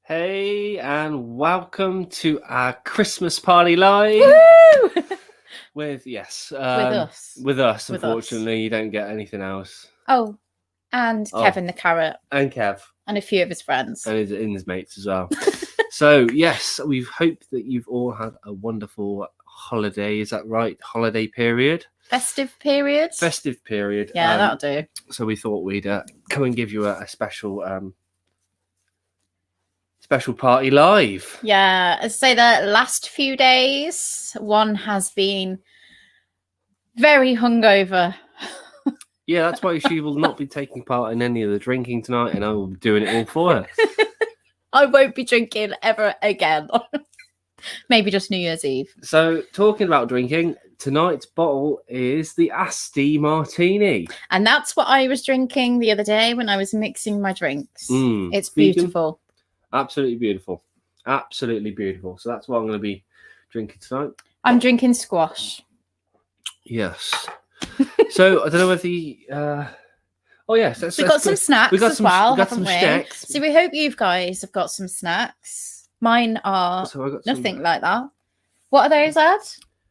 Hey, and welcome to our Christmas party live. Woo! With us. With us. Unfortunately, you don't get anything else. Oh, and Kevin the carrot. And Kev. And a few of his friends. And his mates as well. So, yes, we hope that you've all had a wonderful holiday. Is that right? Holiday period? Festive period? Festive period. Yeah, that'll do. So we thought we'd come and give you a special party live. Yeah, I'd say the last few days, one has been very hungover. Yeah, that's why she will not be taking part in any of the drinking tonight, and I will be doing it all for her. I won't be drinking ever again. Maybe just New Year's Eve. So, talking about drinking, tonight's bottle is the Asti Martini. And that's what I was drinking the other day when I was mixing my drinks. It's beautiful. Absolutely beautiful. Absolutely beautiful. So that's what I'm going to be drinking tonight. I'm drinking squash. Yes. So I don't know whether oh yes, we've got some snacks as well, haven't we? Snacks. So we hope you guys have got some snacks. Mine are nothing like that. What are those, Ed?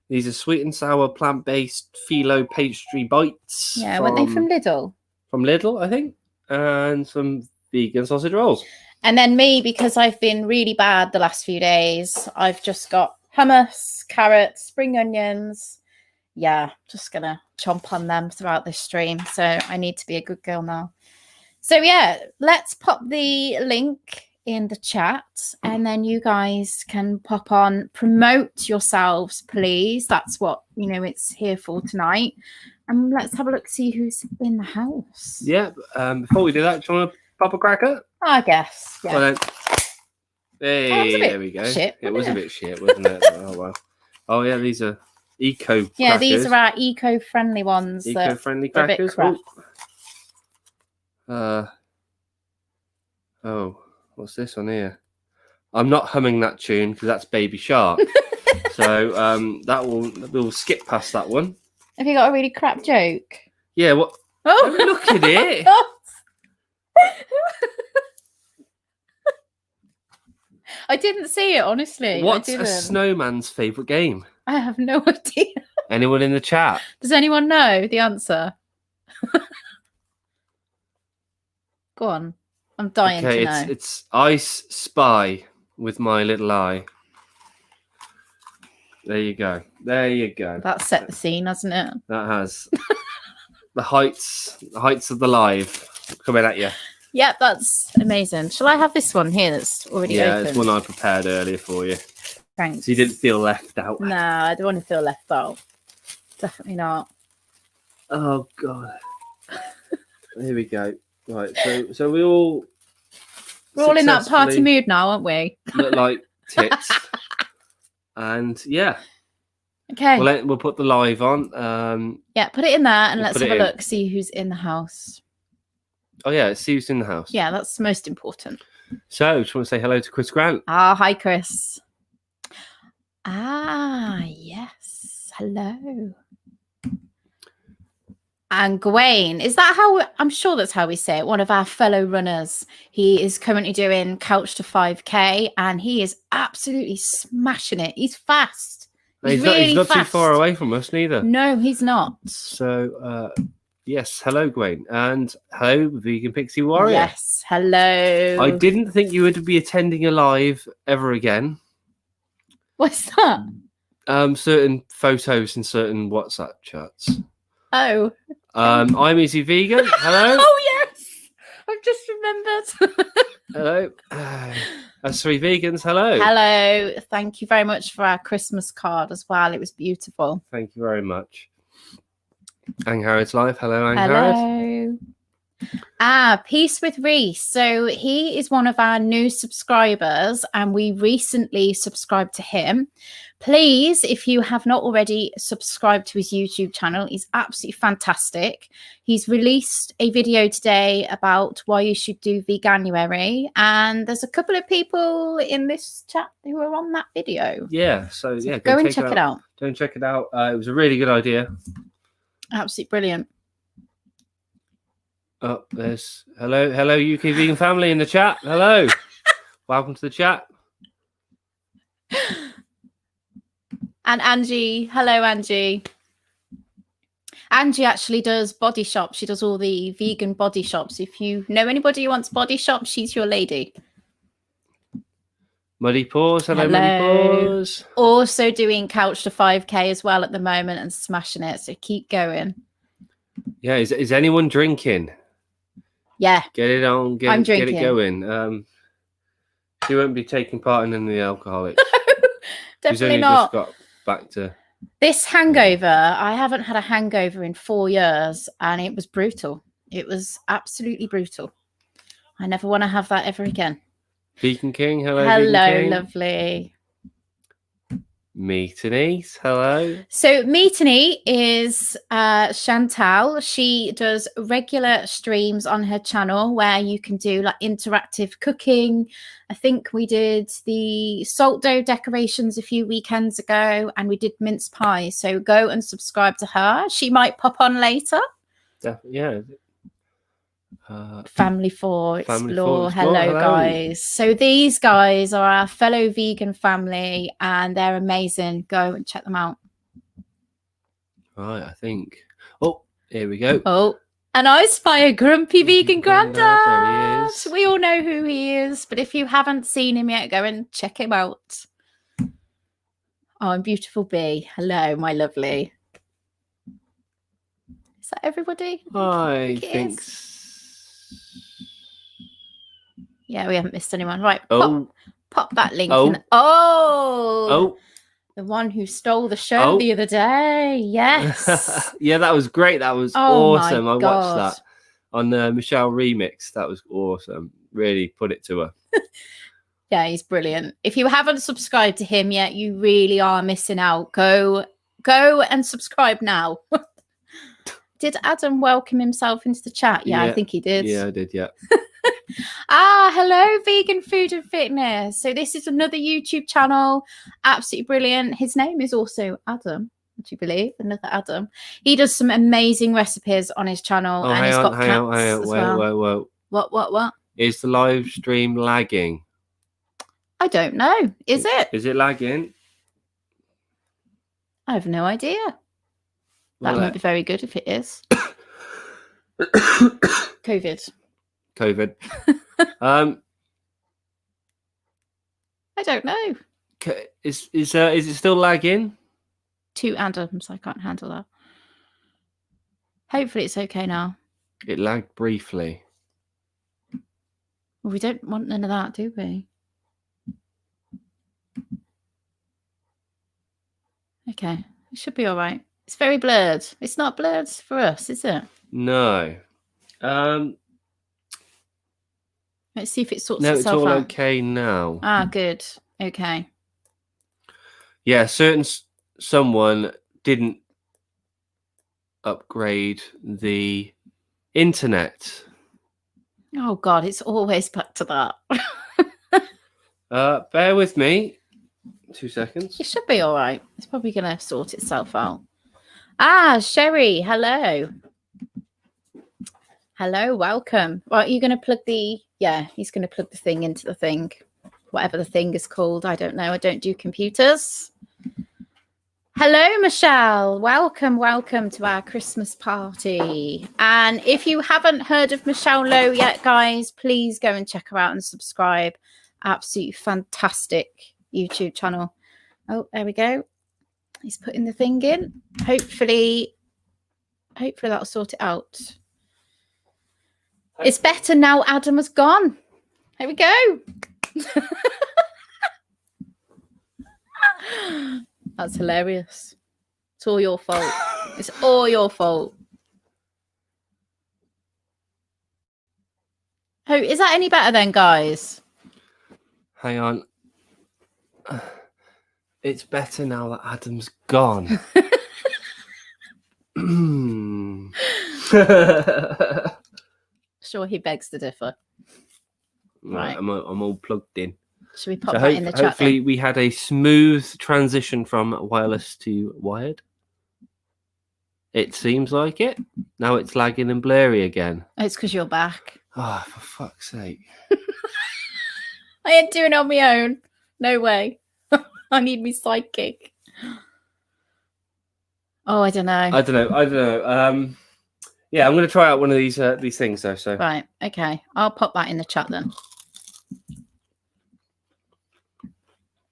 These are sweet and sour plant-based phyllo pastry bites. Yeah, weren't they from Lidl? From Lidl, I think, and some vegan sausage rolls. And then me, because I've been really bad the last few days, I've just got hummus, carrots, spring onions. Yeah, just going to chomp on them throughout this stream. So I need to be a good girl now. So yeah, let's pop the link in the chat and then you guys can pop on, promote yourselves, please. That's what, it's here for tonight. And let's have a look, see who's in the house. Yeah, before we do that, do you want to pop a cracker? I guess. Yeah. Well, hey, there we go. Shit, it was a bit shit, wasn't it? Oh, well. Oh, yeah, these are eco crackers. Yeah, these are our eco-friendly ones. Eco-friendly crackers. Oh, what's this on here? I'm not humming that tune because that's Baby Shark. So we'll skip past that one. Have you got a really crap joke? Yeah, what? Oh, look at it. I didn't see it, honestly. What's a snowman's favourite game? I have no idea. Anyone in the chat? Does anyone know the answer? Go on. I'm dying to know. It's I Spy with My Little Eye. There you go. That set the scene, hasn't it? That has. the heights of the live coming at you. Yep, that's amazing. Shall I have this one here that's already open? Yeah, it's one I prepared earlier for you. Thanks. So you didn't feel left out. No, I don't want to feel left out. Definitely not. Oh, God. Here we go. Right, so we're all in that party mood now, aren't we? Look like tits. And, yeah. Okay. We'll put the live on. Yeah, put it in there and let's have a look, see who's in the house. Oh, yeah, see who's in the house. Yeah, that's most important. So, just want to say hello to Chris Grant. Hi, Chris. Yes. Hello. And Gawain, is that how, I'm sure that's how we say it, one of our fellow runners. He is currently doing Couch to 5K and he is absolutely smashing it. He's fast. He's not too far away from us, neither. No, he's not. So, yes, hello, Gawain. And hello, Vegan Pixie Warrior. Yes, hello. I didn't think you would be attending a live ever again. What's that? Certain photos in certain WhatsApp chats. Oh. I'm Easy Vegan. Hello. Oh, yes. I've just remembered. Hello. That's three vegans. Hello. Hello. Thank you very much for our Christmas card as well. It was beautiful. Thank you very much. Ang Harrod's live. Hello, Ang Harrod. Hello. Peace with Reese. So he is one of our new subscribers and we recently subscribed to him. Please, if you have not already subscribed to his YouTube channel, he's absolutely fantastic. He's released a video today about why you should do Veganuary. And there's a couple of people in this chat who are on that video. Yeah, so yeah, go and check it out. Go and check it out. It was a really good idea. Absolutely brilliant. Oh, there's hello UK vegan family in the chat. Hello. welcome to the chat. And Angie, hello, Angie. Angie actually does body shops. She does all the vegan body shops. If you know anybody who wants body shops, she's your lady. Muddy Paws, hello, Hello. Muddy Paws. Also doing Couch to 5K as well at the moment and smashing it. So keep going. Yeah, is anyone drinking? Yeah. Get it on, I'm get it drinking. going. She won't be taking part in any of the alcoholics. She's Definitely only not. just got back to... This hangover, I haven't had a hangover in 4 years and it was brutal. It was absolutely brutal. I never want to have that ever again. Vegan King, hello, Hello, Vegan King. lovely. Meet and Eat, hello. So Meet and Eat is Chantal. She does regular streams on her channel where you can do like interactive cooking. I think we did the salt dough decorations a few weekends ago and we did mince pies. So go and subscribe to her. She might pop on later. Yeah. Family 4 Explore. Hello. Hello, guys. So these guys are our fellow vegan family and they're amazing. Go and check them out. Right, I think. Oh, here we go. Oh, and I spy a grumpy vegan Grandad, granddad. there he is. We all know who he is, but if you haven't seen him yet, go and check him out. Oh, and beautiful bee. Hello, my lovely. Is that everybody? I it think. is. Yeah, we haven't missed anyone. Right. Oh. Pop that link Oh. in. Oh. Oh. The one who stole the show the other day. Yes. Yeah, that was great. That was Oh, my awesome. I watched God. that on the Michelle remix. That was awesome. Really put it to her. Yeah, he's brilliant. If you haven't subscribed to him yet, you really are missing out. Go and subscribe now. Did Adam welcome himself into the chat? Yeah, I think he did. Yeah, I did, yeah. Hello, Vegan Food and Fitness. So this is another YouTube channel. Absolutely brilliant. His name is also Adam. Would you believe? Another Adam. He does some amazing recipes on his channel. Oh, and he's got hang on. as well. What? Is the live stream lagging? I don't know. Is it? Is it lagging? I have no idea. That might be very good if it is. COVID. I don't know. Is it still lagging? 2 Adams. I can't handle that. Hopefully it's okay now. It lagged briefly. Well, we don't want none of that, do we? Okay. It should be all right. It's very blurred. It's not blurred for us, is it? No. Let's see if it sorts No, itself out. it's all okay now. Ah, good. Okay. Yeah, someone didn't upgrade the internet. Oh God, it's always back to that. Bear with me. 2 seconds. It should be all right. It's probably going to sort itself out. Ah, Sherry, hello. Hello, welcome. Right, are you going to plug the... Yeah, he's going to plug the thing into the thing. Whatever the thing is called. I don't know. I don't do computers. Hello, Michelle. Welcome to our Christmas party. And if you haven't heard of Michelle Lowe yet, guys, please go and check her out and subscribe. Absolutely fantastic YouTube channel. Oh, there we go. He's putting the thing in. Hopefully that'll sort it out. It's better now Adam has gone. There we go. That's hilarious. It's all your fault. It's all your fault. Oh, is that any better then, guys? Hang on. It's better now that Adam's gone. Sure, he begs to differ. Right, I'm all plugged in. Should we pop that in the chat? Hopefully we had a smooth transition from wireless to wired. It seems like it. Now it's lagging and blurry again. Oh, it's because you're back. Oh, for fuck's sake. I ain't doing it on my own. No way. I need me sidekick. Oh, I don't know. I don't know. Yeah, I'm going to try out one of these things though. So Right. Okay. I'll pop that in the chat then.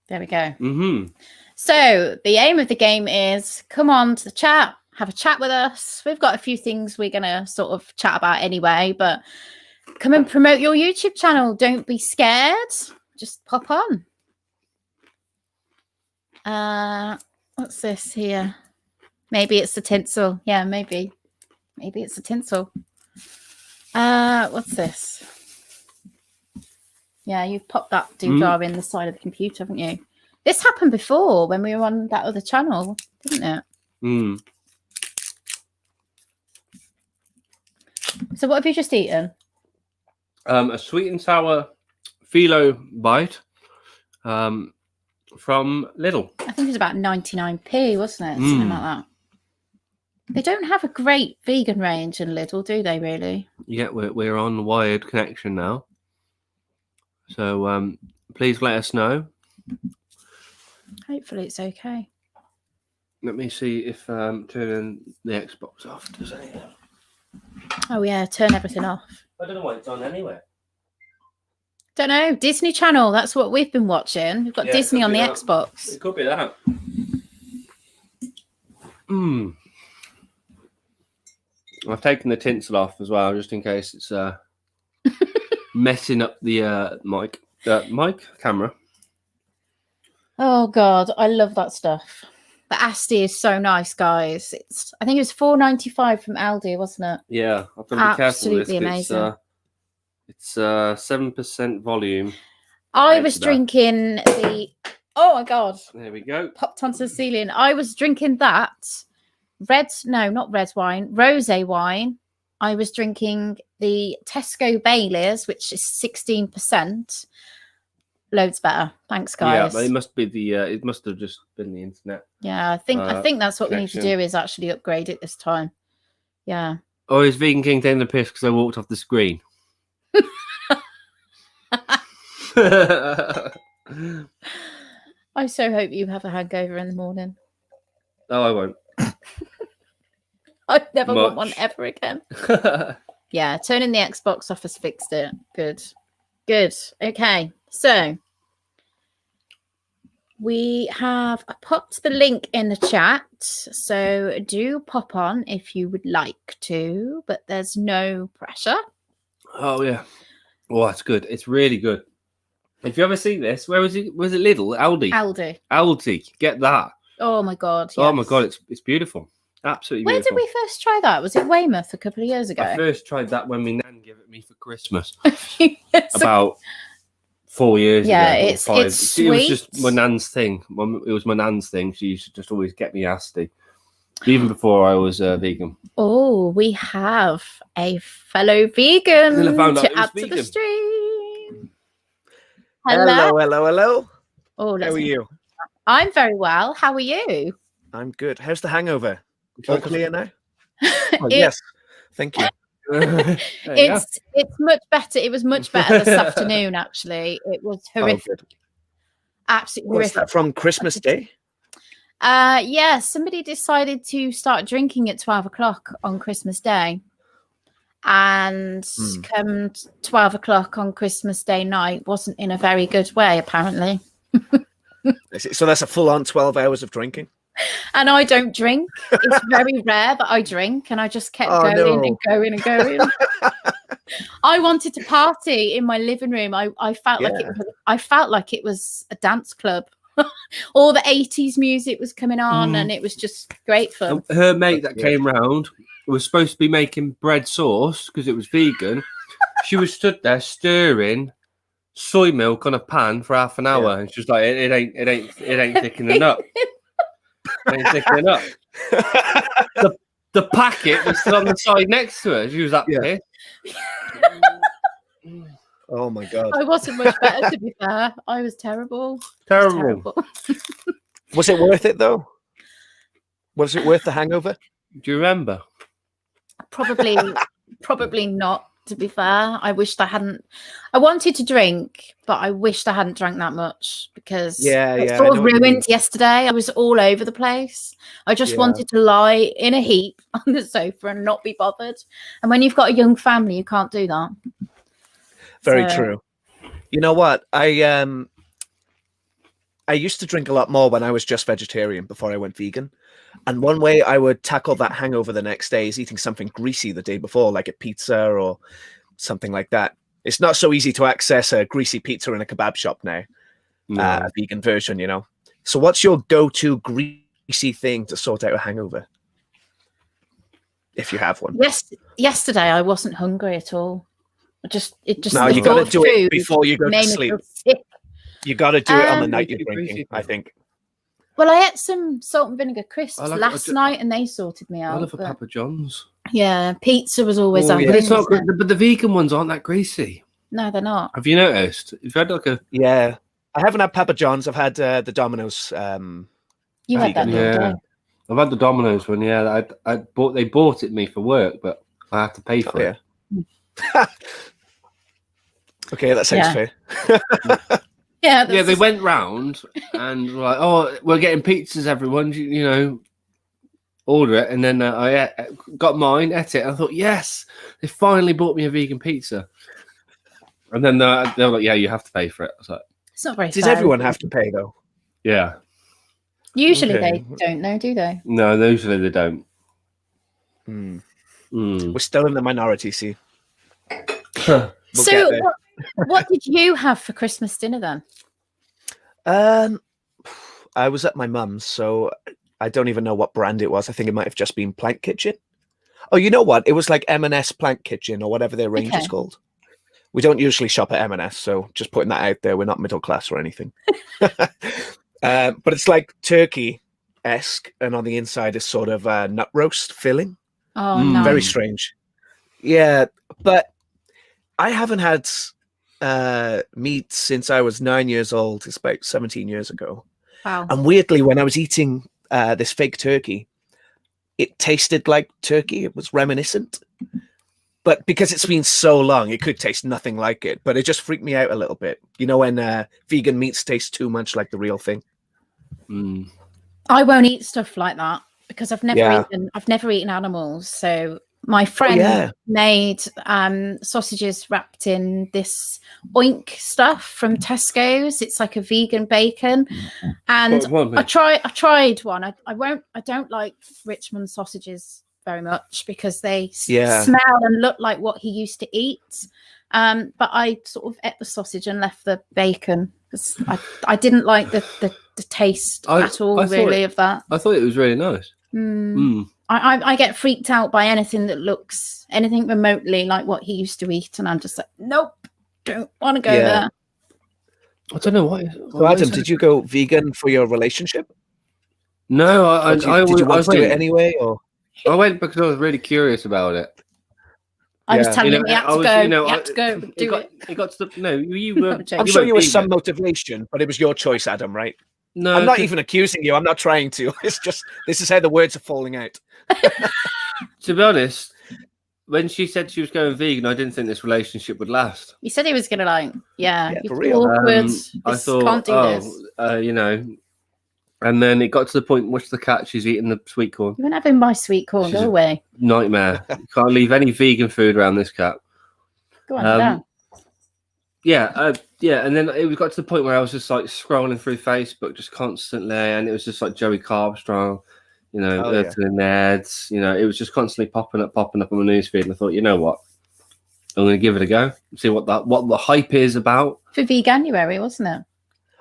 There we go. Mm-hmm. So the aim of the game is come on to the chat, have a chat with us. We've got a few things we're going to sort of chat about anyway, but come and promote your YouTube channel. Don't be scared. Just pop on. What's this here? Maybe it's the tinsel. Yeah, maybe. Maybe it's the tinsel. What's this? Yeah, you've popped that doodah in the side of the computer, haven't you? This happened before when we were on that other channel, didn't it? Mm. So what have you just eaten? A sweet and sour phyllo bite from Lidl. I think it was about 99p, wasn't it? Something like that. They don't have a great vegan range in Lidl, do they, really? Yeah, we're on wired connection now. So please let us know. Hopefully it's okay. Let me see if turning the Xbox off does anything. Oh, yeah, turn everything off. I don't know why it's on anyway. Don't know. Disney Channel, that's what we've been watching. We've got Yeah, Disney could on be the that. Xbox. It could be that. I've taken the tinsel off as well, just in case it's messing up the mic camera. Oh, God, I love that stuff. The Asti is so nice, guys. I think it was $4.95 from Aldi, wasn't it? Yeah, I've got to be careful with Absolutely this. amazing. It's 7% volume. I was drinking the... Oh, my God. There we go. Popped onto the ceiling. I was drinking that. Not red wine. Rosé wine. I was drinking the Tesco Baileys, which is 16%. Loads better. Thanks, guys. Yeah, but it must be it must have just been the internet. Yeah, I think that's what we need to connection. do is actually upgrade it this time. Yeah. Oh, is Vegan King taking the piss because I walked off the screen? I so hope you have a hangover in the morning. No, I won't. I never want one Much. ever again. Yeah, turning the Xbox off has fixed it. Good. Okay, so we have popped the link in the chat. So do pop on if you would like to, but there's no pressure. Oh yeah. Oh, that's good. It's really good. If you ever see this, where was it? Was it Lidl? Aldi. Aldi. Get that. Oh my God. Oh my yes. God, it's beautiful. Absolutely Where beautiful. did we first try that? Was it Weymouth a couple of years ago? I first tried that when my nan gave it me for Christmas. Yes. About 4 years Yeah, ago. or it's 5. sweet. It was just my nan's thing. It was my nan's thing. She used to just always get me Asti, even before I was vegan. Oh, we have a fellow vegan Then I found out to it was add to the vegan. stream. Hello. Oh, How are you? I'm very well. How are you? I'm good. How's the hangover? All All clear now? Oh, It- yes. Thank you. It's much better. It was much better this afternoon, actually. It was horrific. Oh, good. Absolutely What's horrific. that from Christmas Day? Yeah, somebody decided to start drinking at 12 o'clock on Christmas Day. And come 12 o'clock on Christmas Day night wasn't in a very good way, apparently. So that's a full-on 12 hours of drinking? And I don't drink. It's very rare that I drink, and I just kept Oh, going no. and going and going. I wanted to party in my living room. I felt like it was a dance club. All the 80s music was coming on, and it was just great fun. Her mate that came round was supposed to be making bread sauce because it was vegan. She was stood there stirring soy milk on a pan for half an hour, and she was like, "It ain't thickening up. It ain't thickening up." The packet was still on the side next to her. She was that pissed. Oh my God. I wasn't much better, to be fair. I was terrible. Terrible. Was it worth it though? Was it worth the hangover? Do you remember? Probably not, To be fair, I wished I hadn't. I wanted to drink, but I wished I hadn't drank that much because it I sort of know what you mean. ruined yesterday. I was all over the place. I just Yeah. wanted to lie in a heap on the sofa and not be bothered. And when you've got a young family, you can't do that. Very So- true. You know what? I used to drink a lot more when I was just vegetarian before I went vegan. And one way I would tackle that hangover the next day is eating something greasy the day before, like a pizza or something like that. It's not so easy to access a greasy pizza in a kebab shop now, No. a vegan version, you know. So what's your go-to greasy thing to sort out a hangover? If you have one. Yesterday I wasn't hungry at all. No, No, you got to do it before you go to made me sleep. feel sick. You got to do it on the Um, night you're Greasy drinking, I thing. think. Well, I ate some salt and vinegar crisps I like- last night, and they sorted me I out. love a but- Papa John's. Yeah, pizza was always Oh, our yeah. But thing, it's not wasn't it? good. But the vegan ones aren't that greasy. No, they're not. Have you noticed? If you had like a Yeah. I haven't had Papa John's. I've had the Domino's. You had that Vegan. the other Yeah. day. I've had the Domino's one. Yeah, they bought it me for work, but I had to pay for it. Yeah. Okay, that sounds Yeah. fair. Yeah, Yeah, they went round and were like, "Oh, we're getting pizzas, everyone. You know, order it." And then I got mine, ate it. I thought, yes, they finally bought me a vegan pizza. And then they were like, "Yeah, you have to pay for it." I was like, It's not very Does fair. everyone have to pay though? "Yeah, Usually Okay. they don't know, do they? no, usually they don't." Hmm. Mm. We're still in the minority, see. So, get there. what did you have for Christmas dinner then? I was at my mum's, so I don't even know what brand it was. I think it might have just been Plank Kitchen. Oh, you know what? It was like M&S Plank Kitchen or whatever their range is Okay. called. We don't usually shop at M&S, so just putting that out there. We're not middle class or anything. But it's like turkey-esque, and on the inside is sort of nut roast filling. Oh, Mm. no. Very strange. Yeah, but I haven't had meat since I was 9 years old. It's about 17 years ago. Wow. And weirdly, when I was eating this fake turkey, it tasted like turkey. It was reminiscent. But because it's been so long, it could taste nothing like it. But it just freaked me out a little bit. You know, when vegan meats taste too much like the real thing. Mm. I won't eat stuff like that because I've never Yeah. eaten animals. So my friend yeah. made sausages wrapped in this oink stuff from Tesco's. It's like a vegan bacon, and What, I tried one. I don't like Richmond sausages very much because they Yeah. smell and look like what he used to eat. But I sort of ate the sausage and left the bacon because I didn't like the taste at all, I thought really, of that. I thought it was really nice. Mm. Mm. I get freaked out by anything that looks anything remotely like what he used to eat, and I'm just like, nope, don't want to go Yeah. there. I don't know why. So, Adam, did you go vegan for your relationship? No, Or did you want to do it anyway? Or I went because I was really curious about it. I was Yeah. telling him he had I to was- go. you know, he I- had to go. Do it. It got to the no. You were. I'm joking. I'm you sure weren't you was vegan. some motivation, but it was your choice, Adam, right? No, I'm not 'cause even accusing you. I'm not trying to. It's just this is how the words are falling out. to be honest, when she said she was going vegan, I didn't think this relationship would last. He said he was gonna Yeah, you're for real. awkward. I This thought, can't do this. you know, and then it got to the point. What's the cat? She's eating the sweet corn. You won't have my sweet corn. She's Go a- away. Nightmare. You can't leave any vegan food around this cat. Go on. Um, down. Yeah, and then it got to the point where I was just like scrolling through Facebook just constantly, and it was just like Joey Carbstrong, you know, Oh, yeah. Earth and Neds, you know, it was just constantly popping up on my newsfeed, and I thought, you know what, I'm going to give it a go, see what the hype is about. For Veganuary, wasn't it?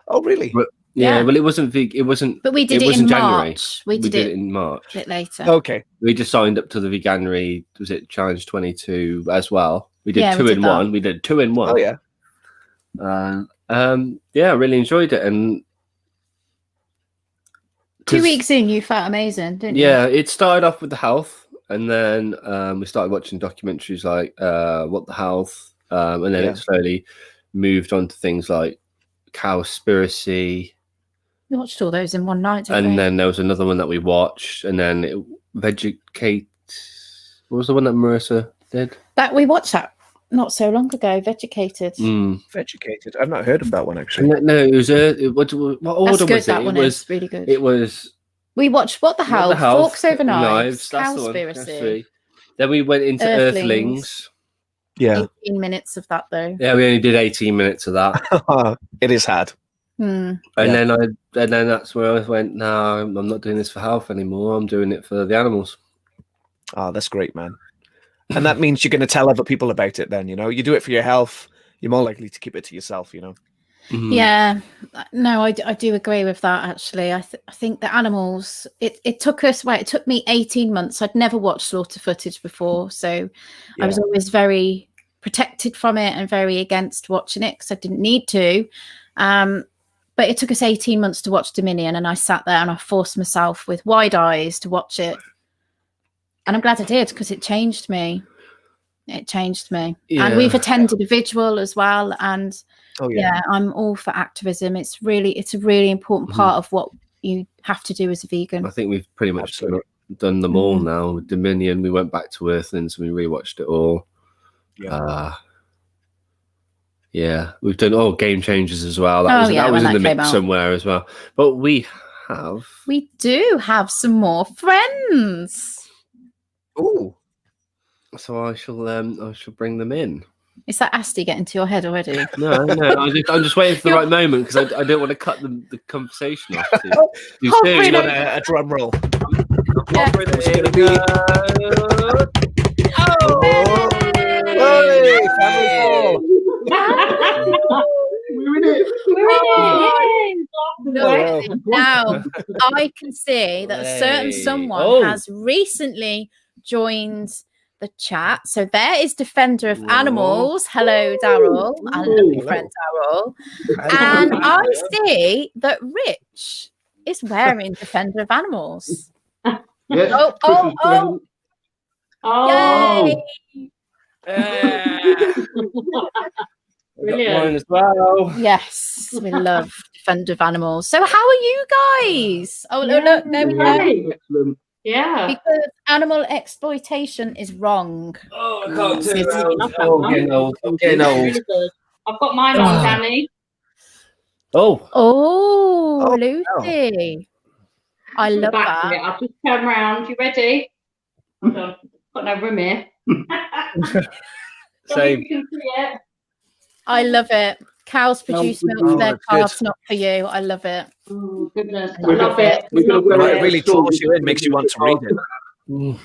Oh, really? Yeah, Yeah. well, it wasn't it wasn't. But we did It it in wasn't January. March. We We did did it it in a March. bit later. Okay. We just signed up to the Veganuary. Was it Challenge 22 as well? We did Yeah, we two did in that. one. We did 2 in 1. Oh, yeah. Yeah, I really enjoyed it, and 2 'cause- weeks in, you felt amazing, didn't you? Yeah, it started off with the health, and then we started watching documentaries like What the Health, and then Yeah. it slowly moved on to things like Cowspiracy, We watched all those in one night, didn't we? and then there was another one that we watched, and then Vegicate. What was the one that Marissa did? That we watched that not so long ago. Vegucated. Mm. Educated. I've not heard of that one actually. No, it was what order That's good. was it? That one It was is really good. it was We watched What the Hell, Forks Over Knives, That's the one. That's Cowspiracy. three. Then we went into Earthlings. Earthlings. Yeah, 18 minutes of that though. Yeah, we only did 18 minutes of that. it is hard. Hmm. And then that's where I went, no, I'm not doing this for health anymore. I'm doing it for the animals. Oh, that's great, man. And that means you're going to tell other people about it. Then you do it for your health. You're more likely to keep it to yourself. Mhm. Yeah, no, I do agree with that. Actually, I think the animals. It took us. It took me 18 months. I'd never watched slaughter footage before, so I was always very protected from it and very against watching it because I didn't need to. But it took us 18 months to watch Dominion, and I sat there and I forced myself with wide eyes to watch it. And I'm glad I did because it changed me. It changed me. Yeah. And we've attended a vigil as well. And Oh yeah. yeah, I'm all for activism. It's a really important part of what you have to do as a vegan. I think we've pretty much Absolutely. done them all now. With Dominion, we went back to Earthlings and we rewatched it all. Yeah. Yeah, we've done Game Changers as well. Oh, That yeah, was when in the that came mix out. somewhere as well. But we do have some more friends. Ooh. so I shall bring them in. Is that Asti getting to your head already? No, I'm just waiting for the right moment because I don't want to cut the conversation off. Too Oh, soon. really? Want a drum roll? Yeah. What's it gonna be? Oh, Hey, family four. now I can see that a certain Hey. someone Oh. has recently joined the chat. So there is Defender of Whoa. Animals. Hello, Daryl, our lovely friend Daryl. And I see that Rich is wearing Defender of Animals. Yes. Oh! Yay! Brilliant. Mine as well. Yes, we love Defender of Animals. So how are you guys? Oh, look, there we go. Great. Excellent. Yeah. Because animal exploitation is wrong. Oh, I can't turn It's- around. Oh, I'm getting old. I'm getting old. Really good. I've got mine on, Danny. Oh, Oh, Oh, Lucy. I The love back of that. it. I'll just turn round. You ready? Hold on. Got no room here. same. You can see it. I love it. Cows produce milk for their that's good. calves, not for you. I love it. Oh, goodness. I We're love it. we're gonna wear Well, it really draws you in, makes you want to read it.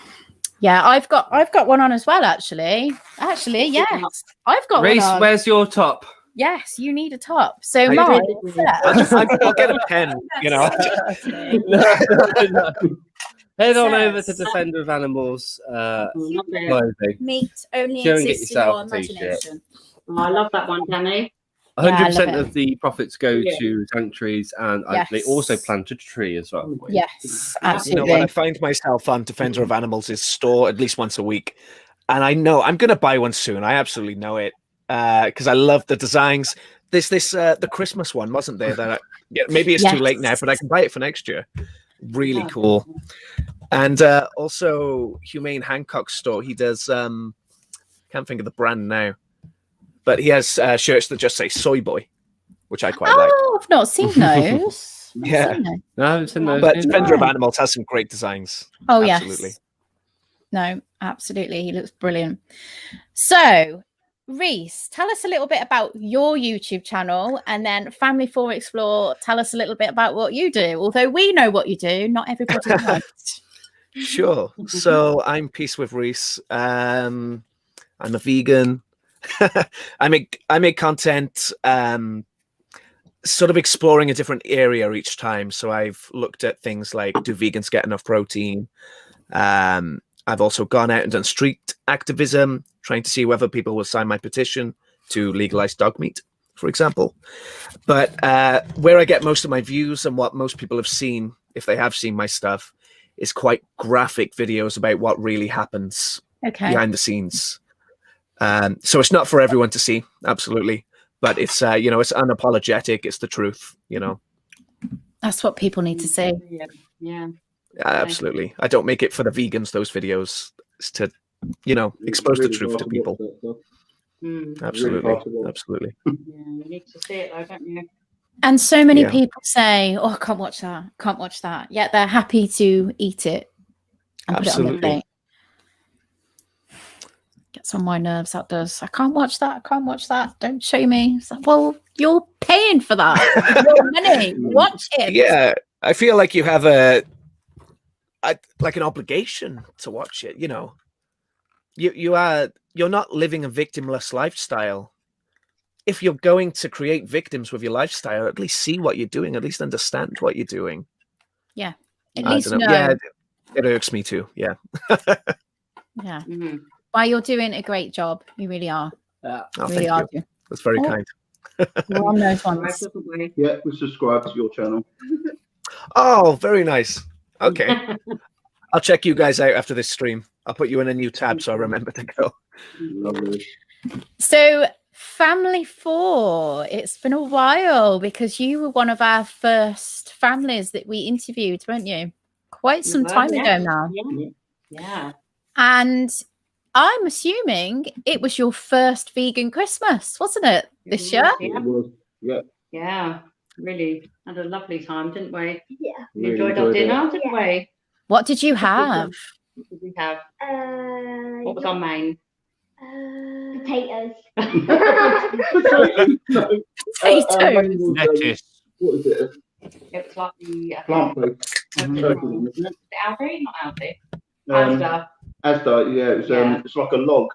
Yeah, I've got one on as well, actually. Actually, yes. I've got Reese, one on. where's your top? Yes, you need a top. So I mine do. says- I'll get a pen. Head on over to Says- Defender of Animals Love it. clothing. meat only Go and get exists in your yourself a t-shirt. imagination. Oh, I love that one, Danny. Yeah, I love 100% it. of the profits go Yeah. to sanctuaries, and they Yes. also planted a tree as well. Yes, When absolutely. I find myself on Defender of Animals' store at least once a week, and I know I'm going to buy one soon. I absolutely know it because I love the designs. There's this the Christmas one, wasn't there? That maybe it's too late now, but I can buy it for next year. Really cool. And also Humane Hancock's store. He does can't think of the brand now, but he has shirts that just say "Soy Boy," which I quite like. Oh, I've not seen those. Not Yeah. seen those. No, I haven't seen those. But either. Defender of Animals has some great designs. Oh, Absolutely. yes. No, absolutely. He looks brilliant. So, Reese, tell us a little bit about your YouTube channel, and then Family 4 Explore, tell us a little bit about what you do. Although we know what you do, not everybody knows. Sure. So I'm Peace with Reese. I'm a vegan. I make content sort of exploring a different area each time. So I've looked at things like, do vegans get enough protein? I've also gone out and done street activism, trying to see whether people will sign my petition to legalize dog meat, for example. But where I get most of my views and what most people have seen, if they have seen my stuff, is quite graphic videos about what really happens Okay. behind the scenes. So it's not for everyone to see, absolutely. But it's it's unapologetic. It's the truth, That's what people need to see. Yeah. Absolutely. I don't make it for the vegans, those videos. It's to, expose the truth to people. Absolutely. possible. Absolutely. Yeah, you need to see it though, don't you? And so many Yeah. people say, "Oh, I can't watch that. Can't watch that." Yet they're happy to eat it and put it on the Absolutely. plate. Gets on my nerves. That does. I can't watch that. I can't watch that. Don't show me. It's like, well, you're paying for that. Your money. Watch it. Yeah, I feel like you have like an obligation to watch it. You know, you're not living a victimless lifestyle. If you're going to create victims with your lifestyle, at least see what you're doing. At least understand what you're doing. At I least don't know. Yeah, it irks me too. Yeah. Yeah. Mhm. Well, you're doing a great job. You really are. Oh, You thank really are. you. That's very Oh. kind. You're on those Right, ones. doesn't we? Yeah, we subscribe to your channel. Oh, very nice. Okay. I'll check you guys out after this stream. I'll put you in a new tab so I remember to go. Lovely. So, Family 4, it's been a while because you were one of our first families that we interviewed, weren't you? Quite some were, time yeah. ago now. Yeah. And I'm assuming it was your first vegan Christmas, wasn't it, this year? Yeah. It was, yeah. Yeah. Really had a lovely time, didn't we? Yeah. We Really enjoyed our enjoyed it. dinner, didn't we? What did you have? What did we have? What was our main? Potatoes. Potatoes. Lettuce. What is it? It was like the Plant-based turkey, isn't it? Is it Aldi? Not Aldi. Um, Asda. Asda, yeah, it was. Yeah. It's like a log.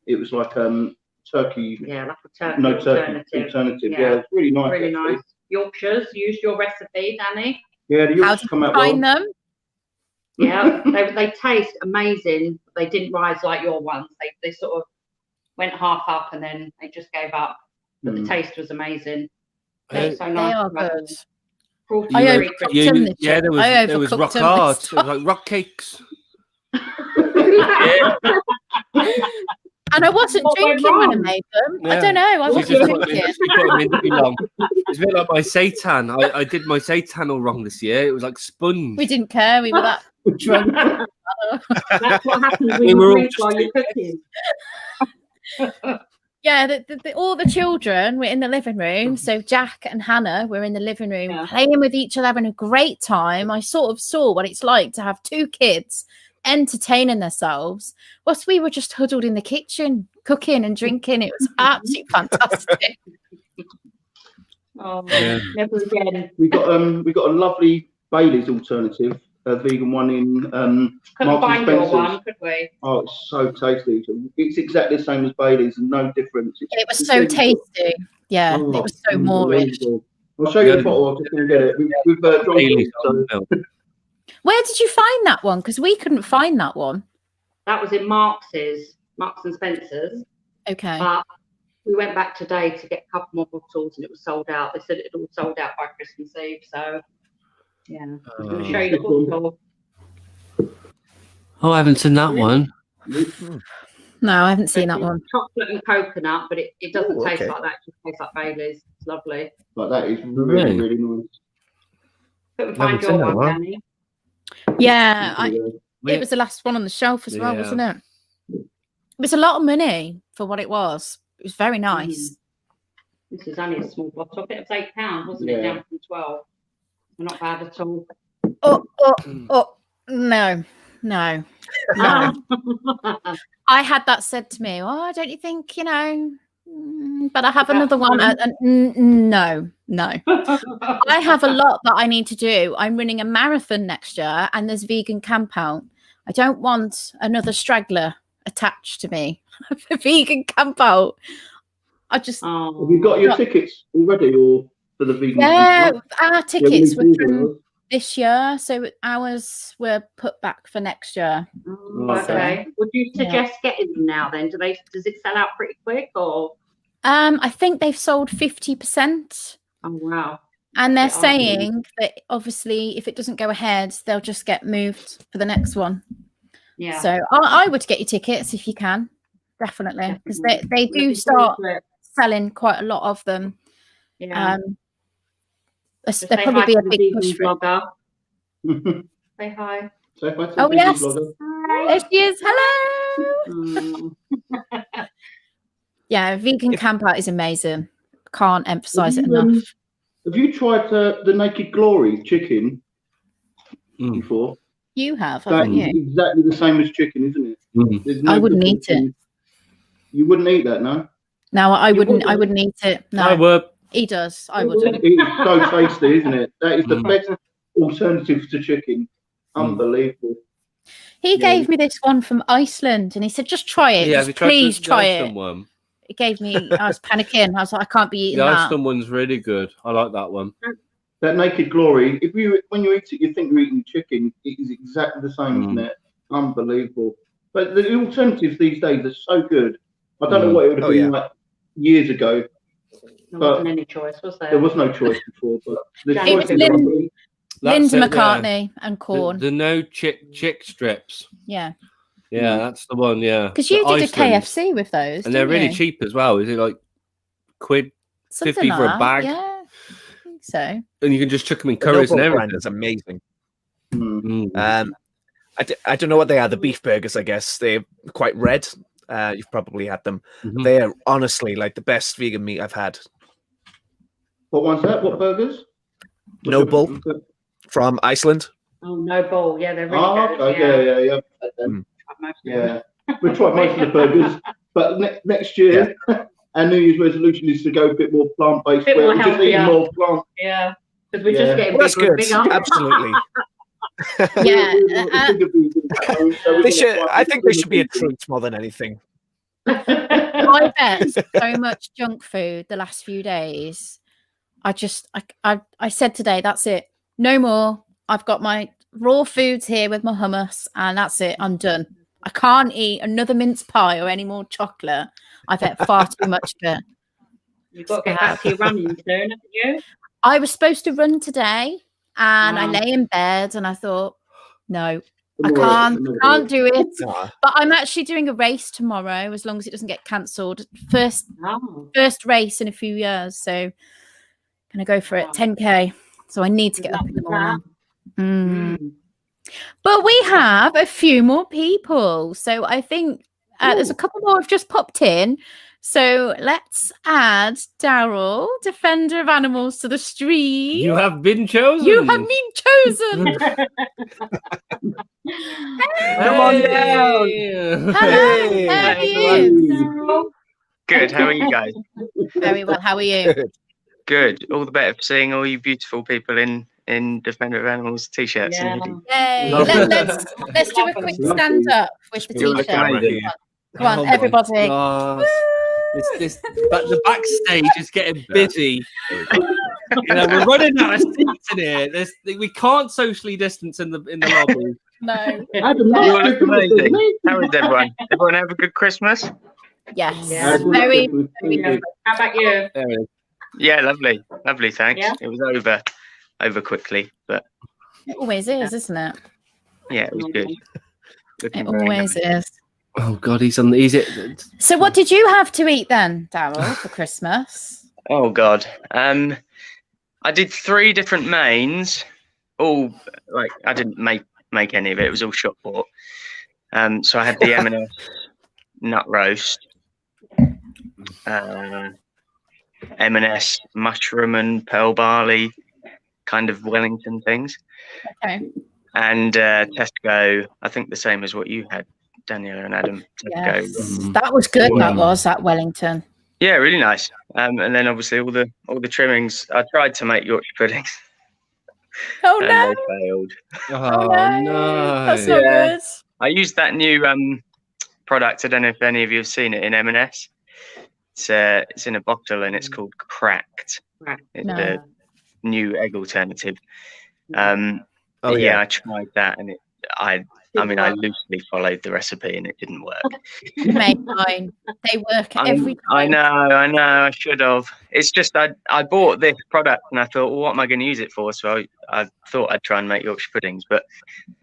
It was like turkey. Yeah, like a turkey No turkey alternative. Yeah, it's really nice. Really actually. nice. Yorkshires, used your recipe, Danny. Yeah, the How Yorkshires did come you out well. find them? Yeah, they taste amazing. They didn't rise like your ones. They sort of went half up and then they just gave up. But the Mm. taste was amazing. Uh, They were so They nice. are good. Cruelty I free overcooked Christmas. them this yeah, year. there I was overcooked rock them hard. this It was like rock cakes. And I wasn't What went drinking when I wrong? made them. I Yeah. don't know. I She wasn't just put them in, drinking. she put them in too long. It's a bit like my seitan. I did my seitan all wrong this year. It was like sponge. We didn't care. We were that drunk. That's what happens when We you were all drink just- while you're cooking. Yeah, all the children were in the living room. So Jack and Hannah were in the living room Yeah. playing with each other, having a great time. I sort of saw what it's like to have two kids entertaining themselves whilst we were just huddled in the kitchen cooking and drinking. It was absolutely fantastic. Oh, Yeah. never again. We got a lovely Bailey's alternative, a vegan one in Couldn't Marks find and your Spencer's. one, could we? Oh, it's so tasty. It's exactly the same as Bailey's, and no difference. It was so tasty. Yeah, Oh, it was so Moorish. I'll show you Yeah. the bottle. I'll just go and get it. We've drunk Bailey's it, so on milk. Where did you find that one? Because we couldn't find that one. That was in Marks and Spencer's. Okay. But we went back today to get a couple more bottles and it was sold out. They said it had all sold out by Christmas Eve. So, yeah. I'm going to show you the bottle. Oh, I haven't seen that one. No, I haven't seen that one. Chocolate and coconut, but it doesn't Ooh, taste okay. like that. It just tastes like Bailey's. It's lovely. but that is Really? really nice. Couldn't Haven't find seen your that one, one. Danny. Yeah, Yeah. it was the last one on the shelf as well, Yeah. wasn't it? It was a lot of money for what it was. It was very nice. This is only a small bottle. I think it was £8, wasn't it? Yeah. Down from 12. Not bad at all. Oh, no. Ah. I had that said to me. Oh, don't you think, but I have another one. No. I have a lot that I need to do. I'm running a marathon next year and there's vegan camp out. I don't want another straggler attached to me. For vegan camp out. I just, Oh. Have you got your tickets already, or for the vegan? yeah, our Yeah, tickets were we from do. this year. So ours were put back for next year. Oh, okay. Would you suggest getting them now then? Does it sell out pretty quick or? I think they've sold 50%. Oh, wow. And they're They are saying that obviously if it doesn't go ahead, they'll just get moved for the next one. Yeah. So I would get your tickets if you can, definitely, because they do Looking start forward to it. selling quite a lot of them. Yeah. There'll Say probably hi be to a the big vegan push for it. blogger. Say hi. So if I take Oh, the yes. vlogger- There she is. Hello. Mm. Yeah, vegan camp out is amazing. Can't emphasize it you, enough. Have you tried the Naked Glory chicken Mm. before? You have, That haven't is you? exactly the same as chicken, isn't it? Mm. There's I wouldn't difference eat it. in- You wouldn't eat that, no? No, I You wouldn't. I wouldn't? wouldn't eat it. I No, would. he does. I wouldn't. It is so tasty, isn't it? That is the Mm. best alternative to chicken. Unbelievable. He Yeah. gave me this one from Iceland, and he said, "Just try it. Yeah, have you Just tried please the try Iceland it." one? It gave me. I was panicking. I was like, "I can't be eating The that." Iceland one's really good. I like that one. That Naked Glory, when you eat it, you think you're eating chicken. It is exactly the same, isn't it? Unbelievable. But the alternatives these days are so good. I don't know what it would have Oh, been yeah. like years ago. There But- wasn't any choice, was there? There was no choice before, but the It was choices are Lynn- unbelievable. That's Linda it, yeah. McCartney and Corn. The no chick strips. Yeah, Yeah, that's the one. Yeah, because you The did a Iceland. KFC with those, and they're didn't really you? cheap as well. Is it like £50 Something for a like that, bag? Yeah, I think so. And you can just chuck them in The curries and Noble brand everything. is amazing. Mm. I don't know what they are. The beef burgers, I guess. They're quite red. You've probably had them. Mhm. They are honestly like the best vegan meat I've had. What one's that? What burgers? Noble from Iceland. Oh, no ball. Yeah, they're really Oh, good. okay. Yeah. Yeah. We've tried most of the burgers, but next year, our New Year's resolution is to go a bit more plant-based. Bit where more we're just eating healthier. more plant. Yeah, because we're Yeah. just getting Well, that's bigger and good. bigger. Absolutely. Yeah, They should. I think they should be a treat more than anything. I bet so much junk food the last few days. I said today, that's it. No more. I've got my raw foods here with my hummus, and that's it. I'm done. I can't eat another mince pie or any more chocolate. I've had far too much of it. You've got to get back to your running soon, haven't you? I was supposed to run today, and I Wow. lay in bed, and I thought, no, I can't do it. Ah, But I'm actually doing a race tomorrow, as long as it doesn't get cancelled. First Oh, race in a few years, so gonna go for it. Wow. 10k. So I need to Good get up luck in the with that. morning. Mm. But we have a few more people, so I think there's a couple more have just popped in. So let's add Daryl, Defender of Animals, to the stream. You have been chosen. You have been chosen. Come on down. Hello, Hey. how are you? Good. How are you guys? Very well. How are you? Good. All the better for seeing all you beautiful people in Defender of Animals t-shirts Yeah. and hoodies. Yay. Lovely. Let's do a quick stand up with the You're the t-shirt. camera here. Come on, Oh my everybody. God. But the backstage is getting busy. We're running out of seats in here. We can't socially distance in the lobby. No. Adam, You all that's look good, amazing. isn't it? How is everyone? Everyone have a good Christmas? Yes. Yeah. Adam, Very. that's good. Yeah. How about you? There it is. Yeah, lovely. Lovely, thanks. Yeah. It was over quickly, but It always is, isn't it? yeah, it was good. It Looking very always nice. is. Oh God, he's it. So, what did you have to eat then, Daryl, for Christmas? Oh God. I did 3 different mains. All like I didn't make any of it. It was all shop bought. So I had the M&S nut roast, M&S mushroom and pearl barley kind of Wellington things, Okay. and Tesco. I think the same as what you had, Daniela and Adam. Tesco. Yes. That was good. That was that Wellington. Yeah, really nice. And then obviously all the trimmings. I tried to make Yorkshire puddings Oh and no. they failed. Oh no. That's not Yeah. good. I used that new product. I don't know if any of you have seen it in M&S. It's in a bottle and it's called Cracked. Right. It's No. a new egg alternative. Oh But yeah. I tried that and I loosely followed the recipe and it didn't work. You made mine. They work every I time. know, I should have. It's just I bought this product and I thought, well, what am I going to use it for? So I thought I'd try and make Yorkshire puddings, but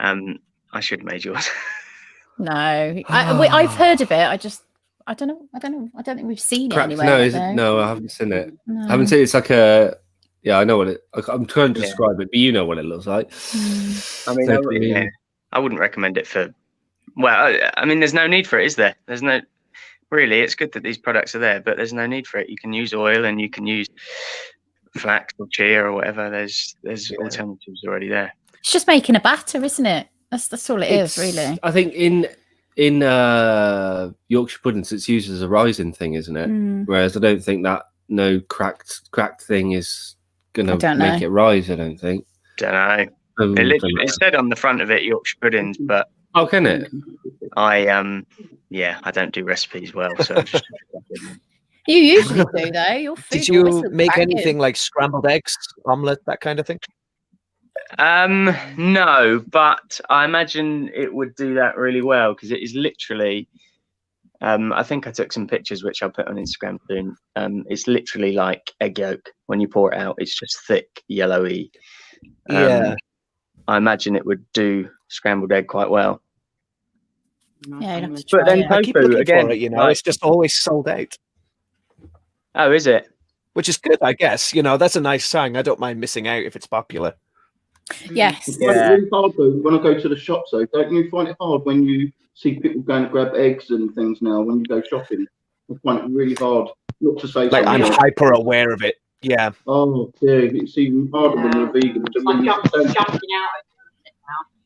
I should have made yours. No, I've heard of it. I don't know. I don't think we've seen it Cracked? anywhere. No, have they? no, I haven't seen it. No. I haven't seen it. It's like a. Yeah, I know what it. I'm trying to Yeah. describe it, but you know what it looks like. I mean, So, I wouldn't recommend it for. Well, I mean, there's no need for it, is there? There's no. really, it's good that these products are there, but there's no need for it. You can use oil and you can use flax or chia or whatever. There's alternatives already there. It's just making a batter, isn't it? That's all it is, really. I think in Yorkshire puddings, it's used as a rising thing, isn't it? Whereas I don't think that cracked thing is gonna make it rise. I don't think. Don't know. It said on the front of it Yorkshire puddings, but oh, can it? I don't do recipes well, so just You usually do, though. Your food Did you always looks make banging. anything like scrambled eggs, omelette, that kind of thing? no, but I imagine it would do that really well because it is literally. I think I took some pictures which I'll put on Instagram soon. It's literally like egg yolk. When you pour it out, it's just thick, yellowy. Yeah. I imagine it would do scrambled egg quite well. Yeah, you'd have to But try then it. I keep tofu, looking again, for it, you know, like- it's just always sold out, Oh, is it? which is good, I guess. You know, that's a nice sign. I don't mind missing out if it's popular. Yes. It's really hard though when I go to the shops though. Don't you find it hard when you see people going to grab eggs and things now when you go shopping? I find it really hard not to say Like, I'm something. hyper aware of it. Yeah. Oh, yeah, it's even harder when you're vegan. It's like jumping out.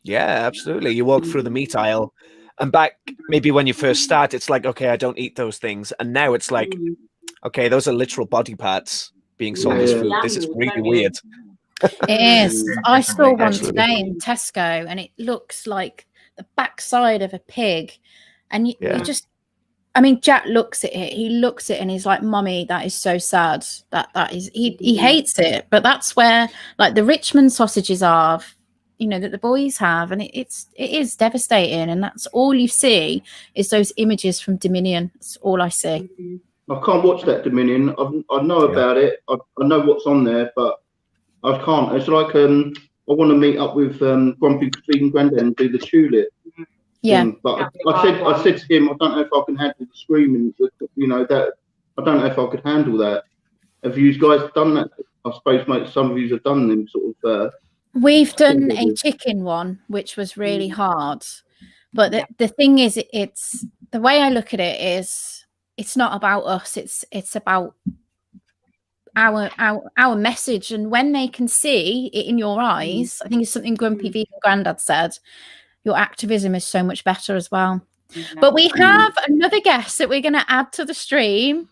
Yeah, absolutely. You walk through the meat aisle and back maybe when you first start, it's like, okay, I don't eat those things. And now it's like, okay, those are literal body parts being sold as Yeah. food. This is really weird. It is. I saw one Absolutely. today in Tesco, and it looks like the backside of a pig. And you just, I mean, Jack looks at it. He looks at it, and he's like, "Mummy, that is so sad. That is." He hates it, but that's where like the Richmond sausages are, you know, that the boys have, and it is devastating. And that's all you see is those images from Dominion. That's all I see. I can't watch that Dominion. I know about it. I know what's on there, but I can't. It's like I want to meet up with Grumpy Vegan Grandad and do the tulip. Yeah. thing. But I said to him, I don't know if I can handle the screaming. You know that I don't know if I could handle that. Have you guys done that? I suppose mate, some of you have done them sort of. We've done a chicken one, which was really hard. But the thing is, it's the way I look at it is it's not about us. It's about our message. And when they can see it in your eyes, I think it's something Grumpy Vegan Grandad said, your activism is so much better as well. But we have another guest that we're going to add to the stream.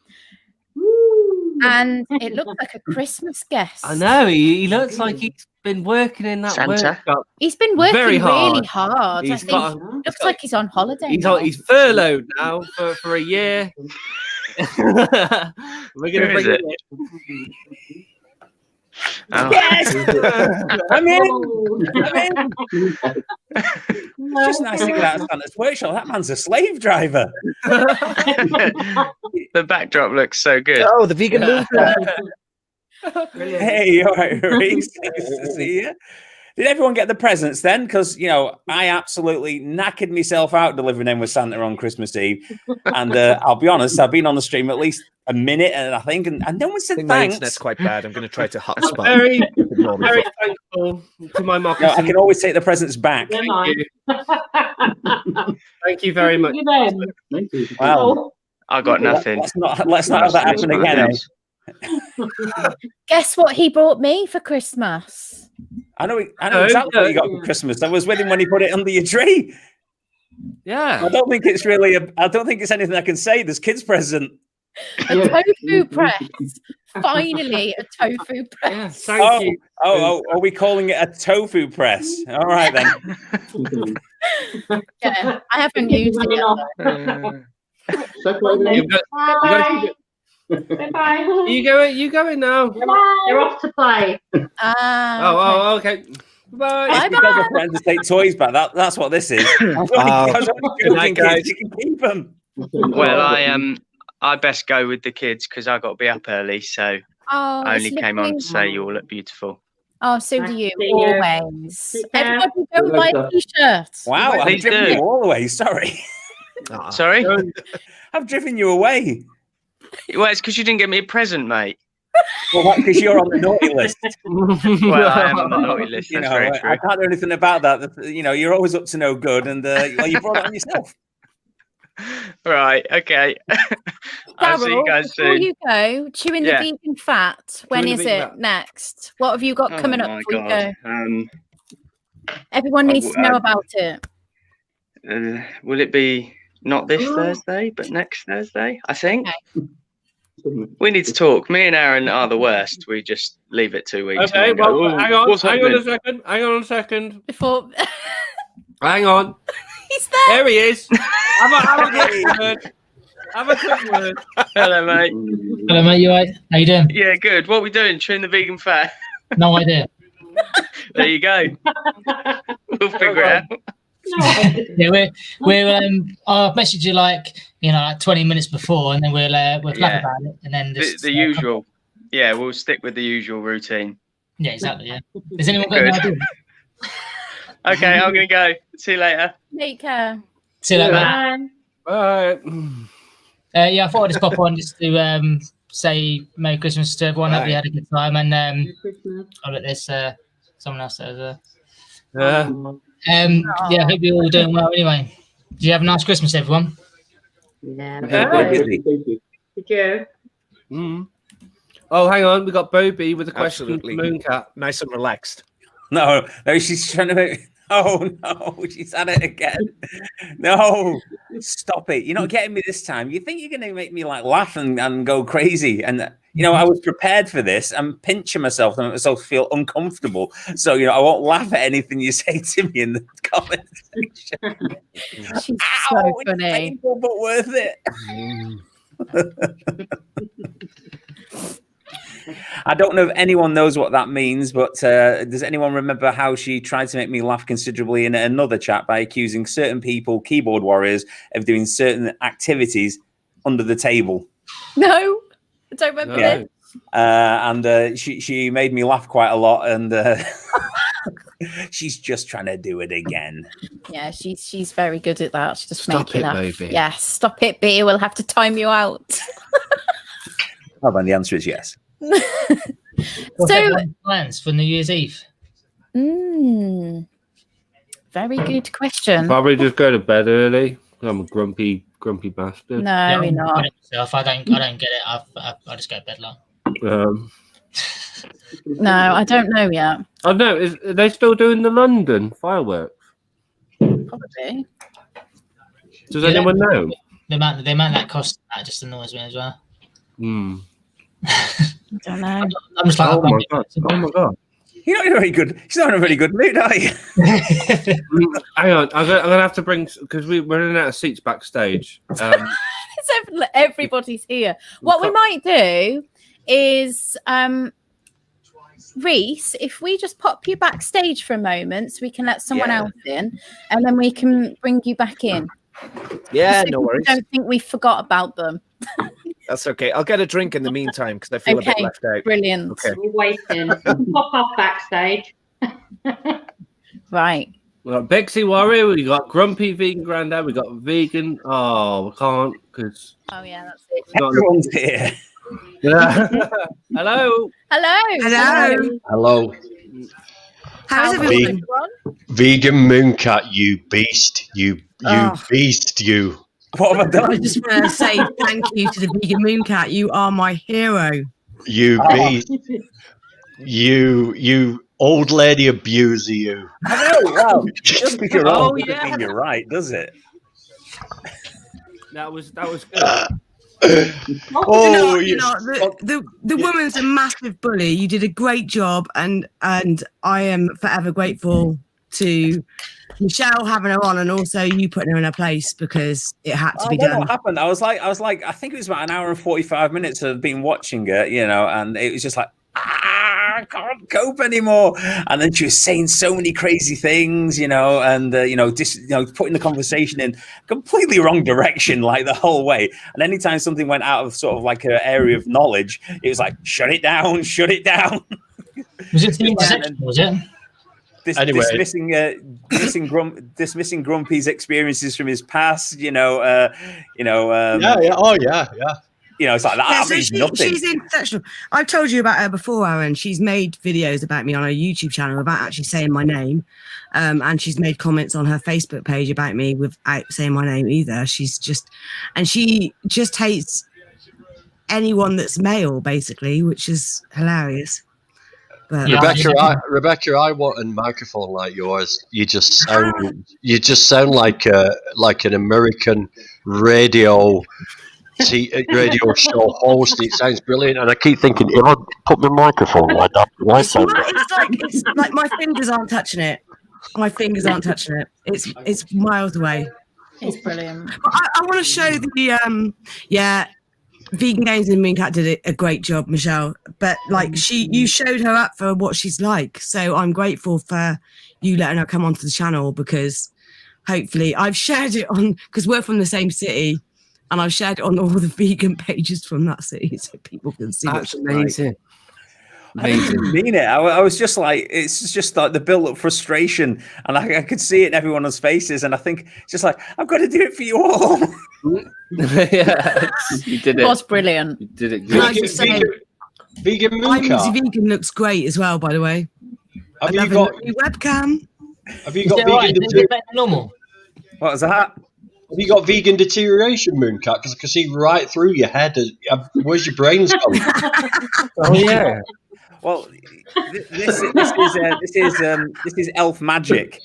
And it looks like a Christmas guest. I know he looks like he's been working in that Santa. workshop. He's been working Very really hard. hard. I He's think got looks like he's on holiday. He's now. he's furloughed now for a year. We're gonna Who is bring it? it. Oh. Yes, I'm in. It's just nice to get out of Santa's workshop. That man's a slave driver. The backdrop looks so good. Oh, the vegan moon. Hey, all right, Reese. Nice to see you. Did everyone get the presents then? Because, you know, I absolutely knackered myself out delivering them with Santa on Christmas Eve. And I'll be honest, I've been on the stream at least a minute, and I think, and no one I said think my thanks. internet's quite bad. I'm going to try to I'm hotspot. very Ignore me. very thankful to my No, moccasin. I can always take the presents back. Never mind. Thank you very much. You then. Thank you. Wow. I got nothing. Let's not have that happen again. Eh? Guess what he bought me for Christmas? I know exactly what you got for Christmas. I was with him when he put it under your tree. I Yeah. don't think it's really. I don't think it's anything I can say. There's kids present. A Yeah. tofu press. Finally, a tofu Yeah. press. Thank you. Oh, are we calling it a tofu press? All right then. Yeah, I haven't used it yet. So far, You go- Bye. Bye. You going now? They're off to play. Oh, okay. Bye. Bye. You guys are trying to take toys back. That's what this is. I was only Good night, joking, guys. kids. You can keep them. Well, I best go with the kids because I got to be up early, so Oh, I it's only came on lovely. to say you all look beautiful. Oh, so Nice do to you, see you. always. Take care. Everybody go and buy a t-shirt. Wow, I've Please driven do. you all the way. Sorry, Ah. Sorry? I've driven you away. Well, it's because you didn't get me a present, mate. Well, because you're on the naughty list. Well, I am on the naughty list. You That's know, very I true. can't do anything about that. You know, you're always up to no good, and well, you brought it on yourself. Right. Okay. I'll see you Daryl, guys before soon. you go, chewing Yeah. the vegan fat. When the is vegan it fat. next? What have you got Oh coming up my before you God. go? Everyone needs to know about it. Will it be not this Thursday, but next Thursday? I think. Okay. We need to talk. Me and Aaron are the worst. We just leave it 2 weeks. Okay, and then go, well, "Oh, hang on what's a happening?" second. Hang on a second. Before Hang on. he's there. There he is. Have a quick word. Have a quick word. Hello, mate. Hello, mate. You alright? How you doing? Yeah, good. What are we doing? Chewing the vegan fat? No idea. There you go. We'll figure it out. Yeah, I'll message you like 20 minutes before, and then we'll flap Yeah. about it, and then just, The usual. Yeah, we'll stick with the usual routine. Yeah, exactly. Yeah. Has anyone got any Good. idea? Okay, I'm gonna go. See you later. Take care. See you later, mate. All right. Yeah, I thought I'd just pop on just to say Merry Christmas to everyone. Hope you had a good time, and I'll let this someone else says. Yeah. Yeah, I hope you're all doing well. Anyway, do you have a nice Christmas, everyone? Yeah. Yeah. Did you? Mm. Oh, hang on. We got Bobby with a question Absolutely. from Mooncat. Nice and relaxed. No, she's trying to make. Oh no, she's had it again. No, stop it. You're not getting me this time. You think you're going to make me like laugh and go crazy. And, I was prepared for this. I'm pinching myself and myself feel uncomfortable. So, I won't laugh at anything you say to me in the comment section. She's Ow, so it's funny. painful, but worth it. I don't know if anyone knows what that means, but does anyone remember how she tried to make me laugh considerably in another chat by accusing certain people, keyboard warriors, of doing certain activities under the table? No, I don't remember No. this. And she made me laugh quite a lot, and she's just trying to do it again. Yeah, she's very good at that. She just Stop make you it, laugh. baby. Yes, stop it, B. We'll have to time you out. Oh, and the answer is yes. What's So- everyone's plans for New Year's Eve? Very good question. Probably just go to bed early. I'm a grumpy bastard. No, Yeah, we're I'm not. good at myself. I don't get it. I just go to bed long. No, I don't know yet. I don't know. Are they still doing the London fireworks? Probably. Does Yeah. anyone know? The amount that costs that just annoys me as well. Hmm. I don't know. I'm just like, Oh my god! Oh my god! You're not in a very good. She's not in a very good mood, are you? Hang on, I'm gonna have to bring because we're running out of seats backstage. Everybody's here. What we might do is, Reese, if we just pop you backstage for a moment so we can let someone Yeah. else in, and then we can bring you back in. Yeah, So no people worries. don't think we forgot about them. That's okay. I'll get a drink in the meantime because I feel a bit Okay, left out. brilliant. Okay. We're waiting. Pop off backstage. Right. We got Bexy Warrior, we got Grumpy Vegan Grandad, we got Vegan. Oh, we can't because Oh yeah, that's it. Everyone's here. Hello. Hello. Hello. Hello, How's How everyone? is everyone? vegan Mooncat, you beast, you Oh. beast, you. What have I I done? just want to say thank you to the Vegan Mooncat. You are my hero. You beast, you old lady abuser, you. I know. Wow. Just because you're wrong Oh, doesn't yeah. mean you're right, does it? That was good. Oh, you yes. know, the woman's a massive bully. You did a great job, and I am forever grateful to Michelle having her on, and also you putting her in her place because it had to I be don't know done. what happened. I was like, I think it was about an hour and 45 minutes of being watching it, and it was just like, I can't cope anymore. And then she was saying so many crazy things, and putting the conversation in completely wrong direction, like the whole way. And anytime something went out of sort of like an area of knowledge, it was like, shut it down, shut it down. Was it the intersection? Was it? Anyway. Dismissing Grumpy's experiences from his past, Yeah, oh yeah. You know, it's like that. Yeah, That so means nothing. she's exceptional. I've told you about her before, Aaron. She's made videos about me on her YouTube channel without actually saying my name. And she's made comments on her Facebook page about me without saying my name either. She just hates anyone that's male, basically, which is hilarious. But Rebecca, I want a microphone like yours. You just sound like an American radio show host. It sounds brilliant, and I keep thinking, if I put my microphone like that, why sound? It's like my fingers aren't touching it. My fingers aren't touching it. It's miles away. It's brilliant. But I want to show the Vegan Games and Mooncat did a great job, Michelle. But like you showed her up for what she's like. So I'm grateful for you letting her come onto the channel, because hopefully I've shared it on, because we're from the same city, and I've shared it on all the vegan pages from that city so people can see what's amazing. I didn't mean it. I was just like, it's just like the build-up frustration, and I could see it in everyone's faces, and I think it's just like, I've got to do it for you all. Yeah, you did it. It was brilliant. You did it Can I good. just say, Vegan Mooncat. Vegan looks great as well, by the way. Have you Another got new webcam? Have you got Is it right? vegan? Is it better than normal? What was that? Have you got vegan deterioration, Mooncat? Because I can see right through your head. Where's your brains gone? Oh yeah. Well, this is elf magic.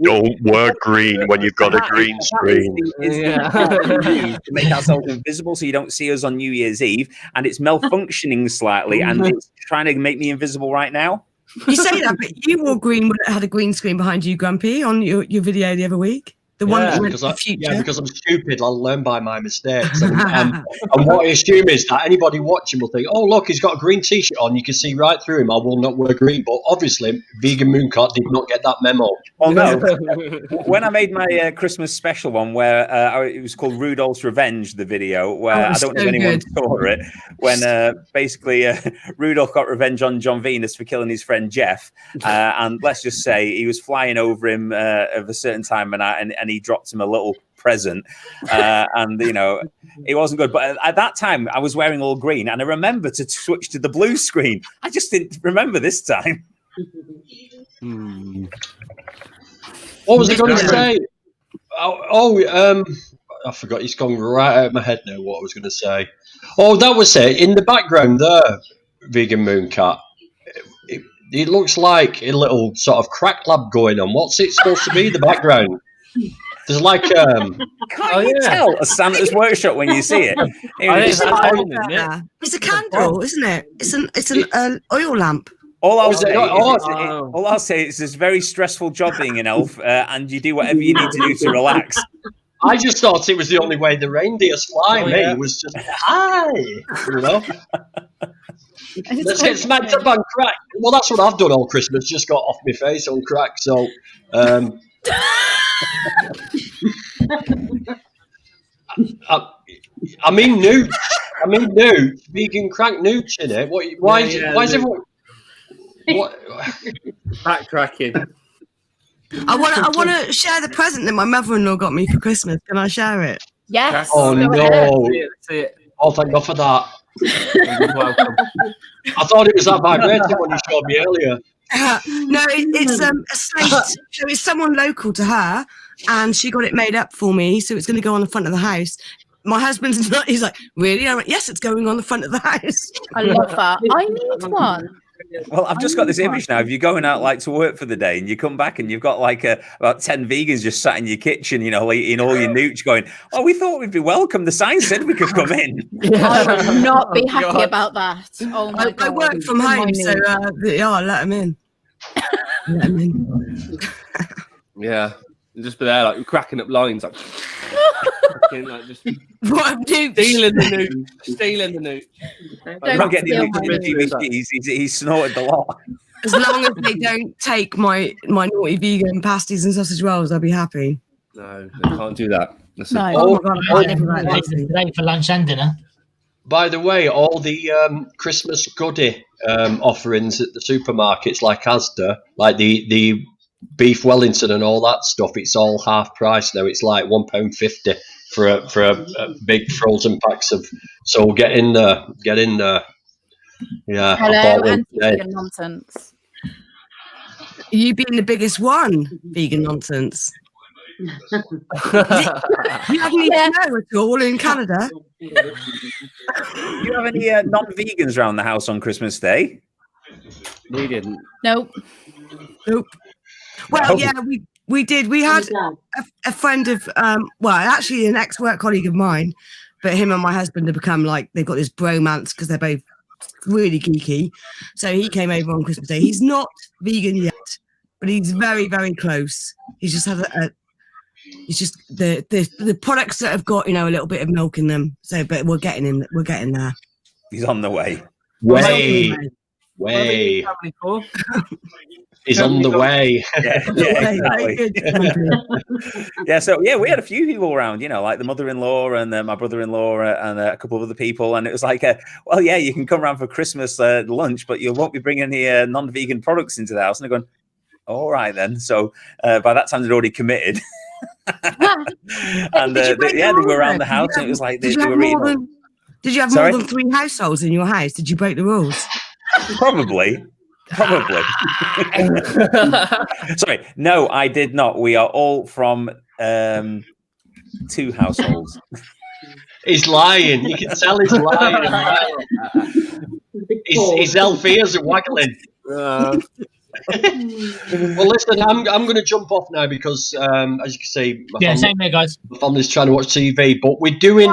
Don't wear green when you've got a green screen. To make ourselves invisible so you don't see us on New Year's Eve, and it's malfunctioning slightly, and it's trying to make me invisible right now. You say that, but you wore green, had a green screen behind you, Grumpy, on your video the other week. The one that went to the future. Because I'm stupid, I'll learn by my mistakes. And what I assume is that anybody watching will think, oh, look, he's got a green T-shirt on. You can see right through him. I will not wear green. But obviously, Vegan Mooncat did not get that memo. Oh, no. When I made my Christmas special one, where it was called Rudolph's Revenge, the video, where I don't know if anyone saw it, when basically Rudolph got revenge on John Venus for killing his friend Jeff. And let's just say he was flying over him at a certain time, and he dropped him a little present, and you know, it wasn't good. But at that time I was wearing all green, and I remember to switch to the blue screen. I just didn't remember this time. What was I going to say? I forgot. It's gone right out of my head now what I was going to say. Oh, that was it. In the background there, Vegan Mooncat, it looks like a little sort of crack lab going on. What's it supposed to be, the background? There's like can't you tell a Santa's workshop when you see it? It's a candle, isn't it? It's an oil lamp. All I'll say is it's a very stressful job being an elf, and you do whatever you need to do to relax. I just thought it was the only way the reindeers fly. It was just hi, you know. Let's get smacked up on crack. Well, that's what I've done all Christmas. Just got off my face on crack. So. I mean nooch. Vegan crack nooch in it. Why is everyone? What? Backtracking. I want to share the present that my mother-in-law got me for Christmas. Can I share it? Yes. Oh no! See it. Oh, thank God for that. You're welcome. I thought it was that vibrator when you showed me earlier. No, it's a slate. So it's someone local to her, and she got it made up for me. So it's going to go on the front of the house. My husband's not. He's like, really? I went, yes, it's going on the front of the house. I love that. I need one. Well, I've just got this image now of you going out like to work for the day, and you come back and you've got like about 10 vegans just sat in your kitchen, you know, eating all your nooch, going, "Oh, we thought we'd be welcome. The sign said we could come in." I would not be happy about that. Oh my God! I work from home, so I'll let them in. Let them in. Yeah, just be there like cracking up lines, like just stealing the nooch. Don't get the he's snorted the lot. As long as they don't take my naughty vegan pasties and sausage rolls, I'll be happy. No, they can't do that. Listen. No. Oh my God, I never like that. Today for lunch and dinner. By the way, all the Christmas goodie offerings at the supermarkets, like Asda, like the beef Wellington and all that stuff, it's all half price now. It's like £1.50 for a big frozen packs of. So get in there. Yeah. I Hello, bought one today. anti-vegan nonsense. You being the biggest one, vegan nonsense. You haven't even know at all in Canada. Do you have any non-vegans around the house on Christmas Day? We didn't. Nope. Well, No. yeah, we did. We had a friend of, well, actually an ex-work colleague of mine, but him and my husband have become like, they've got this bromance because they're both really geeky. So he came over on Christmas Day. He's not vegan yet, but he's very, very close. He's just had it's just the products that have got, you know, a little bit of milk in them. So, but we're getting there. He's on the way. Way. Family for? He's on the way. Yeah, exactly. Yeah, so yeah, we had a few people around, you know, like the mother-in-law and my brother-in-law and a couple of other people, and it was like, well, yeah, you can come around for Christmas lunch, but you won't be bringing any non-vegan products into the house. And they're going, all right then. So by that time they'd already committed. And they were around the house, and it was like they were eating. Did you have more than 3 households in your house? Did you break the rules? Probably. Sorry, no, I did not. We are all from 2 households. He's lying. You can tell he's lying. His elf ears are waggling. Well, listen, I'm going to jump off now because, as you can see, Same here, guys. my family's trying to watch TV. But we're doing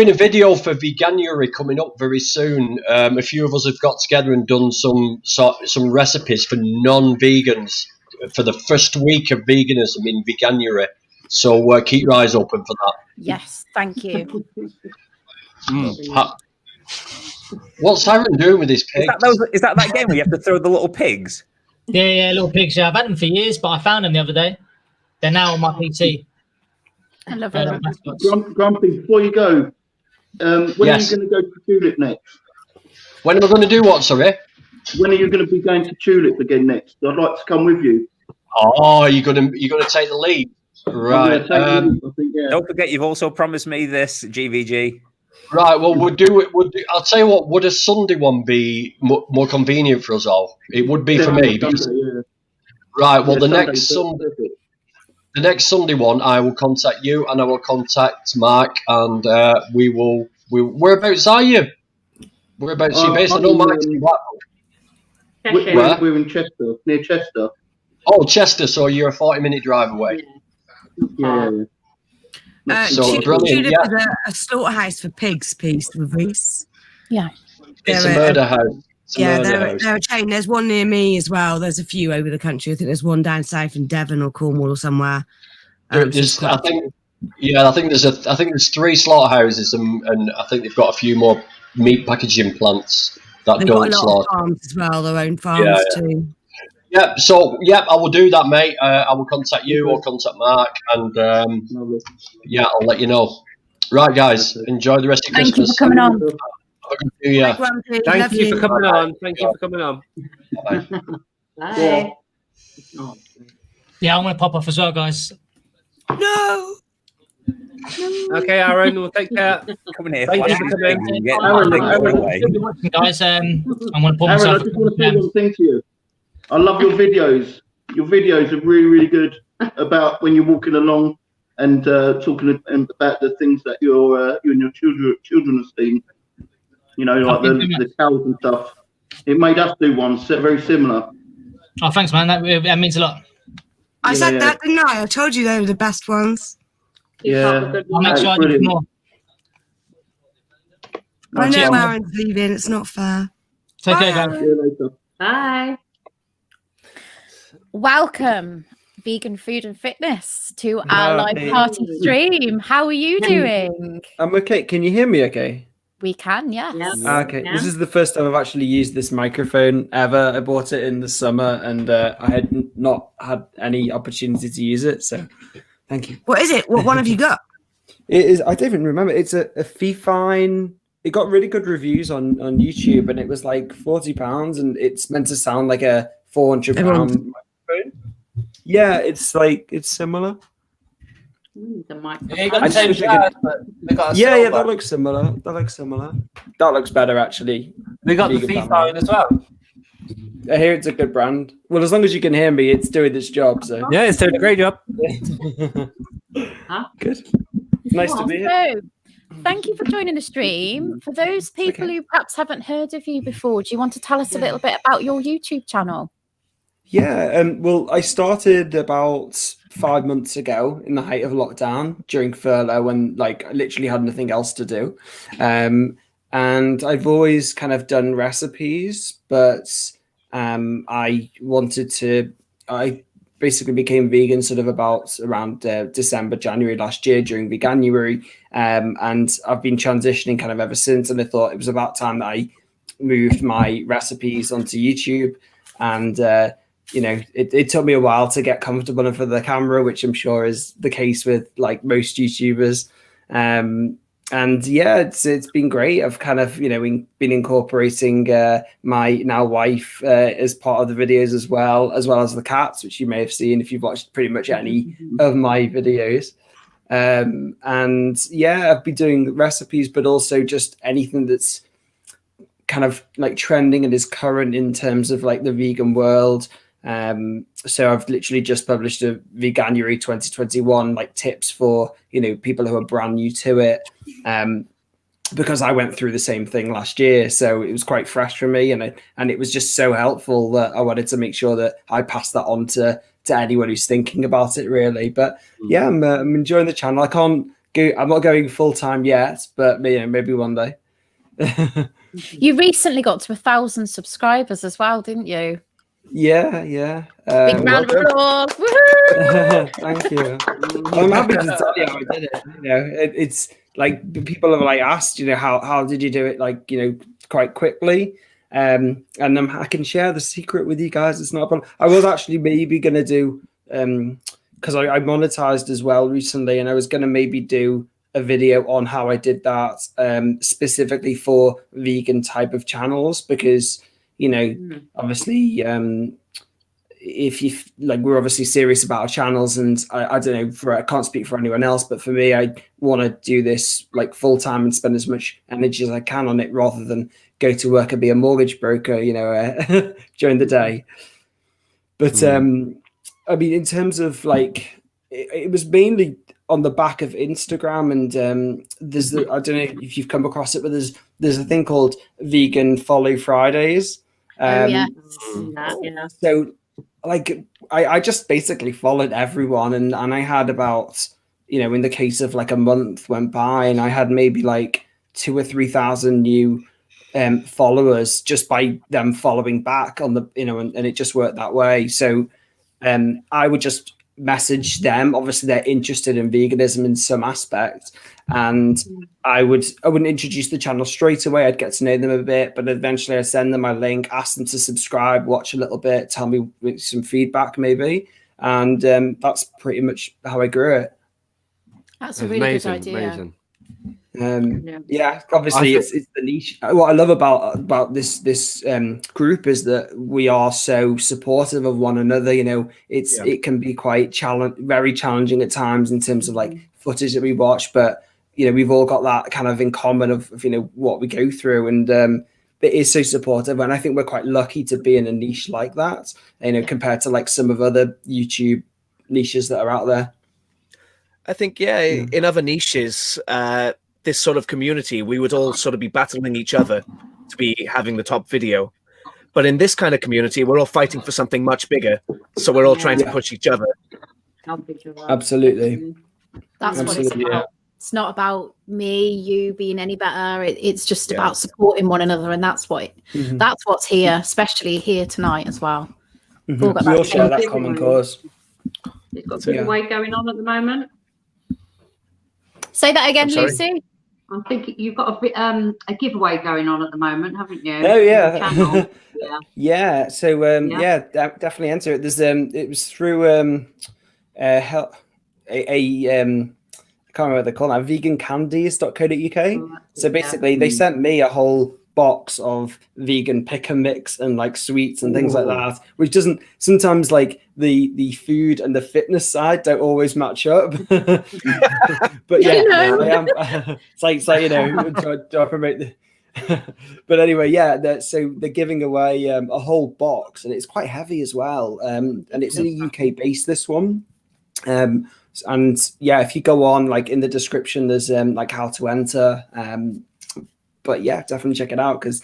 a video for Veganuary coming up very soon. A few of us have got together and done some recipes for non-vegans for the first week of veganism in Veganuary. So keep your eyes open for that. Yes, thank you. What's Aaron doing with his pigs? Is that game where you have to throw the little pigs? Yeah, little pigs. Yeah, I've had them for years, but I found them the other day. They're now on my PC. I love it. Grumpy, before you go, when Yes. are you going to go to Tulip next? When am I going to do what, sorry? When are you going to be going to Tulip again next? I'd like to come with you. Oh, you're going to take the lead, right? Don't forget, you've also promised me this, GVG. Right. Well, we'll do it. I'll tell you what. Would a Sunday one be more convenient for us all? It would be for me. Because, right. Well, the next Sunday one, I will contact you, and I will contact Mark, and we will. Whereabouts are you? Whereabouts are you based? I know Mark's in Blackpool. We're in Chester, near Chester. Oh, Chester. So you're a 40-minute drive away. Yeah. So brilliant. Tulip Yeah. is a slaughterhouse for pigs piece with Reese. Yeah. It's a murder house. They're a chain. There's one near me as well. There's a few over the country. I think there's one down south in Devon or Cornwall or somewhere. I think there's 3 slaughterhouses, and I think they've got a few more meat packaging plants that They've got don't a lot slaughter. of farms as well, their own farms too. Yep. So, I will do that, mate. I will contact you or contact Mark, and I'll let you know. Right, guys. Enjoy the rest of Thank Christmas. you for coming on. Have a good New Year. Thank you for coming on. Thank you for coming on. Bye. Bye. Yeah, I'm going to pop off as well, guys. No. Okay, Aaron. We'll take care. Coming here. Thank you for coming. Aaron, Guys, I'm going to put Aaron, I myself. just want to say one thing to you. I love your videos. Your videos are really, really good about when you're walking along and talking about the things that you and your children have seen. You know, like the cows and stuff. It made us do one very similar. Oh, thanks, man. That means a lot. I said that, didn't I? I told you they were the best ones. Yeah. I'll make sure I do more. I know Aaron's leaving. It's not fair. Take care, guys. See you later. Bye. Welcome, Vegan Food and Fitness, to our live party stream. How are you doing? I'm okay. Can you hear me okay? We can, yes. Okay. This is the first time I've actually used this microphone ever. I bought it in the summer and I had not had any opportunity to use it. So thank you. What is it? What one have you got? It is, I don't even remember. It's a Fifine. It got really good reviews on YouTube and it was like £40 and it's meant to sound like a £400 microphone. Yeah, it's similar. The microphone. Yeah, you got I the same just wish I size, but they got a Yeah, silver. that looks similar. That looks better, actually. They got the Vegan FIFA family. one as well. I hear it's a good brand. Well, as long as you can hear me, it's doing its job. So Yeah, it's doing a great job. Good. Nice to be here. So, thank you for joining the stream. For those people who perhaps haven't heard of you before, do you want to tell us a little bit about your YouTube channel? Yeah, well, I started about 5 months ago in the height of lockdown during furlough when like I literally had nothing else to do. And I've always kind of done recipes, but I basically became vegan sort of around December, January last year during Veganuary. And I've been transitioning kind of ever since. And I thought it was about time that I moved my recipes onto YouTube. And, it took me a while to get comfortable in front of the camera, which I'm sure is the case with like most YouTubers. And yeah, it's been great. I've kind of, been incorporating my now wife as part of the videos as well as the cats, which you may have seen if you've watched pretty much any of my videos. And yeah, I've been doing recipes, but also just anything that's kind of like trending and is current in terms of like the vegan world. So I've literally just published a Veganuary 2021 like tips for people who are brand new to it, because I went through the same thing last year, so it was quite fresh for me, and it was just so helpful that I wanted to make sure that I passed that on to anyone who's thinking about it really. But yeah, I'm enjoying the channel. I'm not going full time yet, but maybe one day. You recently got to 1,000 subscribers as well, didn't you? Yeah. Big round of applause. Woohoo! Thank you. I'm happy to tell you how I did it. It's like people have like asked, how did you do it? Like, quite quickly. And I can share the secret with you guys. It's not a problem. I was actually maybe going to do, because I monetized as well recently, and I was going to maybe do a video on how I did that, specifically for vegan type of channels, because obviously, if you like, we're obviously serious about our channels, and I don't know, I can't speak for anyone else, but for me, I want to do this like full time and spend as much energy as I can on it, rather than go to work and be a mortgage broker, during the day. But I mean, in terms of like, it was mainly on the back of Instagram, and there's I don't know if you've come across it, but there's a thing called Vegan Follow Fridays. Yeah. So like I just basically followed everyone, and I had about, in the case of like a month went by, and I had maybe like 2,000 or 3,000 new followers just by them following back on the, and it just worked that way. So I would just message them. Obviously they're interested in veganism in some aspect, and I wouldn't introduce the channel straight away. I'd get to know them a bit, but eventually I send them my link, ask them to subscribe, watch a little bit, tell me with some feedback maybe, and that's pretty much how I grew it. That's a really good idea. Amazing. Yeah, obviously it's the niche. What I love about this group is that we are so supportive of one another. It can be quite very challenging at times in terms of like footage that we watch, but we've all got that kind of in common of what we go through, and it is so supportive. And I think we're quite lucky to be in a niche like that, compared to like some of other YouTube niches that are out there. I think, in other niches, this sort of community, we would all sort of be battling each other to be having the top video. But in this kind of community, we're all fighting for something much bigger. So we're all trying to push each other. Absolutely. That's what it's about. It's not about me, you being any better. It's just about supporting one another, and that's what's here, especially here tonight as well. We all share that common cause. You've got a giveaway going on at the moment. Say that again, Lucy. I'm thinking you've got a giveaway going on at the moment, haven't you? Oh yeah. So definitely enter it. There's it was through I can't remember what they call it, vegancandies.co.uk. So basically they sent me a whole box of vegan pick and mix and like sweets and things like that, which doesn't sometimes like the food and the fitness side don't always match up. But yeah, I am. It's like you know, do I promote the? But anyway, yeah. So they're giving away a whole box, and it's quite heavy as well. And it's in a UK base. This one. And yeah, if you go on, like in the description, there's like how to enter. But yeah, definitely check it out because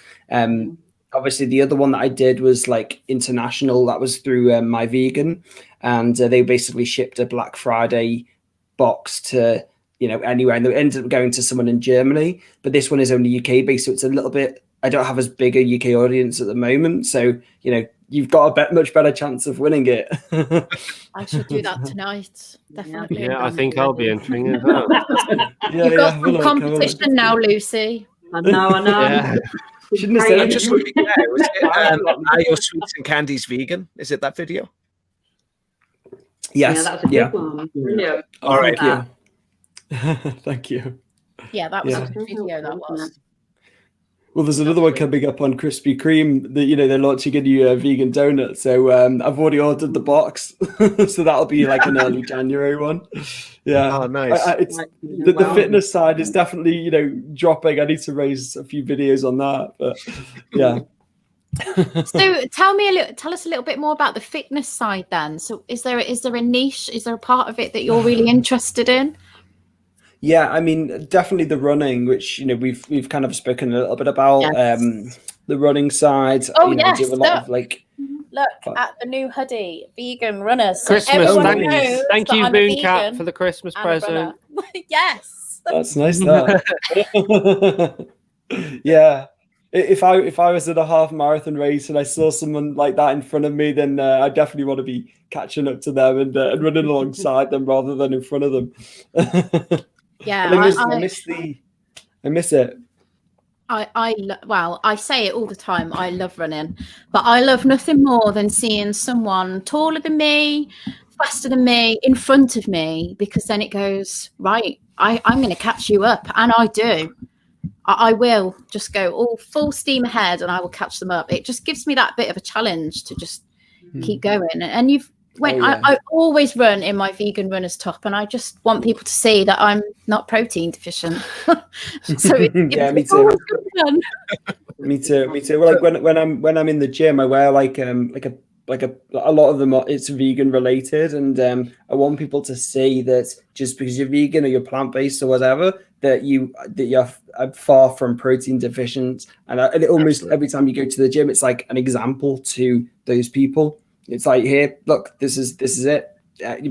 obviously the other one that I did was like international. That was through My Vegan, and they basically shipped a Black Friday box to anywhere, and they ended up going to someone in Germany. But this one is only UK based, so it's a little bit. I don't have as big a UK audience at the moment, so you've got a much better chance of winning it. I should do that tonight. Definitely. Yeah, I think I'll be entering as well. You've got some competition now, Lucy. I know. Yeah. Shouldn't have said it. Just quickly, was it, are your sweets and candies vegan? Is it that video? Yes. Yeah, that's a good one. Brilliant. All right. Thank you. Thank you. Yeah, that was a good video. That was. Well, there's another one coming up on Krispy Kreme that they're launching a new vegan donut. So I've already ordered the box, so that'll be like an early January one. Yeah, oh nice. The fitness side is definitely dropping. I need to raise a few videos on that, but yeah. So tell us a little bit more about the fitness side then. So is there a niche? Is there a part of it that you're really interested in? Yeah, I mean, definitely the running, which we've kind of spoken a little bit about. Yes. The running side. Oh yes, do a lot of like. Look at the new hoodie, vegan runners. So Christmas, thank you, I'm Mooncat, for the Christmas present. Yes, that's nice. That. Yeah. If I was at a half marathon race and I saw someone like that in front of me, then I definitely want to be catching up to them and running alongside them rather than in front of them. Yeah, I miss it. I say it all the time. I love running, but I love nothing more than seeing someone taller than me, faster than me, in front of me, because then it goes, right, I'm going to catch you up. And I do. I will just go all full steam ahead and I will catch them up. It just gives me that bit of a challenge to just keep going. And I always run in my vegan runner's top, and I just want people to see that I'm not protein deficient. So yeah, me too. Me too. Well, like when I'm in the gym, I wear like a lot of them it's vegan related, and I want people to see that just because you're vegan or you're plant-based or whatever, that you're far from protein deficient, and it almost every time you go to the gym, it's like an example to those people. It's like, here, look, this is it.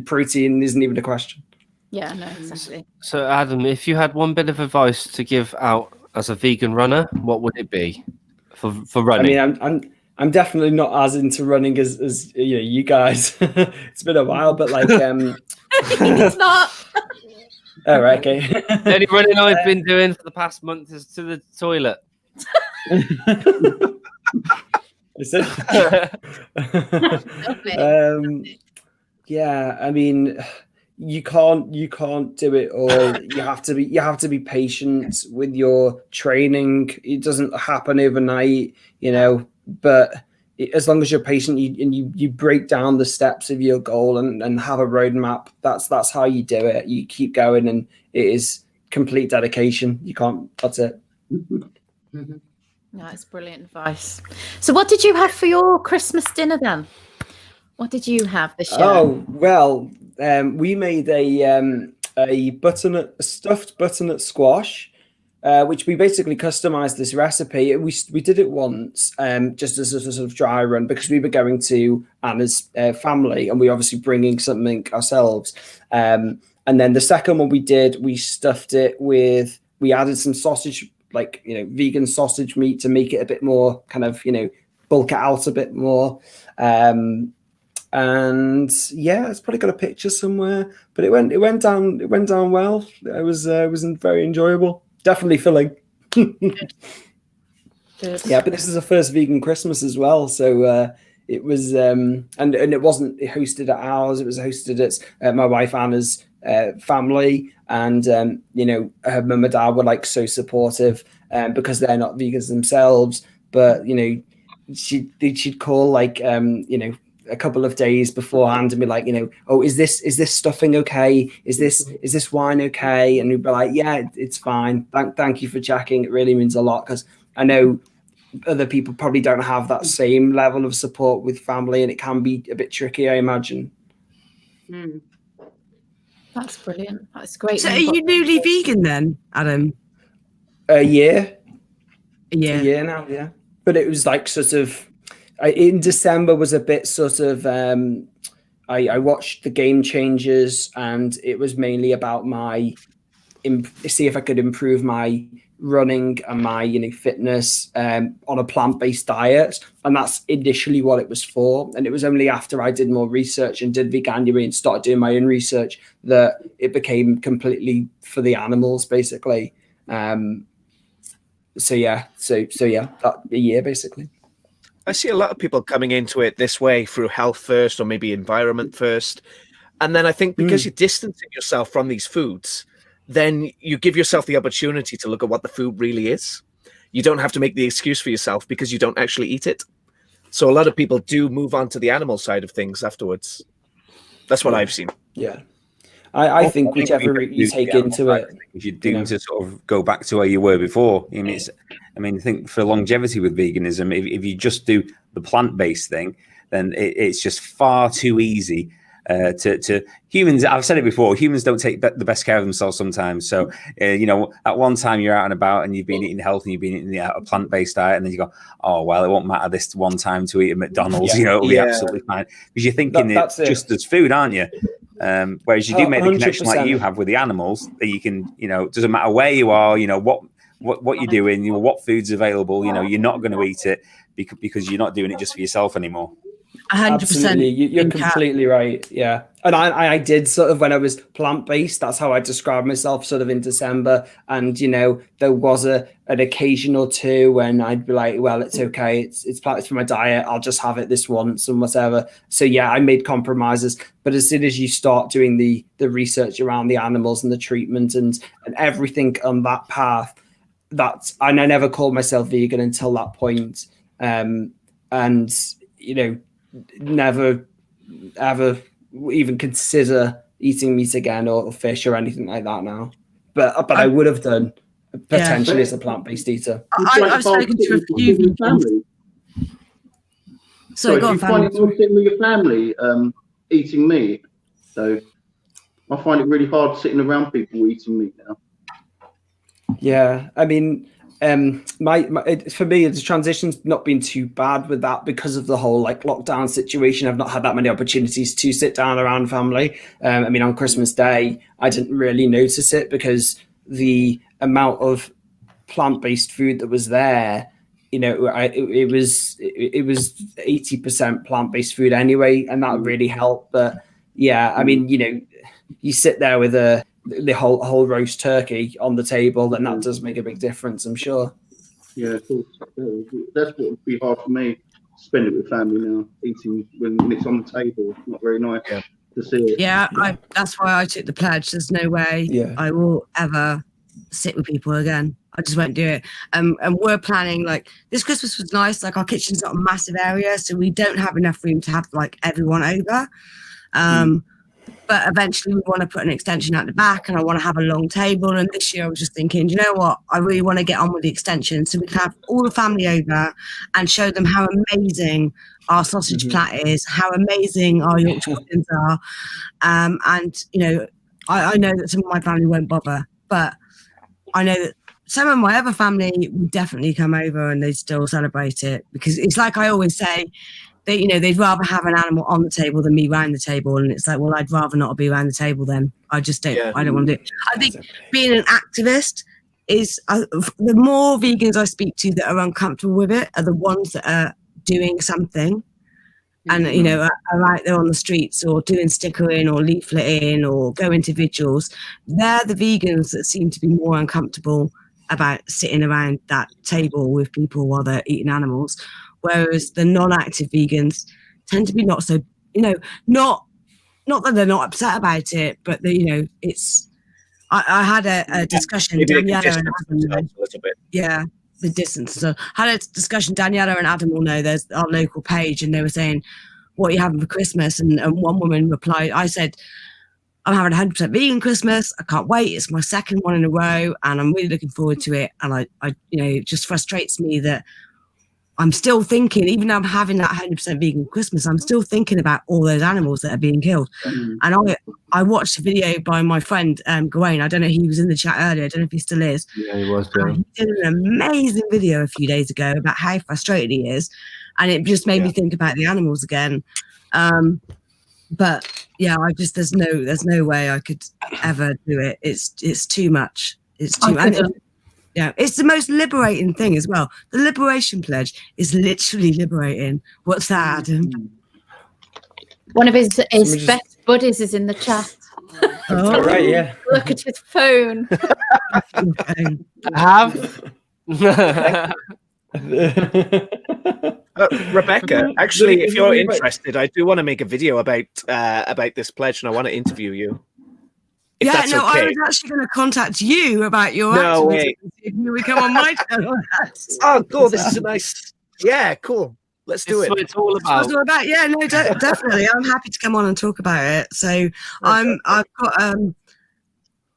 Protein isn't even a question. Yeah, no, exactly. So Adam, if you had one bit of advice to give out as a vegan runner, what would it be for running? I mean, I'm definitely not as into running as you guys. It's been a while, but like it's not. All right, okay. The only running I've been doing for the past month is to the toilet. Is it? Yeah, I mean, you can't do it all. You have to be patient with your training. It doesn't happen overnight, but as long as you're patient, you break down the steps of your goal and have a roadmap. That's how you do it. You keep going, and it is complete dedication. You can't. That's it. That's brilliant advice. So, what did you have for your Christmas dinner then? What did you have this year? Oh well, we made a stuffed butternut squash. Which we basically customized this recipe. We did it once, just as a sort of dry run, because we were going to Anna's family, and we obviously bringing something ourselves. And then the second one we stuffed it with. We added some sausage, vegan sausage meat to make it a bit more kind of bulk it out a bit more. And yeah, it's probably got a picture somewhere, but it went down well. It was very enjoyable. Definitely filling. Good. Yeah, but this is the first vegan Christmas as well, so it was and it wasn't hosted at ours. It was hosted at my wife Anna's family, and her mum and dad were so supportive. because they're not vegans themselves. But you know, she'd call like you know, a couple of days beforehand and be like, you know, oh, is this stuffing okay? Is this wine okay? And we'd be like, yeah, it's fine. Thank you for checking. It really means a lot, because I know other people probably don't have that same level of support with family, and it can be a bit tricky, I imagine. That's brilliant. That's great. So are you newly vegan then, Adam? A year Yeah. now, yeah. But it was like sort of in December was a bit sort of I watched the Game Changers, and it was mainly about see if I could improve my running and my, you know, fitness on a plant-based diet, and that's initially what it was for. And it was only after I did more research and did veganuary and started doing my own research that it became completely for the animals, basically. So yeah, that a year basically. I see a lot of people coming into it this way through health first, or maybe environment first. And then I think because you're distancing yourself from these foods, then you give yourself the opportunity to look at what the food really is. You don't have to make the excuse for yourself because you don't actually eat it. So a lot of people do move on to the animal side of things afterwards. That's what I've seen. Yeah. I think whichever route you take into it, if you do to sort of go back to where you were before. I mean, I think for longevity with veganism, if you just do the plant-based thing, then it's just far too easy to humans. I've said it before, humans don't take the best care of themselves sometimes. So, you know, at one time you're out and about and you've been eating healthy, and you've been eating a plant-based diet, and then you go, oh, well, it won't matter this one time to eat at McDonald's, you know, it'll be absolutely fine. Because you're thinking it's just as food, aren't you? Whereas you do make the connection 100%. Like you have with the animals, that you can, you know, it doesn't matter where you are, you know, what you're doing, you know, what food's available, you know, you're not going to eat it because you're not doing it just for yourself anymore. 100%. You're completely right. Yeah. And I did sort of, when I was plant-based, that's how I described myself sort of in December. And, you know, there was an occasion or two when I'd be like, well, it's okay. It's for my diet. I'll just have it this once and whatever. So yeah, I made compromises. But as soon as you start doing the research around the animals and the treatment and everything on that path, and I never called myself vegan until that point. And, you know, never ever even consider eating meat again or fish or anything like that now. But I would have done potentially as a plant-based eater. I've spoken to a few vegans. So do you find it more sitting with your family eating meat? So I find it really hard sitting around people eating meat now. Yeah, I mean, for me, the transition's not been too bad with that because of the whole like lockdown situation. I've not had that many opportunities to sit down around family. I mean, on Christmas Day, I didn't really notice it because the amount of plant-based food that was there, you know, it was 80% plant-based food anyway, and that really helped. But yeah, I mean, you know, you sit there with the whole roast turkey on the table, and that does make a big difference, I'm sure. Yeah, of course. That's what would be hard for me. Spend it with family now, eating when it's on the table. Not very nice to see it. Yeah, that's why I took the pledge. There's no way I will ever sit with people again. I just won't do it. And we're planning, like, this Christmas was nice. Like, our kitchen's not a massive area, so we don't have enough room to have like everyone over. But eventually we want to put an extension at the back, and I want to have a long table. And this year I was just thinking, you know what? I really want to get on with the extension so we can have all the family over and show them how amazing our sausage plat is, how amazing our Yorkshire puddings are. And, you know, I know that some of my family won't bother, but I know that some of my other family will definitely come over and they still celebrate it, because it's like I always say, they, you know, they'd rather have an animal on the table than me around the table. And it's like, well, I'd rather not be around the table then. I just don't, I don't want to do it. I think being an activist is, the more vegans I speak to that are uncomfortable with it are the ones that are doing something. And, you know, are out there on the streets or doing stickering or leafleting or going to vigils. They're the vegans that seem to be more uncomfortable about sitting around that table with people while they're eating animals. Whereas the non-active vegans tend to be not so, you know, not that they're not upset about it, but they, you know, I had a discussion. Maybe they can Daniela and distance Adam, themselves a little bit. yeah, the distance. So I had a discussion. Daniela and Adam will know. There's our local page, and they were saying, "What are you having for Christmas?" And one woman replied, "I said, I'm having 100% vegan Christmas. I can't wait. It's my second one in a row, and I'm really looking forward to it." And I it just frustrates me that I'm still thinking, even though I'm having that 100% vegan Christmas, I'm still thinking about all those animals that are being killed. And I watched a video by my friend Gawain. I don't know, he was in the chat earlier. I don't know if he still is. Yeah, he was. He did an amazing video a few days ago about how frustrated he is, and it just made me think about the animals again. But yeah, there's no way I could ever do it. It's too much. It's too much. Yeah, it's the most liberating thing as well. The Liberation Pledge is literally liberating. What's that, Adam? One of his best buddies is in the chat. Oh, right, yeah. Look at his phone. I have. Rebecca, actually, if you're interested, I do want to make a video about this pledge, and I want to interview you. If that's I okay. was actually going to contact you about your No activism way. if you would come on my channel. Oh, cool! This is a nice. Yeah, cool. Let's do It's it. what it's all That's what about. it's all about. Yeah, no, definitely. I'm happy to come on and talk about it. So I've got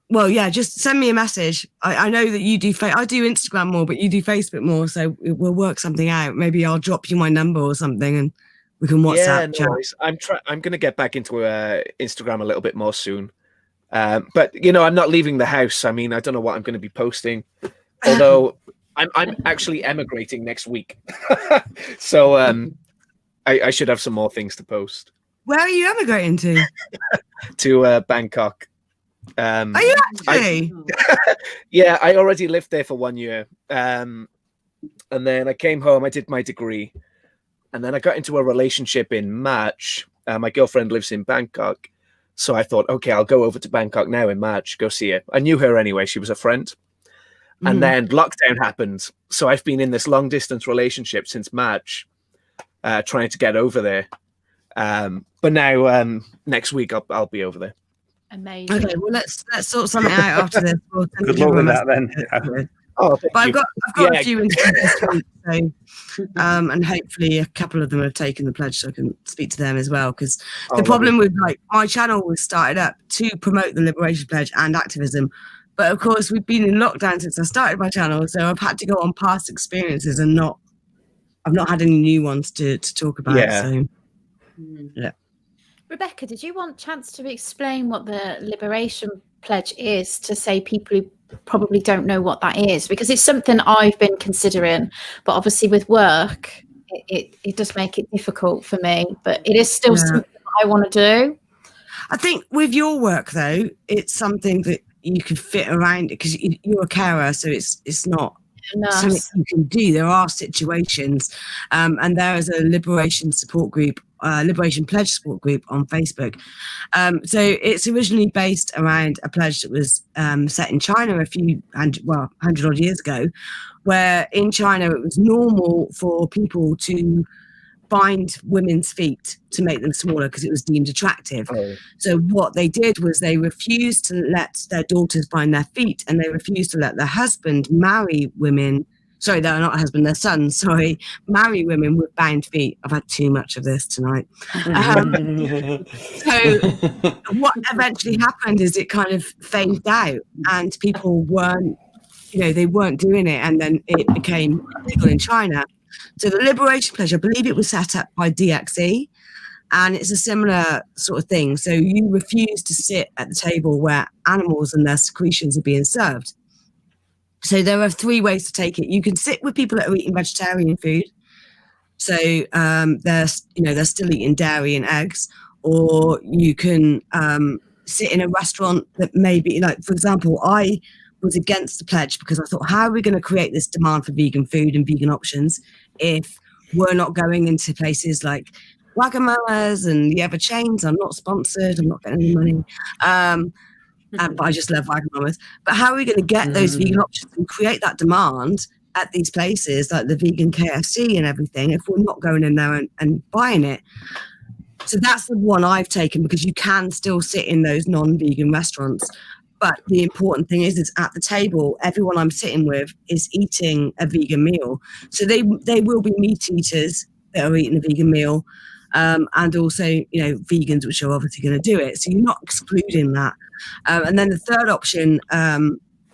well, yeah, just send me a message. I know that you do. I do Instagram more, but you do Facebook more. So we'll work something out. Maybe I'll drop you my number or something, and we can WhatsApp Yeah, no chat. worries. I'm going to get back into Instagram a little bit more soon. But I'm not leaving the house. I mean, I don't know what I'm going to be posting. Although I'm actually emigrating next week, so I should have some more things to post. Where are you emigrating to? To Bangkok. Are you actually? Yeah, I already lived there for 1 year, and then I came home. I did my degree, and then I got into a relationship in March. My girlfriend lives in Bangkok. So I thought, okay, I'll go over to Bangkok now in March, go see her. I knew her anyway. She was a friend. And then lockdown happened. So I've been in this long distance relationship since March, trying to get over there. But now next week I'll be over there. Amazing. Okay, well let's sort something out after this. We'll send Good you luck a with that message. then. Oh, But I've got Yeah. a few interviews this week, so and hopefully a couple of them have taken the pledge, so I can speak to them as well. Because the problem with my channel was started up to promote the Liberation Pledge and activism, but of course we've been in lockdown since I started my channel, so I've had to go on past experiences and I've not had any new ones to talk about. Yeah. So yeah. Rebecca, did you want a chance to explain what the Liberation Pledge is to say people who probably don't know what that is? Because it's something I've been considering, but obviously with work, it does make it difficult for me, but it is still something I want to do. I think with your work though, it's something that you can fit around because you're a carer, so it's not something you can do. There are situations, and there is a liberation support group, Liberation Pledge support group on Facebook. So it's originally based around a pledge that was set in China 100 odd years ago, where in China it was normal for people to bind women's feet to make them smaller because it was deemed attractive. So what they did was they refused to let their daughters bind their feet, and they refused to let their husband marry women. Sorry, they're not husband, their sons, marry women with bound feet. I've had too much of this tonight. So what eventually happened is it kind of phased out and people weren't, they weren't doing it, and then it became legal in China. So the Liberation Pledge, I believe it was set up by DXE, and it's a similar sort of thing. So you refuse to sit at the table where animals and their secretions are being served. So there are 3 ways to take it. You can sit with people that are eating vegetarian food. So they're still eating dairy and eggs, or you can sit in a restaurant that maybe, like, for example, I was against the pledge because I thought, how are we going to create this demand for vegan food and vegan options if we're not going into places like Wagamama's and the other chains? I'm not sponsored, I'm not getting any money, but I just love Wagamama's. But how are we going to get those vegan options and create that demand at these places like the vegan KFC and everything if we're not going in there and buying it? So that's the one I've taken, because you can still sit in those non-vegan restaurants. But the important thing is at the table, everyone I'm sitting with is eating a vegan meal. So they will be meat eaters that are eating a vegan meal, and also, vegans, which are obviously going to do it. So you're not excluding that. And then the third option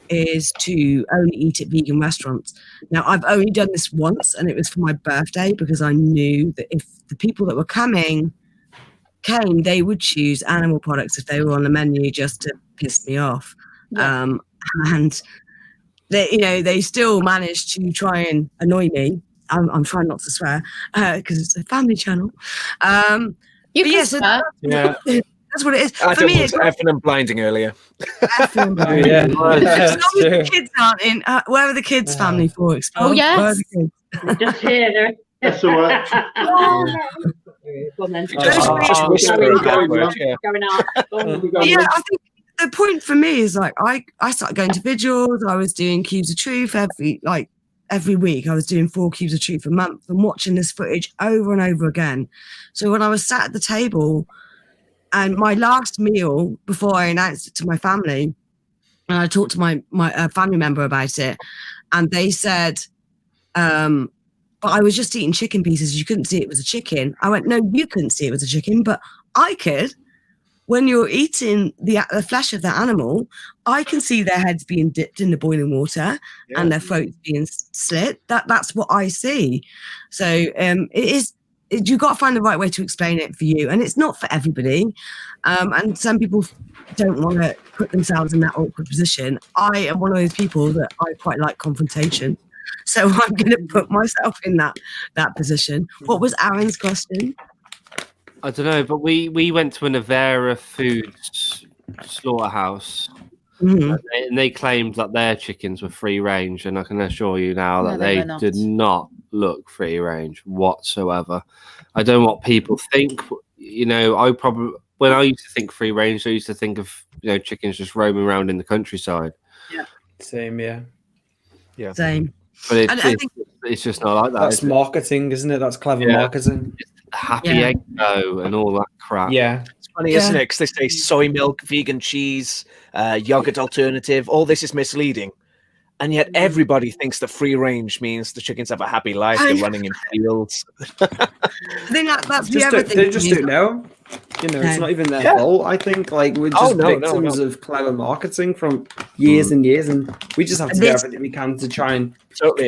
is to only eat at vegan restaurants. Now, I've only done this once, and it was for my birthday, because I knew that if the people that were came, they would choose animal products if they were on the menu, just to piss me off. Yeah. And they still managed to try and annoy me. I'm trying not to swear because it's a family channel. You can swear. Yeah. That's what it is. I For don't me, want to effing and blinding earlier. effing and blinding. Yeah. As long as the kids aren't in, where are the kids' family for? Oh, yes. Where are the kids? Just here. That's all right. Go on then. Just whisper a bad word, yeah. Going out. Yeah, I think the point for me is like I started going to vigils. I was doing Cubes of Truth every week. I was doing 4 Cubes of Truth a month and watching this footage over and over again. So when I was sat at the table, and my last meal before I announced it to my family, and I talked to my family member about it, and they said, but I was just eating chicken pieces. You couldn't see it was a chicken. I went, no, you couldn't see it was a chicken, but I could. When you're eating the flesh of the animal, I can see their heads being dipped in the boiling water and their throats being slit. That's what I see. So it is. You've got to find the right way to explain it for you, and it's not for everybody. And some people don't want to put themselves in that awkward position. I am one of those people that I quite like confrontation, so I'm going to put myself in that position. What was Aaron's question? I don't know, but we went to an Avera Foods slaughterhouse, Mm-hmm. and they claimed that their chickens were free range, and I can assure you now No, that they they were not. did not look free range whatsoever. I don't know what people think. I probably, when I used to think free range, I used to think of chickens just roaming around in the countryside. Yeah. Same, yeah. Yeah. Same. But And I think it's just not like that. That's is it? marketing, isn't it? That's clever marketing. Happy Yeah. egg dough and all that crap. Yeah. It's funny, isn't it? Because they say soy milk, vegan cheese, yogurt alternative. All this is misleading. And yet everybody thinks that free range means the chickens have a happy life. They're running in fields. I think that's the Just other don't, thing. they just don't know. It's not even their fault. I think we're just victims of clever marketing from years and years, and we just have to do everything we can to try and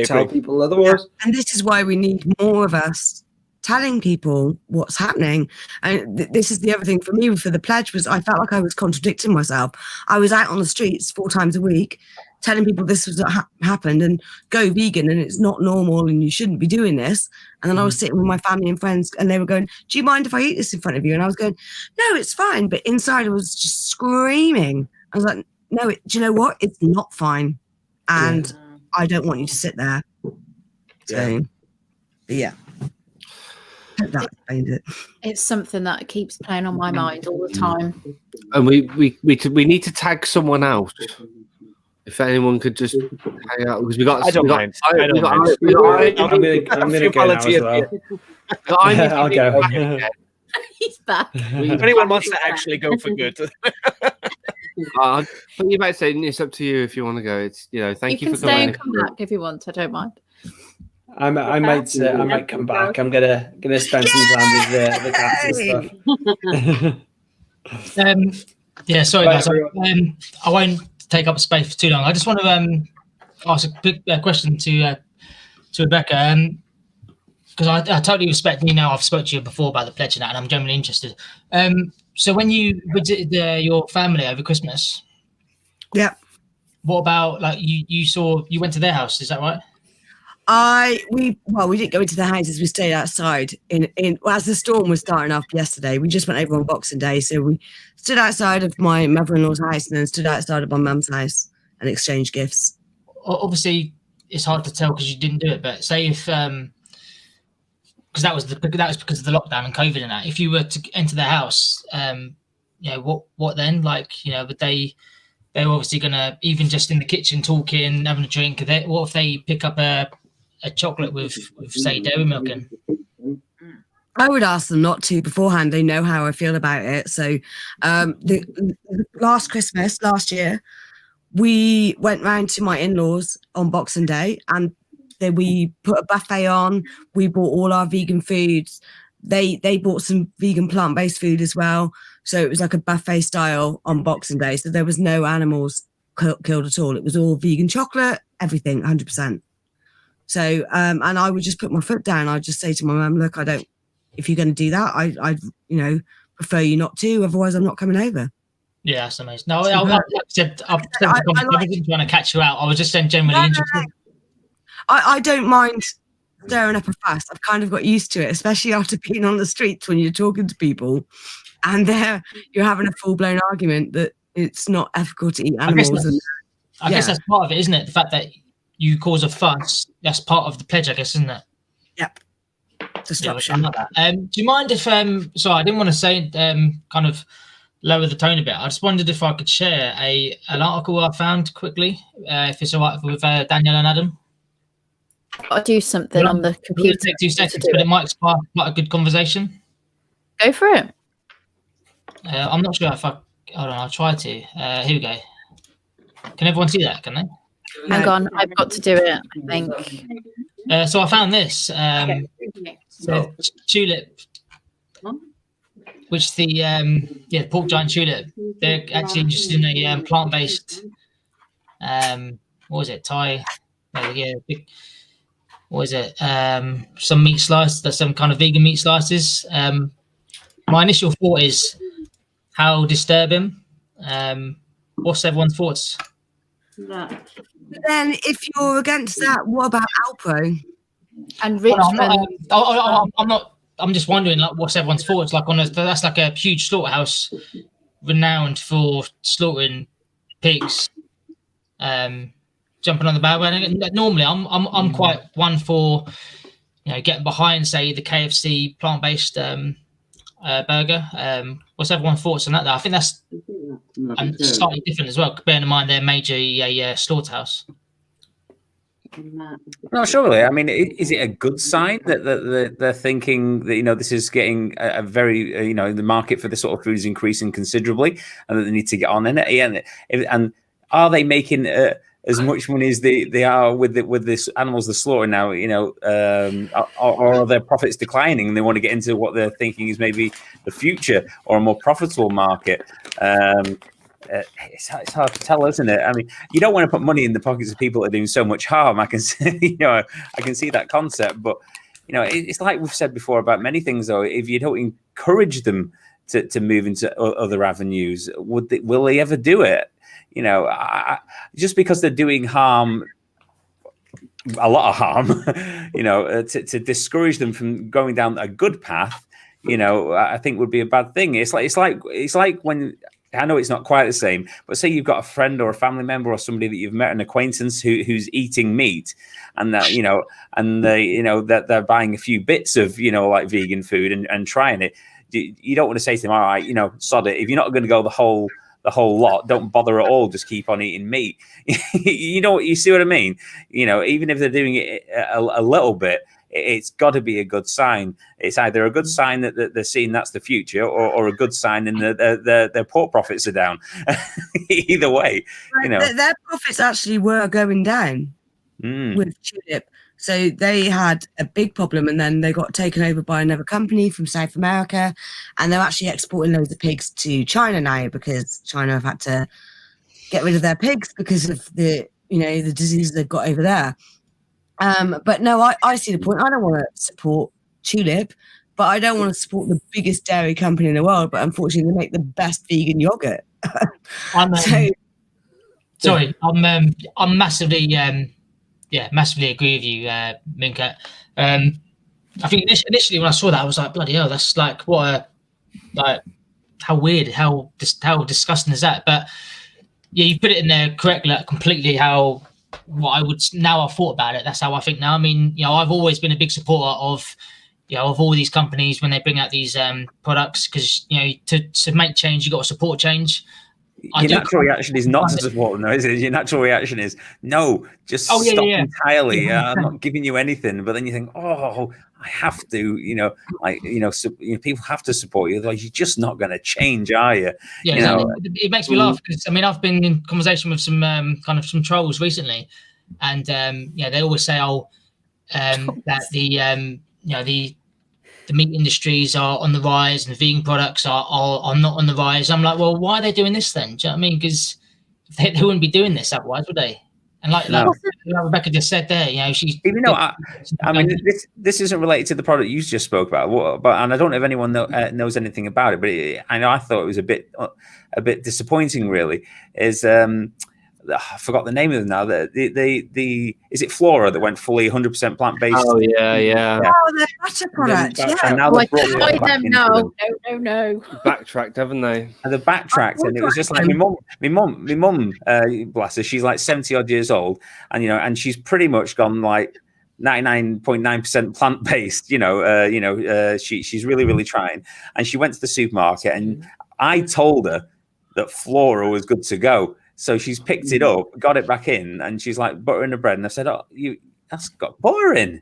tell people otherwise. And this is why we need more of us telling people what's happening. And this is the other thing for me for the pledge was I felt like I was contradicting myself. I was out on the streets 4 times a week telling people this was what happened and go vegan and it's not normal and you shouldn't be doing this. And then I was sitting with my family and friends and they were going, do you mind if I eat this in front of you? And I was going, no, it's fine. But inside I was just screaming. I was like, no, do you know what? It's not fine. And I don't want you to sit there. So, yeah. That explained it. It's something that keeps playing on my mind all the time. And we need to tag someone else. If anyone could just hang out, because we got. I don't mind. I'm gonna go now as well. I'll go. He's back. If anyone wants to actually go for good. But you might say it's up to you if you want to go. It's thank you can for stay coming. and come back if you want. I don't mind. I might come back. I'm gonna spend some time with the cats and stuff. Yeah, sorry guys. I won't take up space for too long. I just want to ask a quick question to Rebecca, because I totally respect you. I've spoken to you before about the pledge and that, and I'm generally interested. So when you visited your family over Christmas, what about you went to their house? Is that right? We didn't go into the houses. We stayed outside as the storm was starting up yesterday. We just went over on Boxing Day, so we stood outside of my mother-in-law's house and then stood outside of my mum's house and exchanged gifts. Obviously, it's hard to tell because you didn't do it. But say if because that was because of the lockdown and COVID and that. If you were to enter their house, what then? Would they're obviously gonna, even just in the kitchen talking, having a drink. What if they pick up a chocolate with say dairy milk in? I would ask them not to beforehand. They know how I feel about it. So the last Christmas, last year, we went round to my in-laws on Boxing Day, and then we put a buffet on. We bought all our vegan foods. They bought some vegan plant-based food as well. So it was like a buffet style on Boxing Day. So there was no animals killed at all. It was all vegan chocolate, everything, 100%. So, and I would just put my foot down. I'd just say to my mum, look, if you're going to do that, I prefer you not to. Otherwise, I'm not coming over. Yeah, that's amazing. No, I wasn't trying to catch you out. I was just saying generally interested. I don't mind stirring up a fuss. I've kind of got used to it, especially after being on the streets when you're talking to people and you're having a full-blown argument that it's not ethical to eat animals. I guess that's part of it, isn't it? The fact that you cause a fuss, that's part of the pledge, I guess, isn't it? Yep. Disruption. Like that. Do you mind if, sorry, I didn't want to say, kind of lower the tone a bit. I just wondered if I could share an article I found quickly, if it's all right with Danielle and Adam. I'll do something on the computer. Take 2 seconds, but it might spark quite a good conversation. Go for it. I'm not sure if hold on, I'll try to. Here we go. Can everyone see that? Can they? Hang on, I've got to do it, I think. So I found this. So tulip, which the pork giant tulip, they're actually interested in a plant-based. What was it? Thai? What is it? Some meat slice. There's some kind of vegan meat slices. My initial thought is how disturbing. What's everyone's thoughts? But then, if you're against that, what about Alpro and Richmond? I'm not. I'm just wondering, like, what's everyone's thoughts? Like, that's like a huge slaughterhouse, renowned for slaughtering pigs. Jumping on the bandwagon. Normally, I'm quite one for, getting behind, say, the KFC plant-based burger. What's everyone's thoughts on that? Though? I think that's slightly different as well, bearing in mind they're major slaughterhouse. No, surely. I mean, is it a good sign that they're thinking that this is getting a very the market for this sort of food is increasing considerably, and that they need to get on in it? And are they making as much money as they are with this animals they're slaughtering now? Or are their profits declining, and they want to get into what they're thinking is maybe the future or a more profitable market? It's hard to tell, isn't it? I mean, you don't want to put money in the pockets of people that are doing so much harm. I can see, I can see that concept, but it's like we've said before about many things. Though, if you don't encourage them to move into other avenues, will they ever do it? Just because they're doing harm, a lot of harm, to discourage them from going down a good path, I think would be a bad thing. It's like when. I know it's not quite the same, but say you've got a friend or a family member or somebody that you've met, an acquaintance who's eating meat, and that that they're buying a few bits of like vegan food and trying it. You don't want to say to them, all right, sod it. If you're not going to go the whole lot, don't bother at all. Just keep on eating meat. You see what I mean? Even if they're doing it a little bit, it's got to be a good sign. It's either a good sign that they're seeing that's the future, or a good sign in their pork profits are down. Either way, their profits actually were going down with Tulip. So they had a big problem, and then they got taken over by another company from South America, and they're actually exporting loads of pigs to China now because China have had to get rid of their pigs because of the the disease they've got over there. But no, I see the point. I don't want to support Tulip, but I don't want to support the biggest dairy company in the world. But unfortunately, they make the best vegan yogurt. I'm massively, massively agree with you, Minka. I think initially when I saw that, I was like, bloody hell, that's like how weird, how disgusting is that? But yeah, you put it in there correctly, like, completely what I would now I've thought about it. That's how I think now. I mean, I've always been a big supporter of all these companies when they bring out these products, because to make change, you got to support change. your natural reaction is not to support them, though, is it? Your natural reaction is no, just stop entirely. I'm not giving you anything. But then you think, oh, I have to. People have to support you. Otherwise, you're just not going to change, are you? Yeah, exactly. It makes me laugh because I've been in conversation with some some trolls recently, and they always say, that the meat industries are on the rise and the vegan products are not on the rise. I'm like, well, why are they doing this then? Do you know what I mean? Because they wouldn't be doing this otherwise, would they? And like Rebecca just said there, this isn't related to the product you just spoke about, but and I don't know if anyone knows anything about it, but I thought it was a bit disappointing. Really, is I forgot the name of them now. The is it Flora that went fully 100% plant based? Oh yeah. Oh, they're butter products. And now I tried them. No. Backtracked, haven't they? And they backtracked, and it was just like my mum, bless her, she's like 70 odd years old, and and she's pretty much gone like 99.9% plant based. She's really trying, and she went to the supermarket, and I told her that Flora was good to go. So she's picked it up, got it back in, and she's like, butter in the bread. And I said, that's got butter in.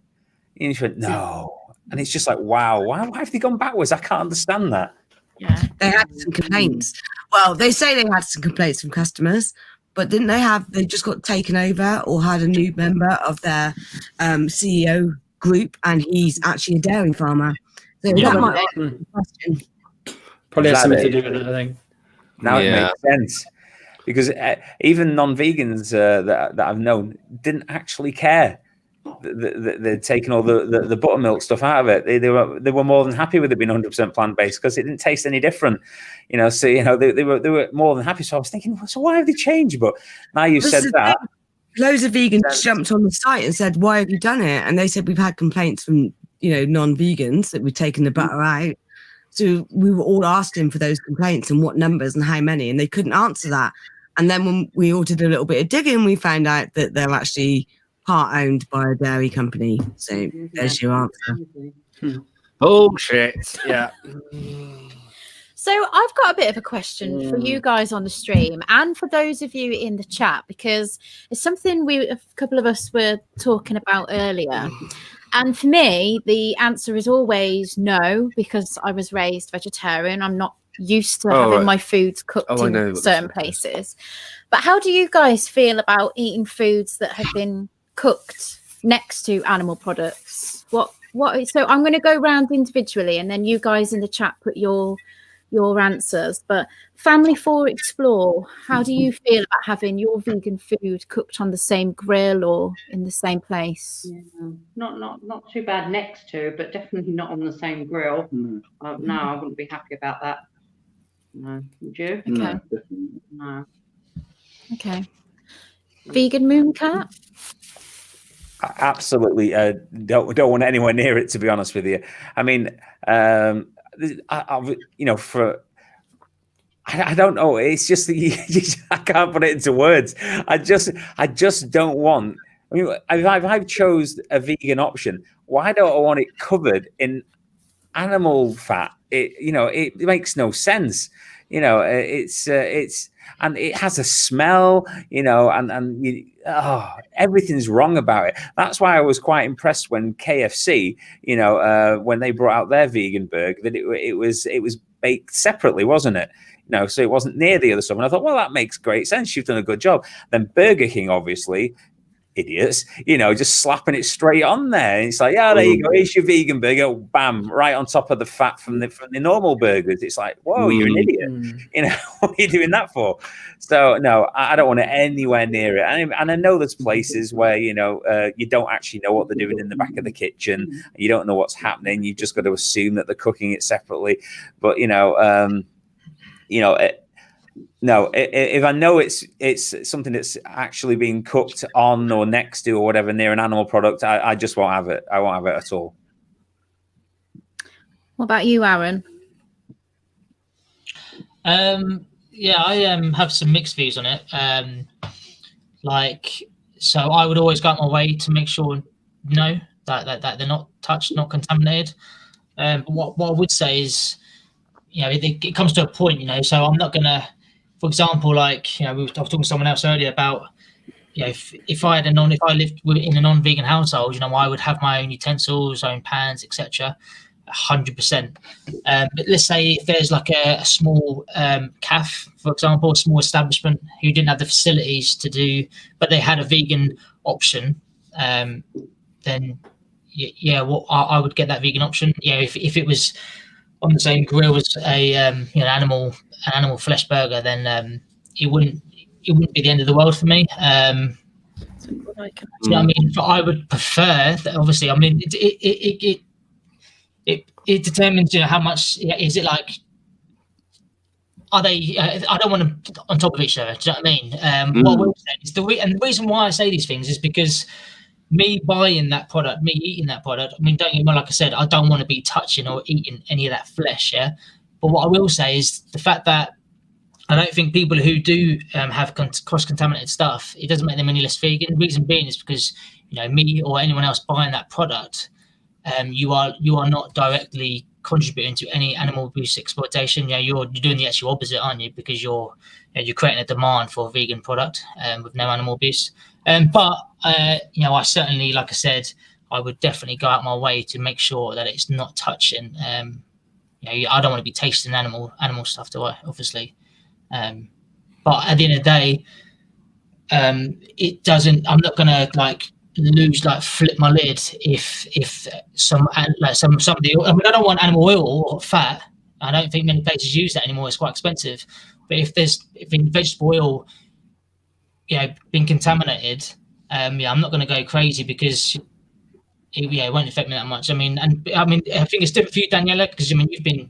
And she went, no. And it's just like, wow, why have they gone backwards? I can't understand that. Yeah, they had some complaints. Well, they say they had some complaints from customers, but didn't they just got taken over or had a new member of their CEO group, and he's actually a dairy farmer. So that might be a question. Probably has something to do with it, I think. Now it makes sense. Because even non-vegans that I've known didn't actually care. They'd taken all the buttermilk stuff out of it. They were more than happy with it being 100% plant-based because it didn't taste any different. So they were more than happy. So I was thinking, so why have they changed? But now you've said that. Loads of vegans jumped on the site and said, why have you done it? And they said, we've had complaints from non-vegans that we've taken the butter out. So we were all asking for those complaints and what numbers and how many, and they couldn't answer that. And then when we all did a little bit of digging, we found out that they're actually part owned by a dairy company. So there's your answer. Bullshit. Yeah. So I've got a bit of a question for you guys on the stream and for those of you in the chat, because it's something a couple of us were talking about earlier. And for me, the answer is always no, because I was raised vegetarian. I'm not used to having my foods cooked in certain places. But how do you guys feel about eating foods that have been cooked next to animal products? What? So I'm going to go round individually, and then you guys in the chat put your answers. But Family 4 Explore, how do you feel about having your vegan food cooked on the same grill or in the same place? Yeah, not too bad next to, but definitely not on the same grill. No, I wouldn't be happy about that. No, would you? Okay. No. Okay. Vegan Mooncat? Absolutely. Don't want anywhere near it, to be honest with you. I mean, I don't know. It's just that I can't put it into words. I just don't want. I mean, if I chose a vegan option, why don't I want it covered in animal fat? It makes no sense. It's and it has a smell. Everything's wrong about it. That's why I was quite impressed when KFC, when they brought out their vegan burger, that it was baked separately, wasn't it? So it wasn't near the other stuff. And I thought, well, that makes great sense. You've done a good job. Then Burger King, obviously, idiots, just slapping it straight on there. And it's like, yeah, there you go. Here's your vegan burger. Bam, right on top of the fat from the normal burgers. It's like, whoa, you're an idiot. What are you doing that for? So no, I don't want it anywhere near it. And I know there's places where, you don't actually know what they're doing in the back of the kitchen. You don't know what's happening. You've just got to assume that they're cooking it separately. But, no, if I know it's something that's actually being cooked on or next to or whatever near an animal product, I just won't have it. I won't have it at all. What about you, Aaron? I have some mixed views on it. So I would always go out my way to make sure, that they're not touched, not contaminated. What I would say is, it comes to a point, so I'm not gonna. for example, like I was talking to someone else earlier about if I lived in a non-vegan household, I would have my own utensils, own pans, etc. 100%. But let's say if there's like a small cafe, for example, a small establishment who didn't have the facilities to do, but they had a vegan option, then I would get that vegan option. If it was on the same grill as a an animal flesh burger, then it wouldn't be the end of the world for me. So I mean, I would prefer that. Obviously, I mean, it determines how much is it like. Are they? I don't want them on top of each other. Do you know what I mean? What we're saying is the reason why I say these things is because me buying that product, me eating that product. I mean, don't get me wrong. Like I said, I don't want to be touching or eating any of that flesh. Yeah, but what I will say is the fact that I don't think people who do have cross-contaminated stuff, it doesn't make them any less vegan. The reason being is because me or anyone else buying that product, you are not directly contributing to any animal abuse exploitation. You're doing the actual opposite, aren't you? Because you're creating a demand for a vegan product with no animal abuse. But I certainly, like I said, I would definitely go out my way to make sure that it's not touching. I don't want to be tasting animal stuff, do I? Obviously. But at the end of the day, it doesn't. I'm not gonna flip my lid if some of the. I mean, I don't want animal oil or fat. I don't think many places use that anymore. It's quite expensive. But if in vegetable oil, been contaminated, I'm not going to go crazy because it won't affect me that much. I mean, I think it's different for you, Daniela, because you've been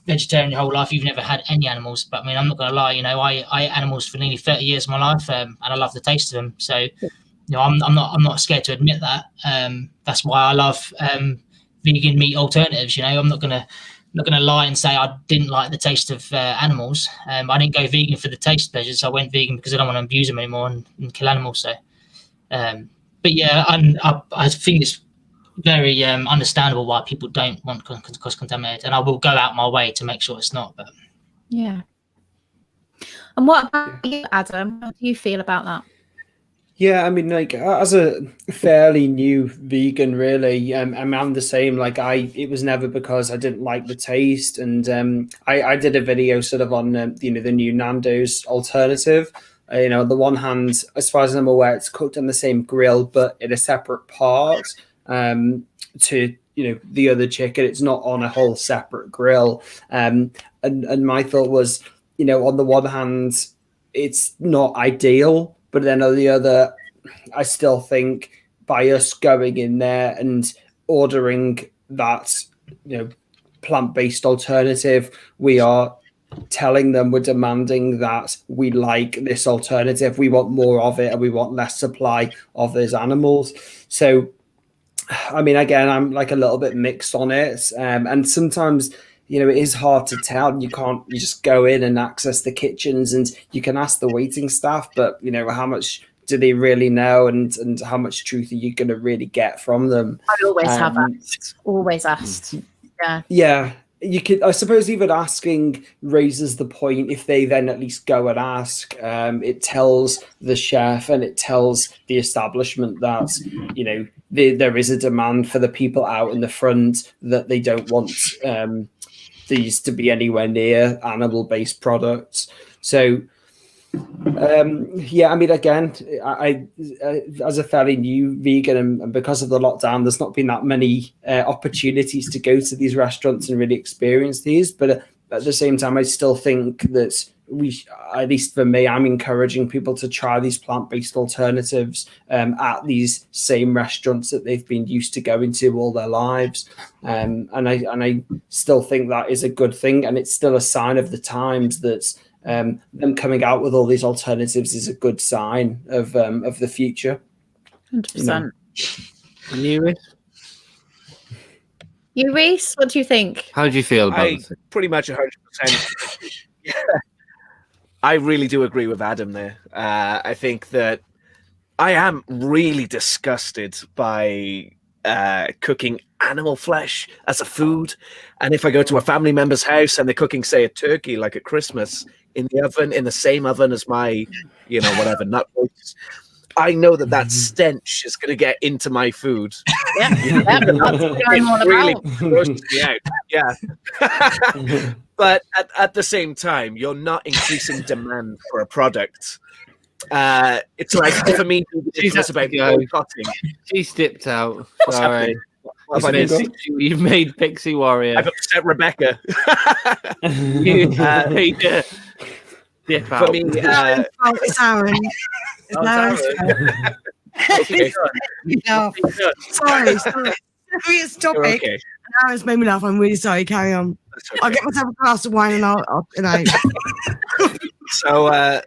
vegetarian your whole life. You've never had any animals, but I mean, I'm not going to lie. I ate animals for nearly 30 years of my life, and I love the taste of them. So, I'm not scared to admit that. That's why I love vegan meat alternatives. I'm not gonna lie and say I didn't like the taste of animals. I didn't go vegan for the taste pleasures. I went vegan because I don't want to abuse them anymore and kill animals. So, but yeah, I think it's very understandable why people don't want cross-contaminated, and I will go out my way to make sure it's not. But yeah. And what about you, Adam? How do you feel about that? Yeah, I mean, like as a fairly new vegan, really, I'm the same. Like it was never because I didn't like the taste, and I did a video sort of on the new Nando's alternative. On the one hand, as far as I'm aware, it's cooked on the same grill but in a separate part to the other chicken. It's not on a whole separate grill. And my thought was, on the one hand, it's not ideal. But then on the other, I still think by us going in there and ordering that, plant-based alternative, we are telling them, we're demanding that we like this alternative. We want more of it and we want less supply of those animals. So, I mean, again, I'm like a little bit mixed on it. And sometimes it is hard to tell. You just go in and access the kitchens and you can ask the waiting staff, but how much do they really know and how much truth are you going to really get from them? I always have always asked. Yeah. Yeah. You could, I suppose, even asking raises the point. If they then at least go and ask, it tells the chef and it tells the establishment that, there is a demand for the people out in the front, that they don't want these to be anywhere near animal-based products. So, I mean, again, I as a fairly new vegan and because of the lockdown, there's not been that many opportunities to go to these restaurants and really experience these. But at the same time, I still think that at least for me, I'm encouraging people to try these plant-based alternatives at these same restaurants that they've been used to going to all their lives. And I still think that is a good thing. And it's still a sign of the times that them coming out with all these alternatives is a good sign of the future. 100%. And you, Reese? Reese, what do you think? How do you feel about it? Pretty much 100%. Yeah. I really do agree with Adam there. I think that I am really disgusted by cooking animal flesh as a food. And if I go to a family member's house and they're cooking, say, a turkey like at Christmas in the oven, in the same oven as my, whatever, nut roast, I know that stench is going to get into my food. Yeah, that's what I'm all really about. grosses me out. Yeah. But at the same time, you're not increasing demand for a product. It's like, for me, it's about boycotting. She's dipped out. What's Sorry. happening? You've made Pixie Warrior. I've upset Rebecca. Dip For out. me, It's Aaron. It's Aaron's okay. No. Sorry. Serious You're topic. okay. Aaron's made me laugh. I'm really sorry. Carry on. That's I'll okay. get myself a glass of wine and I'll So,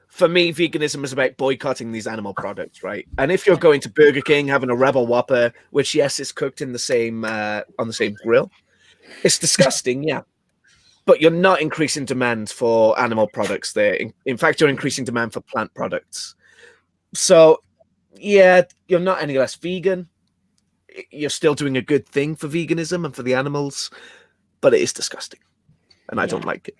for me, veganism is about boycotting these animal products, right? And if you're going to Burger King, having a Rebel Whopper, which yes, is cooked in the same on the same grill, it's disgusting, yeah. But you're not increasing demand for animal products there. In fact, you're increasing demand for plant products. So, yeah, you're not any less vegan. You're still doing a good thing for veganism and for the animals, but it is disgusting, and I don't like it.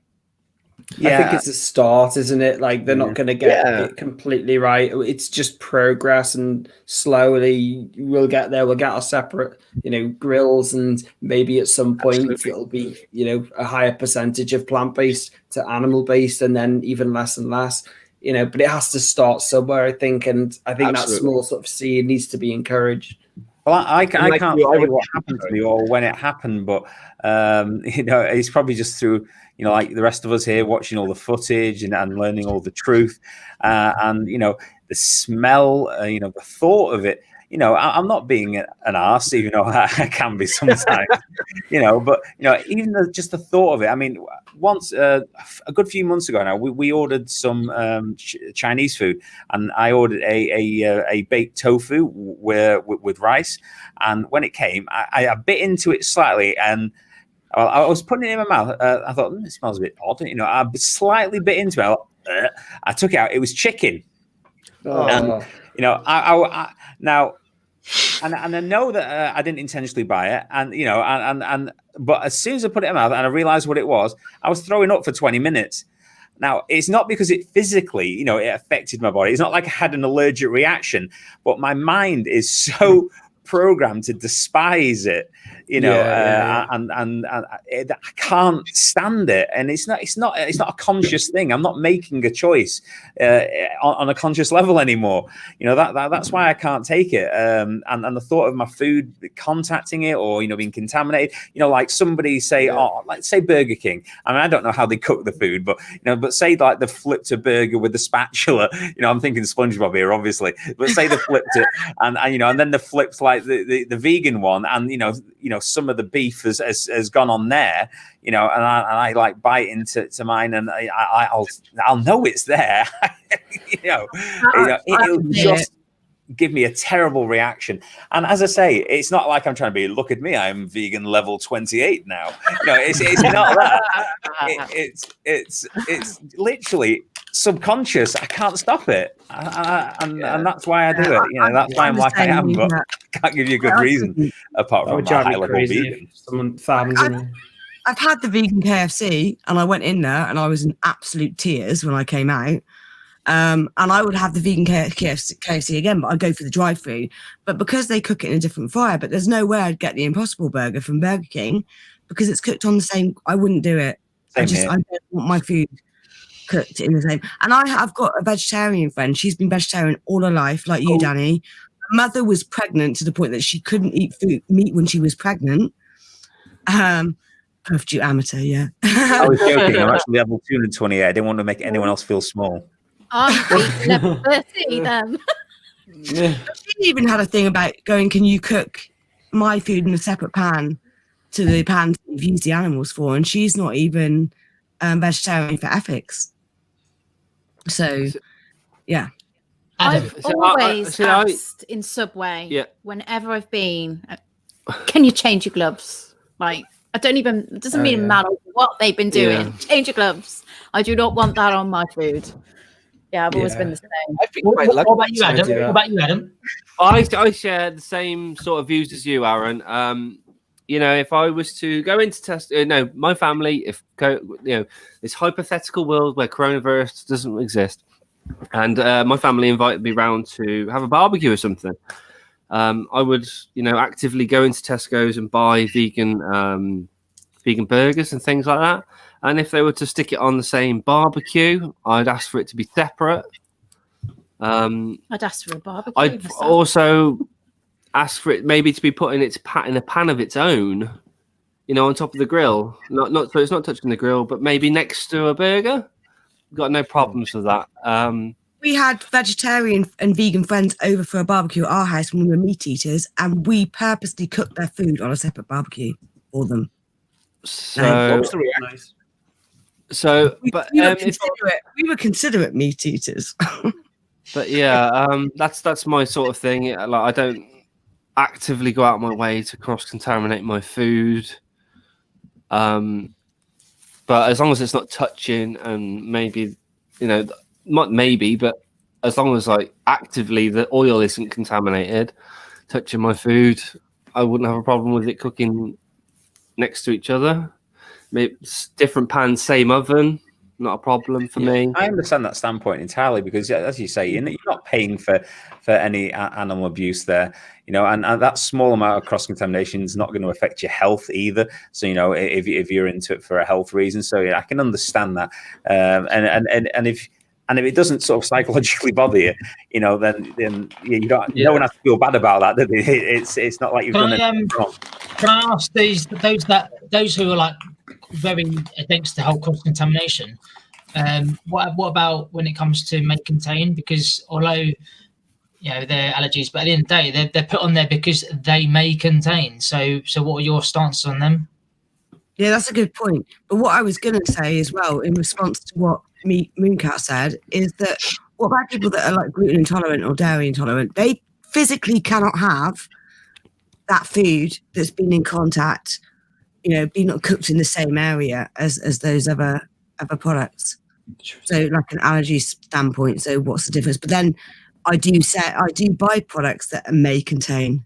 I think it's a start, isn't it? Like they're not going to get Yeah. it completely right. It's just progress, and slowly we'll get there. We'll get our separate, grills, and maybe at some point it'll be, a higher percentage of plant-based to animal-based, and then even less and less. But it has to start somewhere, I think, and I think that Absolutely. small sort of seed needs to be encouraged. Well, I can't like say you, I would- what happened to me or when it happened, but it's probably just through like the rest of us here watching all the footage and learning all the truth, and the smell, the thought of it. I'm not being an arse, even though I can be sometimes. But even just the thought of it. I mean, once a good few months ago now, we ordered some Chinese food, and I ordered a baked tofu with rice. And when it came, I bit into it slightly, and I was putting it in my mouth. I thought it smells a bit odd. I slightly bit into it. I took it out. It was chicken. And I now, and I know that I didn't intentionally buy it, and but as soon as I put it in my mouth and I realized what it was, I was throwing up for 20 minutes. Now, it's not because it physically, it affected my body. It's not like I had an allergic reaction, but my mind is so programmed to despise it, and I can't stand it. And it's not a conscious thing. I'm not making a choice on a conscious level anymore. That's why I can't take it. And the thought of my food contacting it or being contaminated. Like somebody say, like say Burger King. I mean, I don't know how they cook the food, but but say like they flipped a burger with the spatula. I'm thinking SpongeBob here, obviously. But say they flipped it, and then they flipped like the vegan one, and some of the beef has gone on there, and I like bite into mine, and I'll know it's there. It'll just give me a terrible reaction. And as I say, it's not like I'm trying to be, look at me, I'm vegan level 28 now. It's not that. It's literally subconscious. I can't stop it, and that's why I do it. That's why I'm like I am, but I can't give you a good reason apart from my high level vegan. Someone farms in I've had the vegan KFC, and I went in there and I was in absolute tears when I came out. And I would have the vegan KFC again, but I'd go for the drive-through. But because they cook it in a different fryer, but there's no way I'd get the Impossible Burger from Burger King because it's cooked on the same. I wouldn't do it. I don't want my food cooked in the same. And I've got a vegetarian friend. She's been vegetarian all her life, like you, Danny. Her mother was pregnant to the point that she couldn't eat meat when she was pregnant. Puffed you amateur, yeah. I was joking. I'm actually level 228. I didn't want to make anyone else feel small. I'm level 30 then. She even had a thing about going, can you cook my food in a separate pan to the pans that you've used the animals for? And she's not even vegetarian for ethics. So, yeah. I've always asked in Subway, whenever I've been, can you change your gloves? Like, I don't even, it doesn't even matter what they've been doing. Change your gloves. I do not want that on my food. Yeah, I've always been the same. I've been What, quite what lucky. about you, Adam? What about you, Adam? I share the same sort of views as you, Aaron. You know, if I was to go into Tesco, my family, this hypothetical world where coronavirus doesn't exist, and my family invited me round to have a barbecue or something, I would, actively go into Tesco's and buy vegan burgers and things like that. And if they were to stick it on the same barbecue, I'd ask for it to be separate. I'd ask for a barbecue. I'd myself. also ask for it maybe to be put in in a pan of its own, on top of the grill. Not so it's not touching the grill, but maybe next to a burger. Got no problems with that. We had vegetarian and vegan friends over for a barbecue at our house when we were meat eaters, and we purposely cooked their food on a separate barbecue for them. So, What was the reaction? Nice. so We, but we, were if, considerate, we were considerate meat eaters. but yeah, that's my sort of thing. Like, I don't actively go out of my way to cross contaminate my food. But as long as it's not touching, and maybe, not maybe, but as long as like actively the oil isn't contaminated, touching my food, I wouldn't have a problem with it cooking next to each other. Maybe it's different pans, same oven, not a problem for me. I understand that standpoint entirely because, as you say, you're not paying for any animal abuse there, and that small amount of cross contamination is not going to affect your health either. So, if you're into it for a health reason, so I can understand that. And if it doesn't sort of psychologically bother you, then you don't. No one has to feel bad about that. It's not like you've done it wrong. Can I ask those who are like very against the whole cross contamination? What about when it comes to make contain? Because although they're allergies, but at the end of the day, they're put on there because they may contain. So what are your stances on them? Yeah, that's a good point. But what I was going to say as well, in response to what Mooncat said, is that what about people that are like gluten intolerant or dairy intolerant? They physically cannot have that food that's been in contact, being cooked in the same area as those other products. So like an allergy standpoint. So what's the difference? But then I do buy products that may contain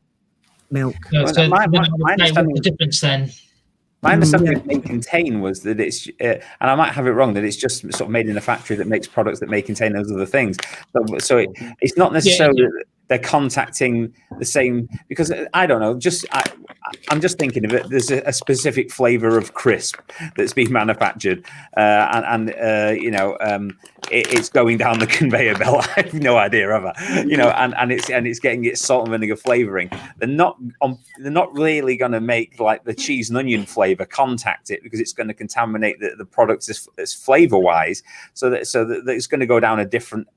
milk. So my what's understanding the difference then? My understanding of may contain was that it's, and I might have it wrong, that it's just sort of made in a factory that makes products that may contain those other things. So it's not necessarily that they're contacting the same, because I don't know, I'm just thinking of it. There's a specific flavor of crisp that's being manufactured, it's going down the conveyor belt. I have no idea, have I? And it's getting its salt and vinegar flavoring. They're not really going to make like the cheese and onion flavor contact it, because it's going to contaminate the product as flavor wise. So that it's going to go down a different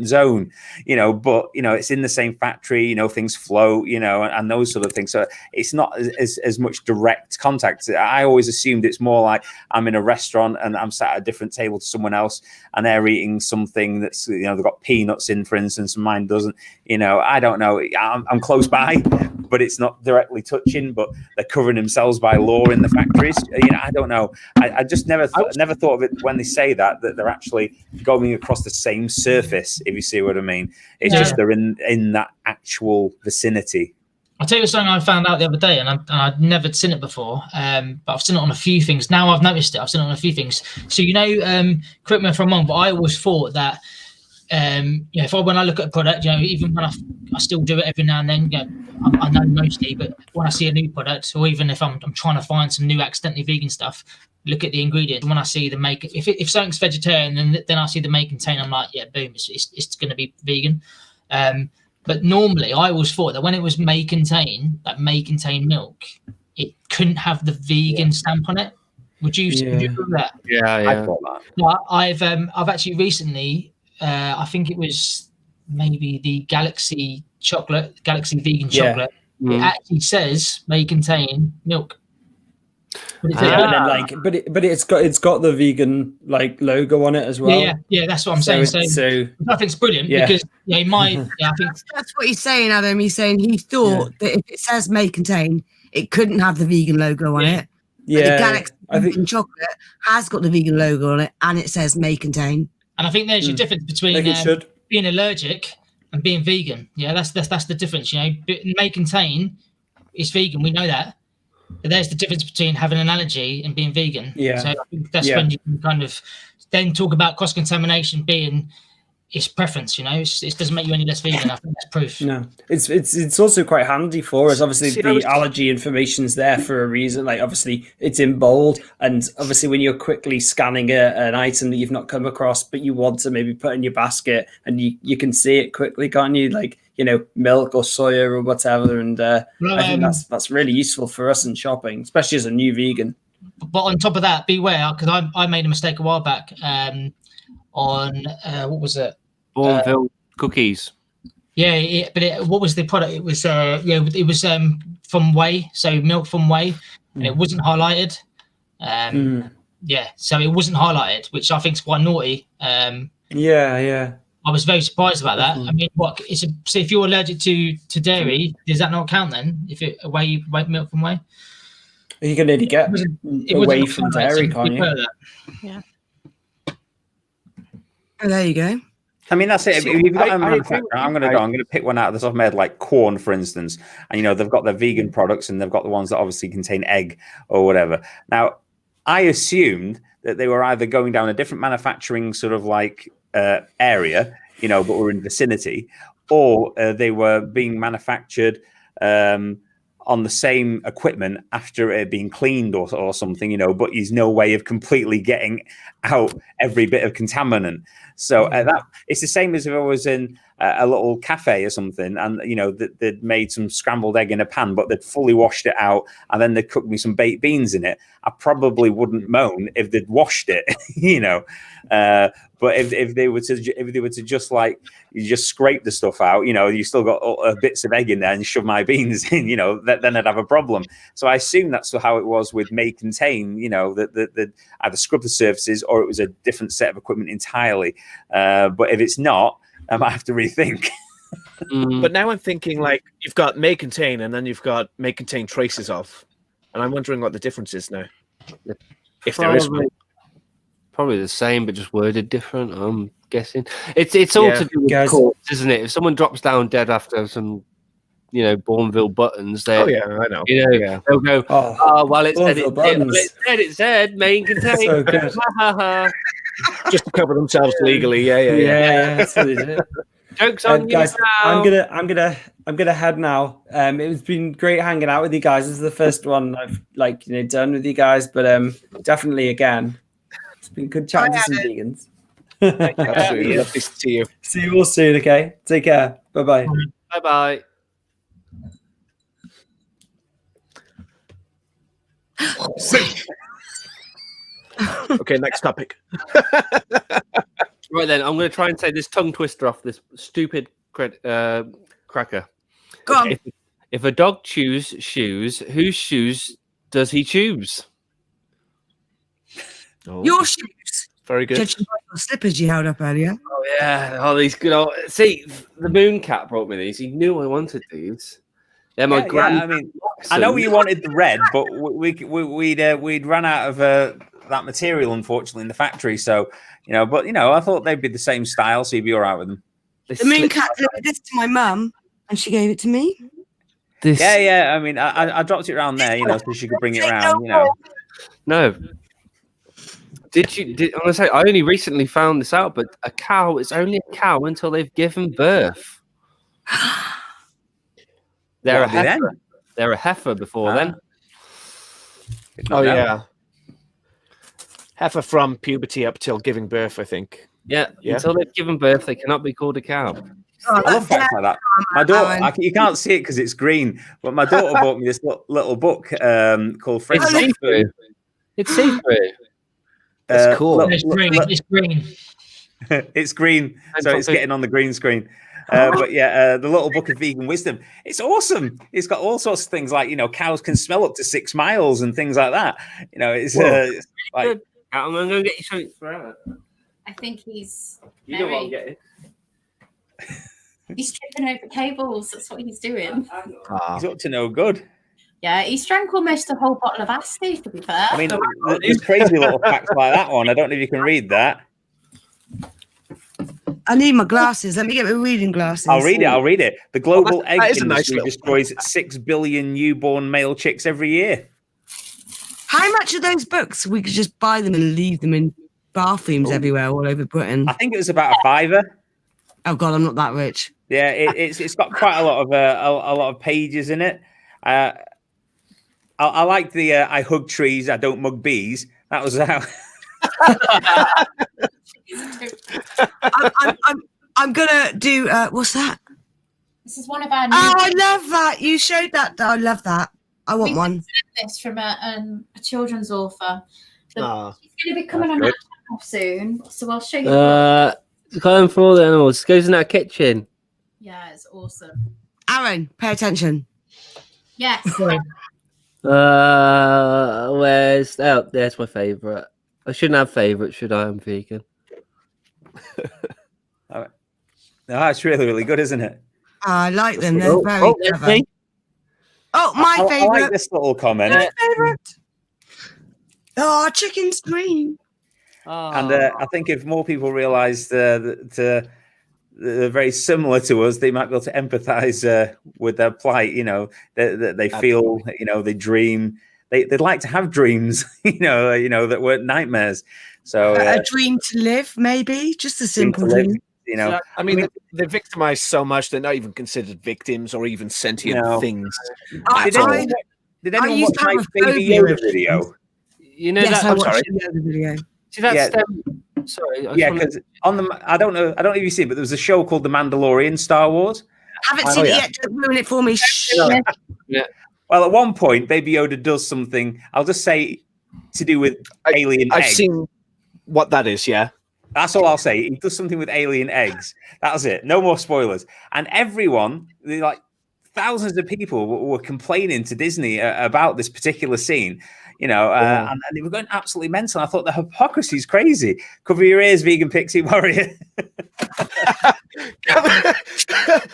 zone, but it's in the same factory, things float, and those sort of things. So it's not as much direct contact. I always assumed it's more like I'm in a restaurant and I'm sat at a different table to someone else and they're eating something that's, they've got peanuts in, for instance, and mine doesn't. I don't know. I'm close by, but it's not directly touching, but they're covering themselves by law in the factories. I don't know. I just never thought of it when they say that they're actually going across the same surface, if you see what I mean. It's just they're in that actual vicinity. I'll tell you something I found out the other day, and I'd never seen it before, but I've seen it on a few things. Now I've noticed it. I've seen it on a few things. So, correct me if I'm wrong, but I always thought that, when I look at a product, even when I still do it every now and then, I know mostly, but when I see a new product, or even if I'm trying to find some new accidentally vegan stuff, look at the ingredients. When I see the make, if something's vegetarian, then I see the may contain, I'm like, yeah, boom, it's going to be vegan. But normally, I always thought that when it was may contain milk, it couldn't have the vegan stamp on it. Would you agree with that? Yeah. I thought that. But I've actually recently, I think it was maybe the Galaxy vegan chocolate. It actually says may contain milk. But it's got the vegan logo on it as well. Yeah, that's what I'm saying. So I think it's brilliant because I think that's what he's saying, Adam. He's saying he thought that if it says may contain, it couldn't have the vegan logo on it. But the Galaxy vegan chocolate has got the vegan logo on it, and it says may contain. And I think there's your difference between Like it should. being allergic and being vegan. Yeah, that's the difference. You know, May Contain is vegan. We know that. But there's the difference between having an allergy and being vegan. Yeah. So I think that's when you can kind of then talk about cross contamination being its preference. You know, it doesn't make you any less vegan. I think that's proof. No, it's also quite handy for us. Obviously, See, the allergy information's there for a reason. Like, obviously, it's in bold, and obviously, when you're quickly scanning an item that you've not come across, but you want to maybe put in your basket, and you can see it quickly, can't you? Like, you know, milk or soya or whatever. And I think that's really useful for us in shopping, especially as a new vegan. But on top of that, beware, because I made a mistake a while back on what was it? Bourneville cookies. Yeah, but what was the product? It was it was from whey, so milk from whey, and it wasn't highlighted. Yeah, so it wasn't highlighted, which I think is quite naughty. Yeah. I was very surprised about that. I mean, so if you're allergic to dairy, does that not count then? If it whey milk from whey, You can nearly get away from dairy, can't you? Yeah. Oh, there you go. I mean, that's it. If you've got a manufacturer, I'm going to pick one out of the top of my head, like Quorn, for instance. And, you know, they've got their vegan products and they've got the ones that obviously contain egg or whatever. Now, I assumed that they were either going down a different manufacturing sort of like area, you know, but were in vicinity, or they were being manufactured on the same equipment after it being cleaned or something, you know, but there's no way of completely getting out every bit of contaminant. So that it's the same as if I was in a little cafe or something, and you know they'd made some scrambled egg in a pan, but they'd fully washed it out, and then they'd cooked me some baked beans in it. I probably wouldn't moan if they'd washed it, you know. But if they were to just like you just scrape the stuff out, you know, you still got bits of egg in there and shove my beans in, you know, then I'd have a problem. So I assume that's how it was with May Contain, you know, that either scrub the surfaces or it was a different set of equipment entirely. But if it's not, I might have to rethink. But now I'm thinking like you've got May Contain and then you've got May Contain traces of, and I'm wondering what the difference is now. If there is one. Probably the same, but just worded different. I'm guessing it's all to do with corpse, isn't it? If someone drops down dead after some, you know, Bourneville buttons, they I know. You know, they'll go. Oh, well, it's dead. It's dead. May Contain. So good. Just to cover themselves legally. Yeah. That's what it is. Jokes on guys, you now. I'm gonna head now. It's been great hanging out with you guys. This is the first one I've done with you guys, but definitely again. It's been good chatting to some vegans. Absolutely. Lovely to see you. See you all soon, okay? Take care. Bye-bye. Bye-bye. Okay, next topic. Right then, I'm going to try and say this tongue twister off this stupid cracker. Go on. If a dog chews shoes, whose shoes does he choose? Oh, Your shoes. very good. Judging by your slippers you held up earlier. Oh yeah, all these good old. See, the Moon Cat brought me these. He knew I wanted these. They're my grand. I mean, I know you wanted the red, but we'd run out of that material, unfortunately, in the factory. So but I thought they'd be the same style, so you'd be all right with them. The Moon Cat delivered this to my mum, and she gave it to me. Yeah. I mean, I dropped it around there, so she could bring it around. No. I'm gonna say I only recently found this out, but a cow is only a cow until they've given birth. They're a heifer. They're a heifer before then. Oh yeah. Heifer from puberty up till giving birth, I think. Yeah. Until they've given birth, they cannot be called a cow. I love facts like that. My daughter, you can't see it because it's green, but my daughter bought me this little book called Friends. It's see-through. It's see-through. That's cool. It's green. It's green. It's green, so it's getting on the green screen. But the little book of vegan wisdom. It's awesome. It's got all sorts of things like cows can smell up to 6 miles and things like that. It's like I'm going to get you something for that. I think he's. You know what I'm getting. He's tripping over cables. That's what he's doing. He's up to no good. Yeah, he's drank almost a whole bottle of Asti, to be fair. I mean, there's crazy little facts like that one. I don't know if you can read that. I need my glasses. Let me get my reading glasses. I'll read it. The global egg that is a nice industry little- destroys 6 billion newborn male chicks every year. How much are those books? We could just buy them and leave them in bathrooms everywhere all over Britain. I think it was about £5. Oh God, I'm not that rich. Yeah, it's got quite a lot of pages in it. I like the I hug trees, I don't mug bees. That was how. I'm gonna do. What's that? This is one of our new. Oh, I love that. You showed that. I love that. I want one. This from a children's author. Ah, She's going to be coming on that's our channel soon, so I'll show you. the book. Going for all the animals. Goes in that kitchen. Yeah, it's awesome. Aaron, pay attention. Yes. Where's there's my favourite. I shouldn't have favourites, should I? I'm vegan. No, it's really, really good, isn't it? I like them. They're very there's clever. me. Oh, my I favorite. like this little comment. My favorite. Oh, chicken scream. And I think if more people realise that they're very similar to us, they might be able to empathise with their plight. You know, that they feel. You know, they dream. They'd like to have dreams. You know that weren't nightmares. So A dream to live, maybe just a simple to live, dream. you know, I mean, they're victimized so much they're not even considered victims or even sentient No. things. Did anyone used watch to my have a Baby phobia Yoda of video? You know Yes, that. I I'm watched sorry. the other video. See that Yeah. stem? Sorry. I just Yeah, wanna- because on the I don't know if you've seen it, but there was a show called The Mandalorian, Star Wars. Haven't seen it yet. Don't ruin it for me. Shh. Yeah. Well, at one point, Baby Yoda does something. I'll just say to do with alien I've eggs. seen what that is. Yeah. That's all I'll say. He does something with alien eggs. That was it. No more spoilers. And everyone, like thousands of people, were complaining to Disney about this particular scene. You know, and they were going absolutely mental. I thought the hypocrisy is crazy. Cover your ears, vegan pixie warrior.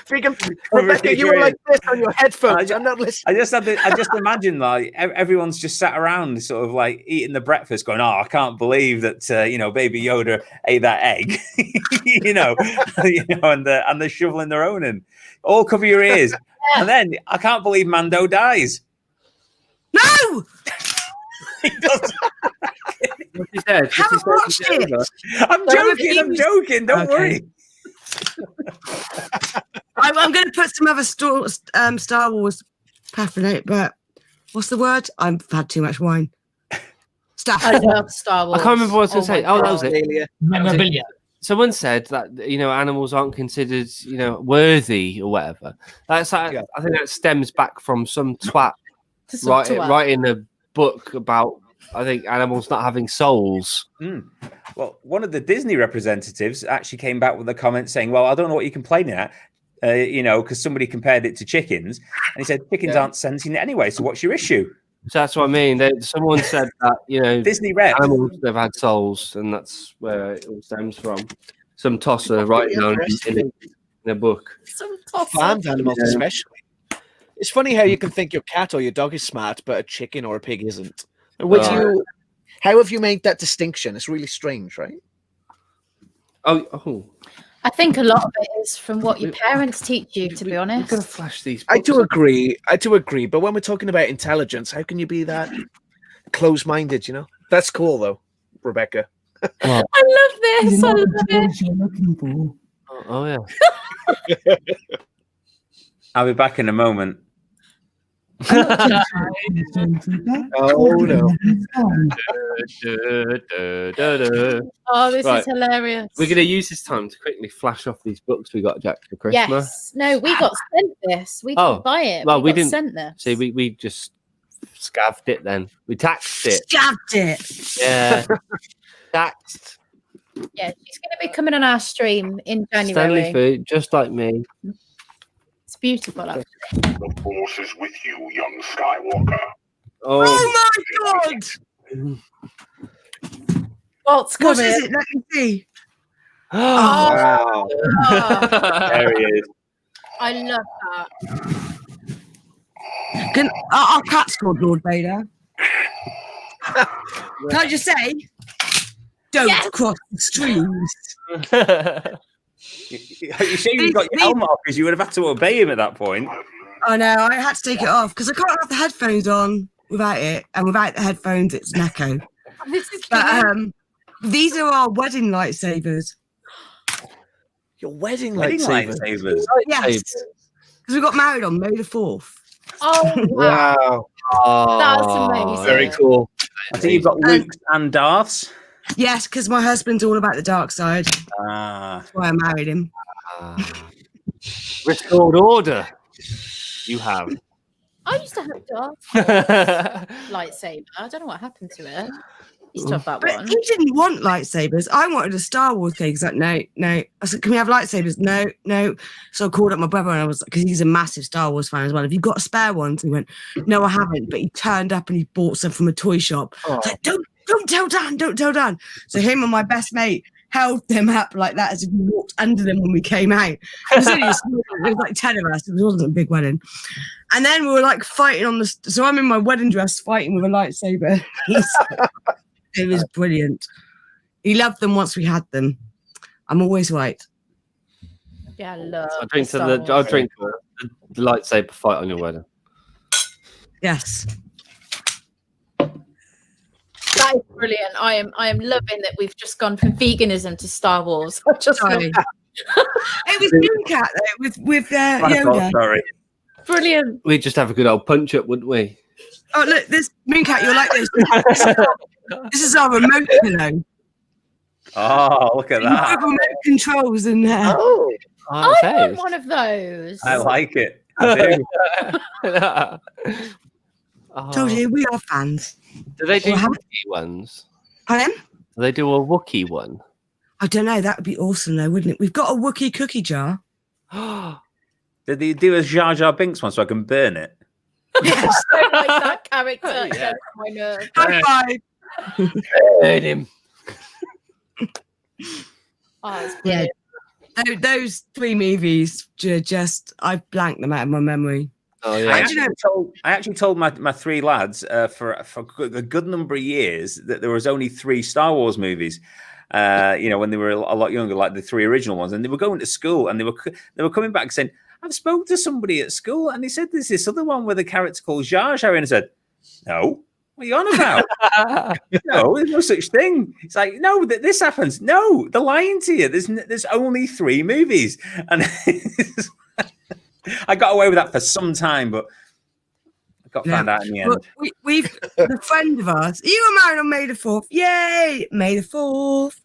Vegan Rebecca, you were like this on your headphones. I'm not listening. I just imagine like everyone's just sat around, sort of like eating the breakfast, going, "Oh, I can't believe that Baby Yoda ate that egg," and they're shoveling their own in. All cover your ears, and then I can't believe Mando dies. No. He does. What's he said? Haven't watched it. I'm joking. Don't worry. I'm going to put some other Star Wars paraphernalia, but what's the word? I've had too much wine. Stuff. I love Star Wars. I can't remember what I was going to say. my Oh, that God. was it. Memorabilia. Someone said that animals aren't considered worthy or whatever. I think that stems back from some twat writing a book about animals not having souls. Well, one of the Disney representatives actually came back with a comment saying, "Well, I don't know what you're complaining at, because somebody compared it to chickens, and he said chickens aren't sentient anyway. So what's your issue?" So that's what I mean. Someone said that Disney rep animals have had souls, and that's where it all stems from. Some tosser writing down in a book. Farmed animals, especially. It's funny how you can think your cat or your dog is smart, but a chicken or a pig isn't. How have you made that distinction? It's really strange, right? Oh. I think a lot of it is from what your parents teach you, to be honest. We're going to flash these I do agree. But when we're talking about intelligence, how can you be that close-minded? That's cool, though, Rebecca. I love this. I love it. Oh yeah. I'll be back in a moment. Oh no. Oh, this Right. is hilarious. We're going to use this time to quickly flash off these books we got Jack for Christmas. Yes. No, we got sent this. We didn't buy it. Well, we got didn't sent this. See, we just scavved it then. We taxed it. Scabbed it. Yeah. Taxed. Yeah, she's going to be coming on our stream in January. Stanley food, just like me. It's beautiful. Actually. The Force is with you, young Skywalker. Oh my God! What's What coming? is it? Let me see. Wow. There he is. I love that. Our cat's called Lord Vader. Can I just say, don't cross the streams. You sure you've got your helmet off because you would have had to obey him at that point. I know, I had to take it off because I can't have the headphones on without it, and without the headphones, it's an echo. But these are our wedding lightsabers. Your wedding lightsabers? Yes, because we got married on May the 4th. Oh, wow. That's amazing. Very cool. I think you've got Luke's and Darth's. Yes, because my husband's all about the dark side. That's why I married him. Restored order. You have. I used to have Darth lightsaber. I don't know what happened to it. Used to have that But one. he didn't want lightsabers. I wanted a Star Wars cake. He's like, no. I said, can we have lightsabers? No. So I called up my brother and I was, because he's a massive Star Wars fan as well. Have you got a spare one? So he went, no, I haven't. But he turned up and he bought some from a toy shop. I was like, don't tell Dan. So him and my best mate held them up like that as if we walked under them when we came out. It was like 10 of us. It wasn't a big wedding. And then we were like fighting on the. So I'm in my wedding dress fighting with a lightsaber. It was brilliant. He loved them once we had them. I'm always right. Yeah, I love. I'll drink the lightsaber fight on your wedding. Yes. That is brilliant. I am loving that we've just gone from veganism to Star Wars. I just love that. It was Mooncat though, with Yoda. Sorry. Brilliant. We'd just have a good old punch up, wouldn't we? Oh look, this Mooncat, you're like this. This is our remote pillow. Oh, look at that. Remote controls in there. I want one of those. I like it. I do. Told you, we are fans. Do they do Well, how- Wookiee ones? Pardon? Do they do a Wookiee one? I don't know. That would be awesome, though, wouldn't it? We've got a Wookiee cookie jar. Did they do a Jar Jar Binks one so I can burn it? Yes, I like that character. Yeah. My nerve. High five. Heard him. Oh, it's Yeah. brilliant. Those three movies, just I've blanked them out of my memory. Oh I yeah. actually told my three lads for a good number of years that there was only 3 Star Wars movies. When they were a lot younger, like the 3 original ones, and they were going to school, and they were coming back saying, "I've spoke to somebody at school, and they said there's this other one with a character called Jar Jar," and I said, "No, what are you on about? No, there's no such thing." It's like, no, this happens. No, they're lying to you. There's only 3 movies, and I got away with that for some time, but I got found out in the end. Well, we've a friend of ours. You were married on May the 4th. Yay, May the 4th.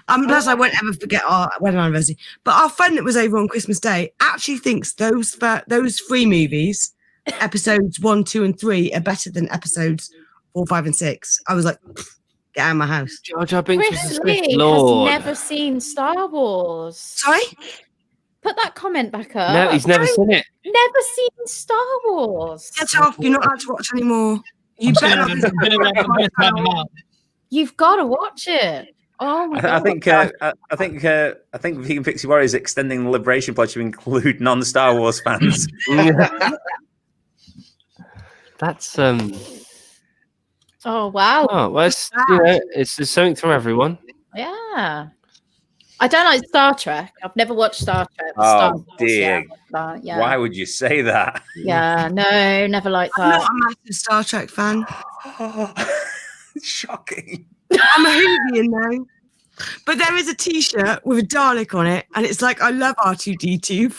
Plus, I won't ever forget our wedding anniversary. But our friend that was over on Christmas Day actually thinks those 3 movies, episodes 1, 2, and 3, are better than episodes 4, 5, and 6. I was like, get out of my house. Jar Jar Binks was Chris the Lee Sith Lord. has never seen Star Wars. Sorry? Put that comment back up. No, he's never seen it. Never seen Star Wars. Get off. You're not allowed to watch anymore. You better not. You've got to watch it. Oh my I god! think Vegan Pixie Warrior is extending the Liberation Pledge to include non-Star Wars fans. That's Oh wow! Oh, well, it's there's something for everyone. Yeah. I don't like Star Trek. I've never watched Star Trek. Oh Star Wars, dear! yeah. Why would you say that? Yeah, no, never liked I'm that. not a massive Star Trek fan. Shocking. I'm a Whovian though. But there is a T-shirt with a Dalek on it, and it's like I love R2D2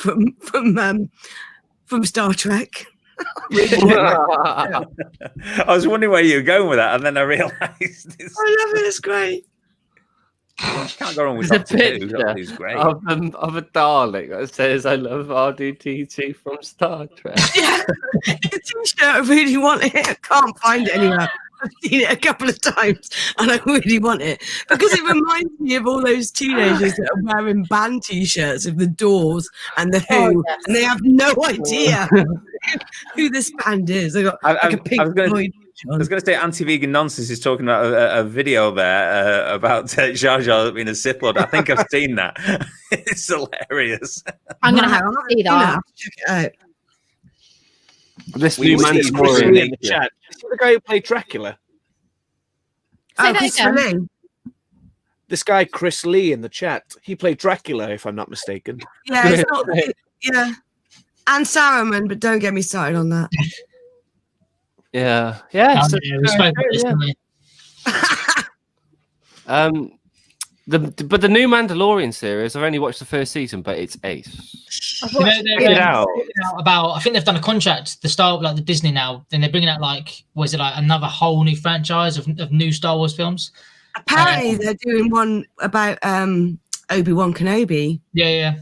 from Star Trek. I was wondering where you were going with that, and then I realised I love it. It's great. you can't go wrong with There's a Doctor Who. picture Doctor Who's great. of a Dalek that says, "I love R2D2 from Star Trek." Yeah, the T-shirt. I really want it. I can't find it anywhere. I've seen it a couple of times, and I really want it because it reminds me of all those teenagers that are wearing band T-shirts of the Doors and the Who, and they have no idea who this band is. They got like a pink Floyd. I was going to say anti-vegan nonsense is talking about a video there about Jar Jar being a Sith Lord. I think I've seen that. It's hilarious. I'm going to have to see that. Check it out. This We new see man's Chris more Lee in the chat. This is the guy who played Dracula. Say that Christopher again. Lee. this guy Chris Lee in the chat. He played Dracula, if I'm not mistaken. Yeah, it's not, yeah. And Saruman, but don't get me started on that. Yeah, yeah. Oh, so- yeah, we spoke about this, didn't we? But the new Mandalorian series, I've only watched the first season, but it's ace. You know, Check it out. about I think they've done a contract the start like the Disney now. Then they're bringing out like was it like another whole new franchise of new Star Wars films? Apparently, they're doing one about Obi-Wan Kenobi. Yeah.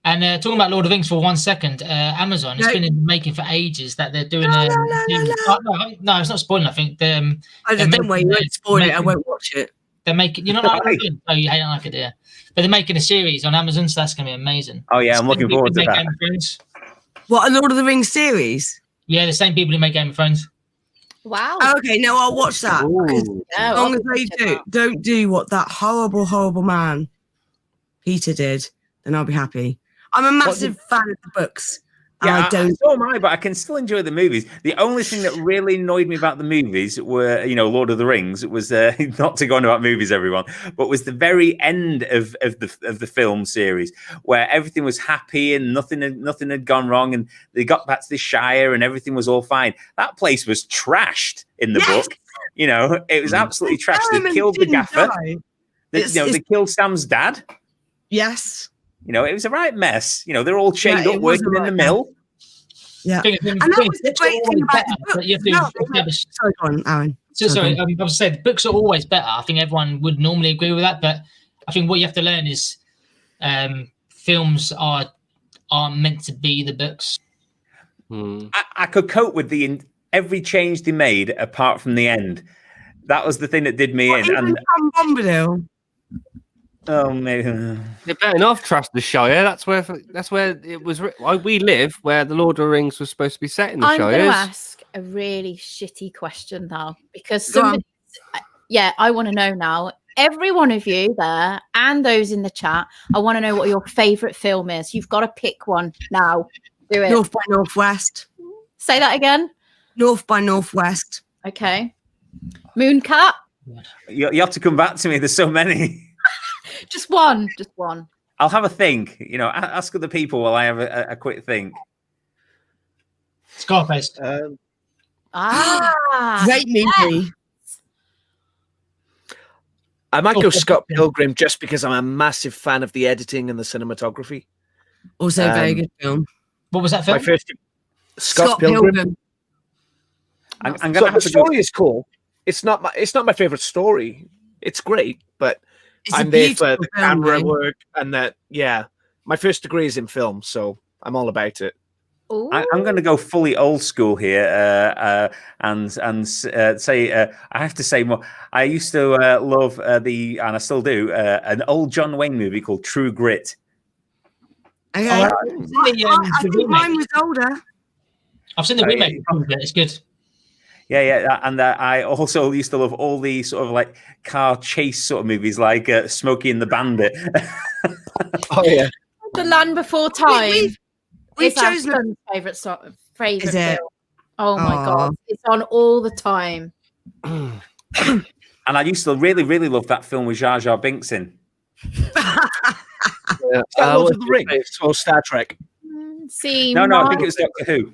And talking about Lord of the Rings for 1 second, Amazon has No. been in the making for ages that they're doing. No, it's not spoiling. I think Don't worry, you won't spoil it. I won't watch it. They're making. You know, like, oh, you hate it like it, yeah. But they're making a series on Amazon, so that's going to be amazing. Oh yeah, I'm looking forward to Make that. Game of Thrones. What, a Lord of the Rings series? Yeah, the same people who make Game of Thrones. Wow. Okay, no, I'll watch that. 'Cause Yeah, as long I'll as they don't do what that horrible man Peter did, then I'll be happy. I'm a massive fan of the books. Yeah, I don't. so am I, but I can still enjoy the movies. The only thing that really annoyed me about the movies were, Lord of the Rings. It was not to go on about movies, everyone, but was the very end of the film series where everything was happy and nothing had gone wrong, and they got back to the Shire and everything was all fine. That place was trashed in the book. It was absolutely trashed. They Saruman killed the didn't gaffer. die. They killed Sam's dad. Yes. It was a right mess. They're all chained up working in the mill. Yeah. And that was the great thing about the books. Sorry, go on, Aaron. Sorry, I was saying books are always better. I think everyone would normally agree with that, but I think what you have to learn is films aren't meant to be the books. I could cope with every change they made apart from the end. That was the thing that did me in. Even Tom Bombadil. Oh, maybe. They're better off trust the Shire. That's where it was. We live where the Lord of the Rings was supposed to be set in the I'm going to Shires. ask a really shitty question now because Go on. somebody, I want to know now. Every one of you there and those in the chat, I want to know what your favorite film is. You've got to pick one now. Do it. North by Northwest. Say that again. North by Northwest. Okay. Mooncat. You have to come back to me. There's so many. Just one. Just one. I'll have a think. Ask other people while I have a quick think. Scarface. Great movie. I might go Scott Pilgrim just because I'm a massive fan of the editing and the cinematography. Also a very good film. What was that film? My first Scott Pilgrim. I'm So gonna have the to go. story is cool. It's not my favorite story. It's great, but It's a I'm there for beautiful the film, camera man. work and that. Yeah, my first degree is in film, so I'm all about it. I'm going to go fully old school here, and say I have to say more. I used to love and I still do, an old John Wayne movie called True Grit. Okay. Oh, I think mine was older. I've seen the remake. It's good. Yeah, and I also used to love all the sort of like car chase sort of movies, like Smokey and the Bandit. Oh yeah, The Land Before Time. We've is our chosen- son's favorite Is it? film. Oh my Aw. god, it's on all the time. And I used to really, really love that film with Jar Jar Binks in. Is that Lord of the Rings or Star Trek? See, No, I Mark- think it was Doctor Who.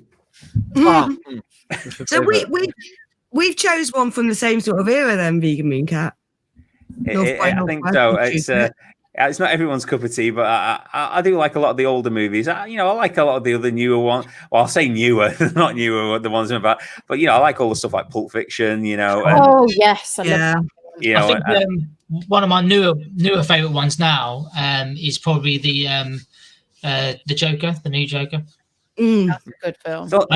So we've chose one from the same sort of era then, Vegan Mooncat. North by I think Northwest, so. which is It's not everyone's cup of tea, but I do like a lot of the older movies. I like a lot of the other newer ones. Well, I'll say newer, not newer, the ones I'm about. But I like all the stuff like Pulp Fiction. And, Oh yes, I love that. I think one of my newer favorite ones now is probably the Joker, the new Joker. That's a good film. I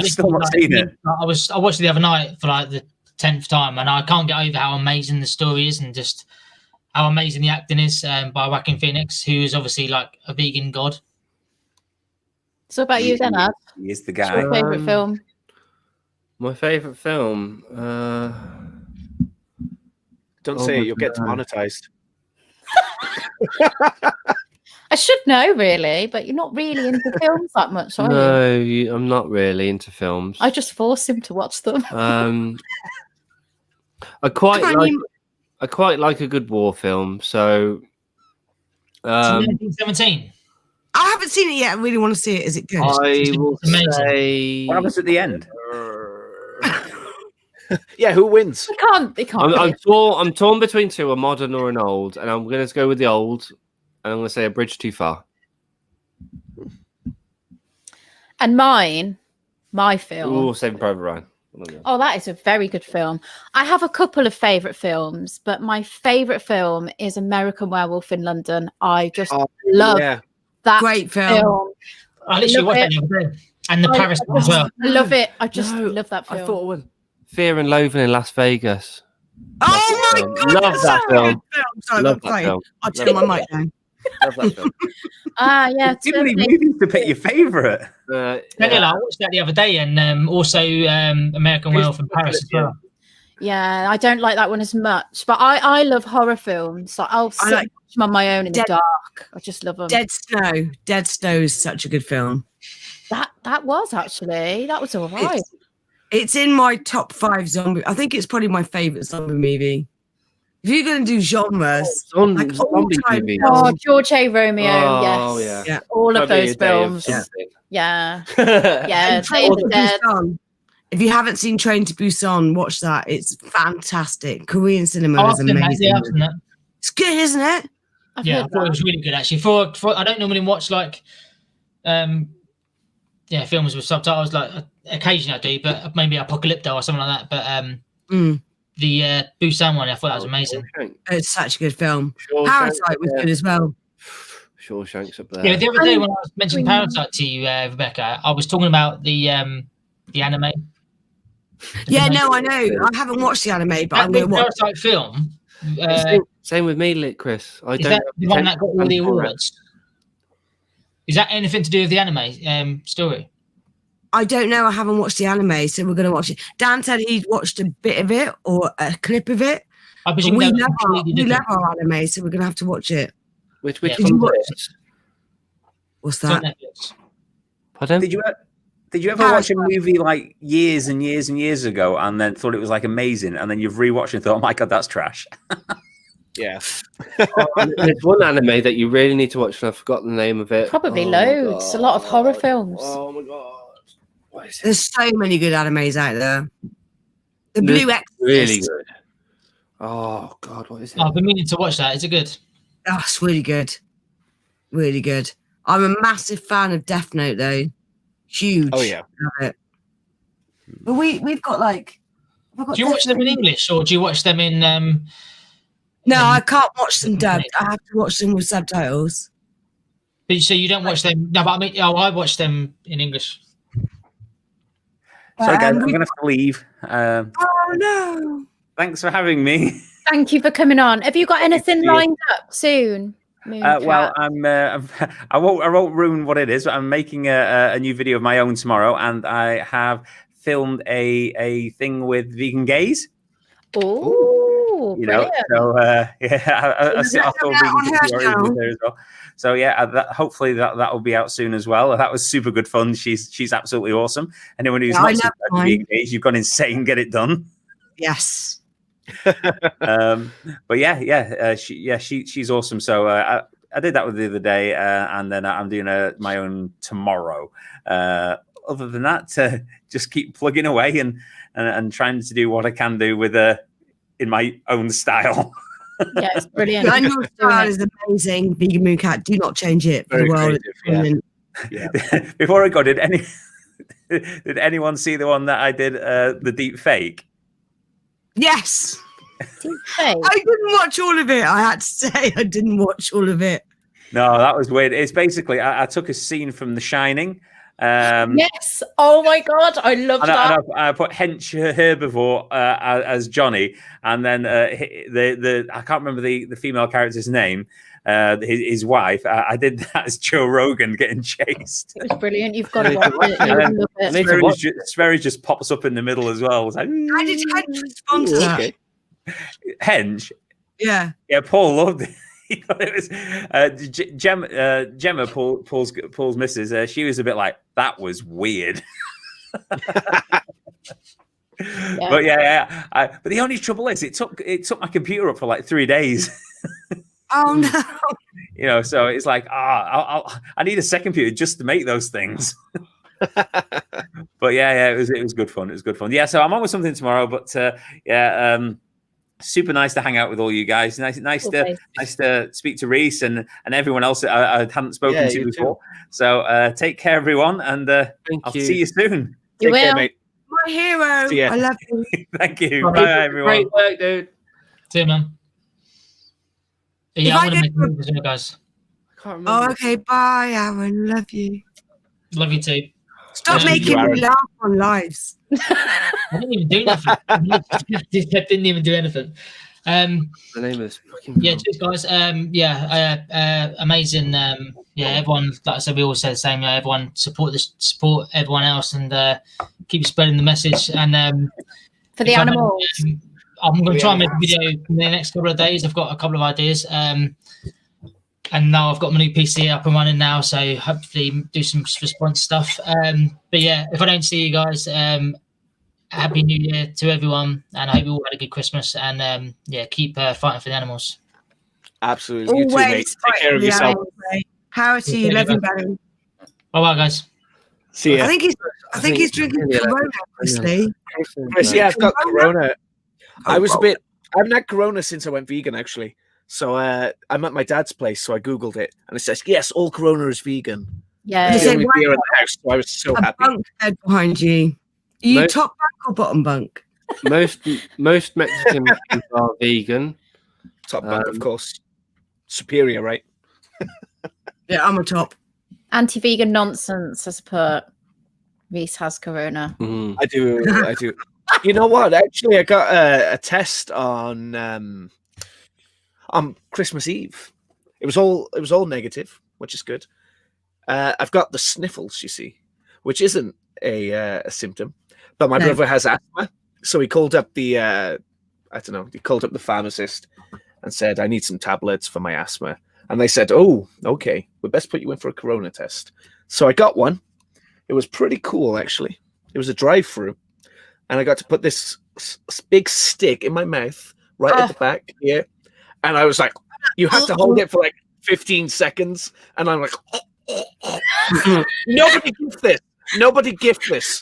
watched it the other night for like the 10th time, and I can't get over how amazing the story is and just how amazing the acting is by Joaquin Phoenix, who is obviously like a vegan god. So about you then, Ad? He is the What's guy. your favorite film? My favorite film. Don't Oh say my it; you'll get God. demonetized. I should know really, but you're not really into films that much, are you? No, I'm not really into films. I just force him to watch them. I quite Come on, like. you I quite like a good war film. So, 1917. I haven't seen it yet. I really want to see it. Is it good? I will amazing. say. What happens at the end? Yeah, who wins? They can't. I'm torn between two, a modern or an old, and I'm going to go with the old, and I'm going to say A Bridge Too Far. And my film. Ooh, Saving Private Ryan. Oh, that is a very good film. I have a couple of favourite films, but my favourite film is American Werewolf in London. I just love that great film. I literally watched that the other day. And the Paris one as well. I love it. I just love that film. I thought it was Fear and Loathing in Las Vegas. Oh my God! Love that film. Sorry, Love I'm that film. I'll turn my mic down. Love that film. Yeah. Too many movies to pick your favourite. I watched that the other day, and also American Werewolf in Paris as well. Yeah, I don't like that one as much, but I love horror films. Like I'll sit and watch them on my own in the dark. I just love them. Dead Snow. Dead Snow is such a good film. That was all right. It's in my top 5 zombie. I think it's probably my favorite zombie movie. If you're going to do genres, like zombie movies. Oh, George A. Romeo, Oh, yes. yeah. All of Probably those A Day of films. Something. Yeah. Yeah. Day of the Dead. Busan. If you haven't seen Train to Busan, watch that. It's fantastic. Korean cinema is amazing. It's good, isn't it? I've Yeah, I heard thought it that. was really good actually. For I don't normally watch like films with subtitles. Like occasionally I do, but maybe Apocalypto or something like that. But the Busan one, I thought that was amazing. It's such a good film. Shawshank, Parasite was good as well. Shawshank's up there. Yeah, the other day when I was mentioning Parasite to you, Rebecca, I was talking about the anime. Yeah, no, I know. I haven't watched the anime, but I'm going to watch it. Parasite film. Same with me, Chris. I Is don't that the one that got all the attention for it. awards? Is that anything to do with the anime story? I don't know. I haven't watched the anime, so we're going to watch it. Dan said he'd watched a bit of it or a clip of it. I But presume we that was love completely different. our anime, so we're going to have to watch it. Which Yeah. Did you watch it? What's It's on that? Netflix. Pardon? Did you ever watch a movie like years and years and years ago and then thought it was like amazing, and then you've rewatched it and thought, oh my God, that's trash? Yeah. There's one anime that you really need to watch, and I forgot the name of it. Probably Oh my loads. A lot of horror films. Oh my god. What is it? There's so many good animes out there. The There's Blue Exorcist. really good. Oh god, what is it? I've been meaning to watch that. Is it good? Oh, it's really good. Really good. I'm a massive fan of Death Note, though. Huge. Oh, yeah. Love it. But we've got like. Do you watch them in English or do you watch them in? No, I can't watch them dubbed. I have to watch them with subtitles. So you don't watch them? No, but I mean, I watch them in English. So guys, I'm going to have to leave. Oh no! Thanks for having me. Thank you for coming on. Have you got anything lined up soon? Well, I won't ruin what it is, but I'm making a new video of my own tomorrow, and I have filmed a thing with vegan gays. Oh, You know, so I thought vegan there as well. So yeah, hopefully that will be out soon as well. That was super good fun. She's absolutely awesome. Anyone who's not subscribed to vegan gays, you've gone insane. Get it done. Yes. But she's awesome. So I did that with the other day, and then I'm doing my own tomorrow. Other than that, just keep plugging away and trying to do what I can do with in my own style. Yeah, it's brilliant. And your style is amazing. Vegan Moon Cat. Do not change it for Very the world. creative, yeah. Before I go, did anyone see the one that I did the deep fake? Yes. Deep fake. I didn't watch all of it. I had to say I didn't watch all of it. No, that was weird. It's basically I took a scene from The Shining. Yes. Oh my god, I love that. And I put Hench Herbivore as Johnny, and then the I can't remember the female character's name. His wife. I did that as Joe Rogan getting chased. It was brilliant. You've got to watch it. You will love it. Sverry just pops up in the middle as well. It's like, How did Hench respond to that? Hench? Yeah. Yeah, Paul loved it. He thought it was Gemma, Paul's missus. She was a bit like, that was weird. But but the only trouble is, it took my computer up for like 3 days. Oh no! You know, so it's like, I need a second computer just to make those things. But it was good fun. It was good fun. Yeah, so I'm on with something tomorrow, but super nice to hang out with all you guys. Nice to speak to Reese and everyone else that I hadn't spoken to before. Too. So take care, everyone, and I'll see you soon. You Take care, will. mate. My hero. See ya. I love you. Thank you. Bye, everyone. Great work, dude. See you, man. If Yeah, I I'm gonna get make a move as well, guys. I can't remember. Oh, okay. Bye, Aaron. Love you. Love you too. Stop Yeah. making me laugh on lives. I didn't even do nothing. I didn't even do anything. The name is fucking. Yeah, cheers, guys. Amazing. Everyone, like I said, we all say the same. Everyone support everyone else, and keep spreading the message. And For the if I don't, animals. I'm going to try and make a video in the next couple of days. I've got a couple of ideas. And now I've got my new PC up and running now, so hopefully do some response stuff. But yeah, if I don't see you guys, Happy New Year to everyone, and I hope you all had a good Christmas. And keep fighting for the animals. Absolutely. You too, mate. Take care of yourself. Power to you. Love you, Barry. Bye bye, guys. See ya. I think he's drinking Corona, honestly. Chris, yeah, I've got Corona. I haven't had Corona since I went vegan, actually. So I'm at my dad's place, so I Googled it, and it says, yes, all Corona is vegan. Yeah. It's the only beer in the house, so I was so A happy. bunk bed behind you. Are you top bunk or bottom bunk? Most Mexican foods are vegan. Top bunk, of course. Superior, right? Yeah, I'm a top. Anti-vegan nonsense, as per Reese has Corona. I do. You know what? Actually, I got a test on Christmas Eve. It was all negative, which is good. I've got the sniffles, you see, which isn't a symptom, but my brother has asthma, so he called up the he called up the pharmacist and said, I need some tablets for my asthma. And they said, oh, okay, we best put you in for a Corona test. So I got one. It was pretty cool, actually. It was a drive-through, and I got to put this big stick in my mouth right at the back here. And I was like, you have to hold it for like 15 seconds. And I'm like, nobody gift this. Nobody gift this.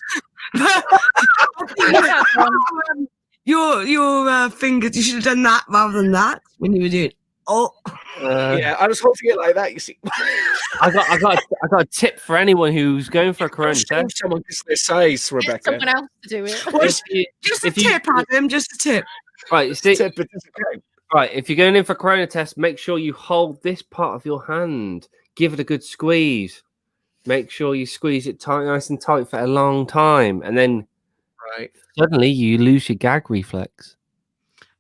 Your fingers, you should have done that rather than that when you were doing it. Yeah, I was holding it like that, you see. I got a tip for anyone who's going for a Corona test. Someone is their size, Rebecca. Someone else to do it. Just a tip, Adam, just a tip. Right, you see, right, if you're going in for a Corona test, make sure you hold this part of your hand. Give it a good squeeze. Make sure you squeeze it tight, nice and tight for a long time, and then suddenly you lose your gag reflex.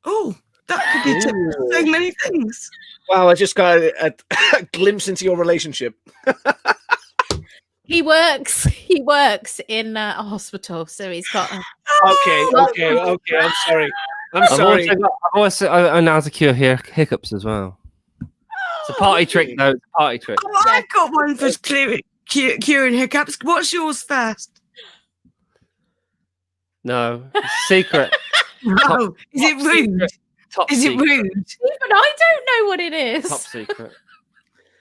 Oh, that could be so many things. Wow, I just got a glimpse into your relationship. He works in a hospital, so he's got. Okay. I'm sorry. I'm sorry. I know how to cure hiccups as well. It's a party trick, though. It's a party trick. Oh, I've got one for curing hiccups. What's yours first? No, it's a secret. No, is it rude? Is it rude? Even I don't know what it is. Top secret.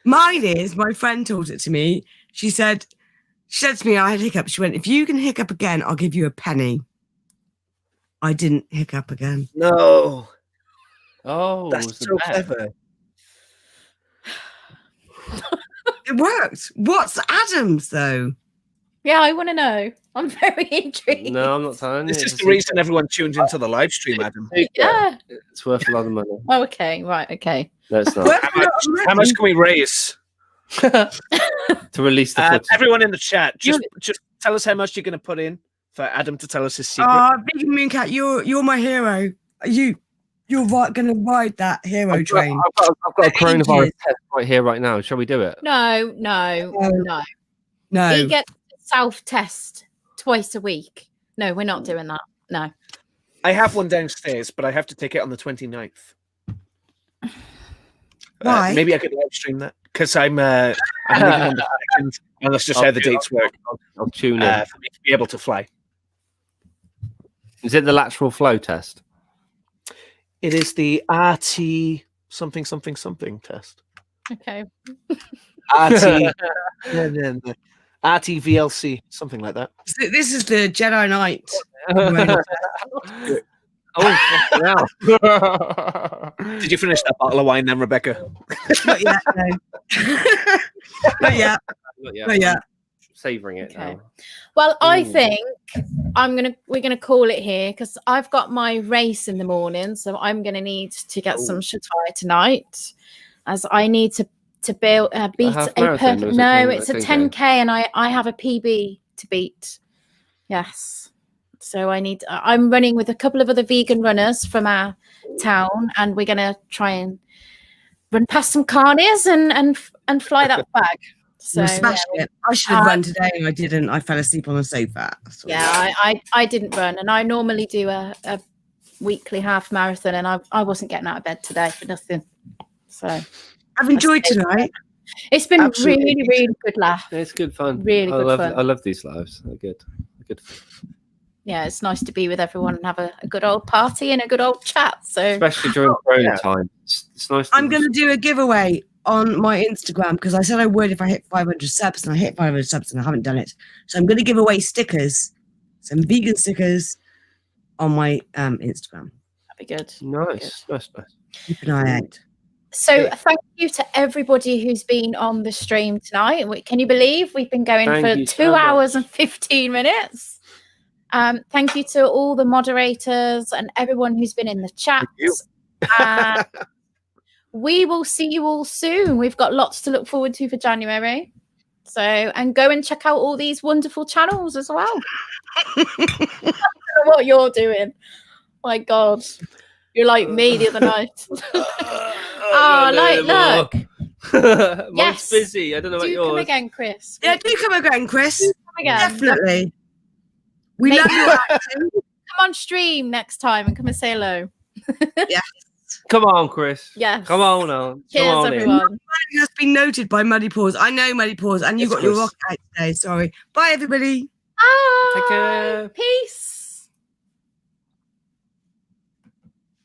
Mine is, my friend taught it to me. She said to me, I had hiccups. She went, if you can hiccup again, I'll give you a penny. I didn't hiccup again. No. Oh, that's so clever. It worked. What's Adam's, though? Yeah, I want to know. I'm very intrigued. No, I'm not telling you. This is the reason everyone tunes into the live stream, Adam. Yeah. It's worth a lot of money. Oh, okay. Right. Okay. No, it's not. How much can we raise? To release the footage. Everyone in the chat, just tell us how much you're going to put in for Adam to tell us his secret. Big Mooncat, you're my hero. You're going to ride that hero train. I've got a coronavirus test right here, right now. Shall we do it? No. No. He gets self-test twice a week. No, we're not doing that. No. I have one downstairs, but I have to take it on the 29th. Why? Maybe I could live stream that because I'm leaving on the 2nd, and that's just how the dates work. I'll tune in for me to be able to fly. Is it the lateral flow test? It is the RT something test. Okay. RT RTVLC, something like that. So this is the Jedi Knight. Did you finish that bottle of wine then, Rebecca? Not yet, no. Not yet. Not yet. Savouring it now. Well, I think we're gonna call it here because I've got my race in the morning, so I'm gonna need to get some Shatai tonight, as I need to beat half a marathon, perfect. or is it No, 10K? it's a 10K, and I have a PB to beat. Yes, so I'm running with a couple of other vegan runners from our town, and we're gonna try and run past some carnies and fly that flag. So Smashed it. I should have run today and I didn't. I fell asleep on the sofa. So. Yeah, I didn't run, and I normally do a weekly half marathon, and I wasn't getting out of bed today for nothing. So I've enjoyed tonight. It's been Absolutely. really, really good laugh. It's good fun. Really good fun. I love these lives. They're good. They're good. Yeah, it's nice to be with everyone and have a good old party and a good old chat. So Especially during Corona time. It's nice. I'm going to do a giveaway on my Instagram because I said I would if I hit 500 subs, and I hit 500 subs and I haven't done it. So I'm going to give away stickers, some vegan stickers on my Instagram. That'd be good. Nice. Nice. Keep an eye out. So thank you to everybody who's been on the stream tonight. Can you believe we've been going Thank for you 2 so hours and 15 minutes? Thank you to all the moderators and everyone who's been in the chat. We will see you all soon. We've got lots to look forward to for January. So, and go and check out all these wonderful channels as well. I don't know what you're doing. My God. You're like me the other night. Look. Mine's Yes. busy. I don't know what Do yours. come again, Chris. Yeah, do come again, Chris. Come again. Definitely. We Make love sure- your acting. Come on stream next time and come and say hello. Yes. Come on, Chris. Yes. Come on on. Cheers, Come on everyone. It has been noted by Muddy Paws. I know Muddy Paws, and you Yes, got your Chris. rock out today. Sorry. Bye, everybody. Bye. Take care. Peace.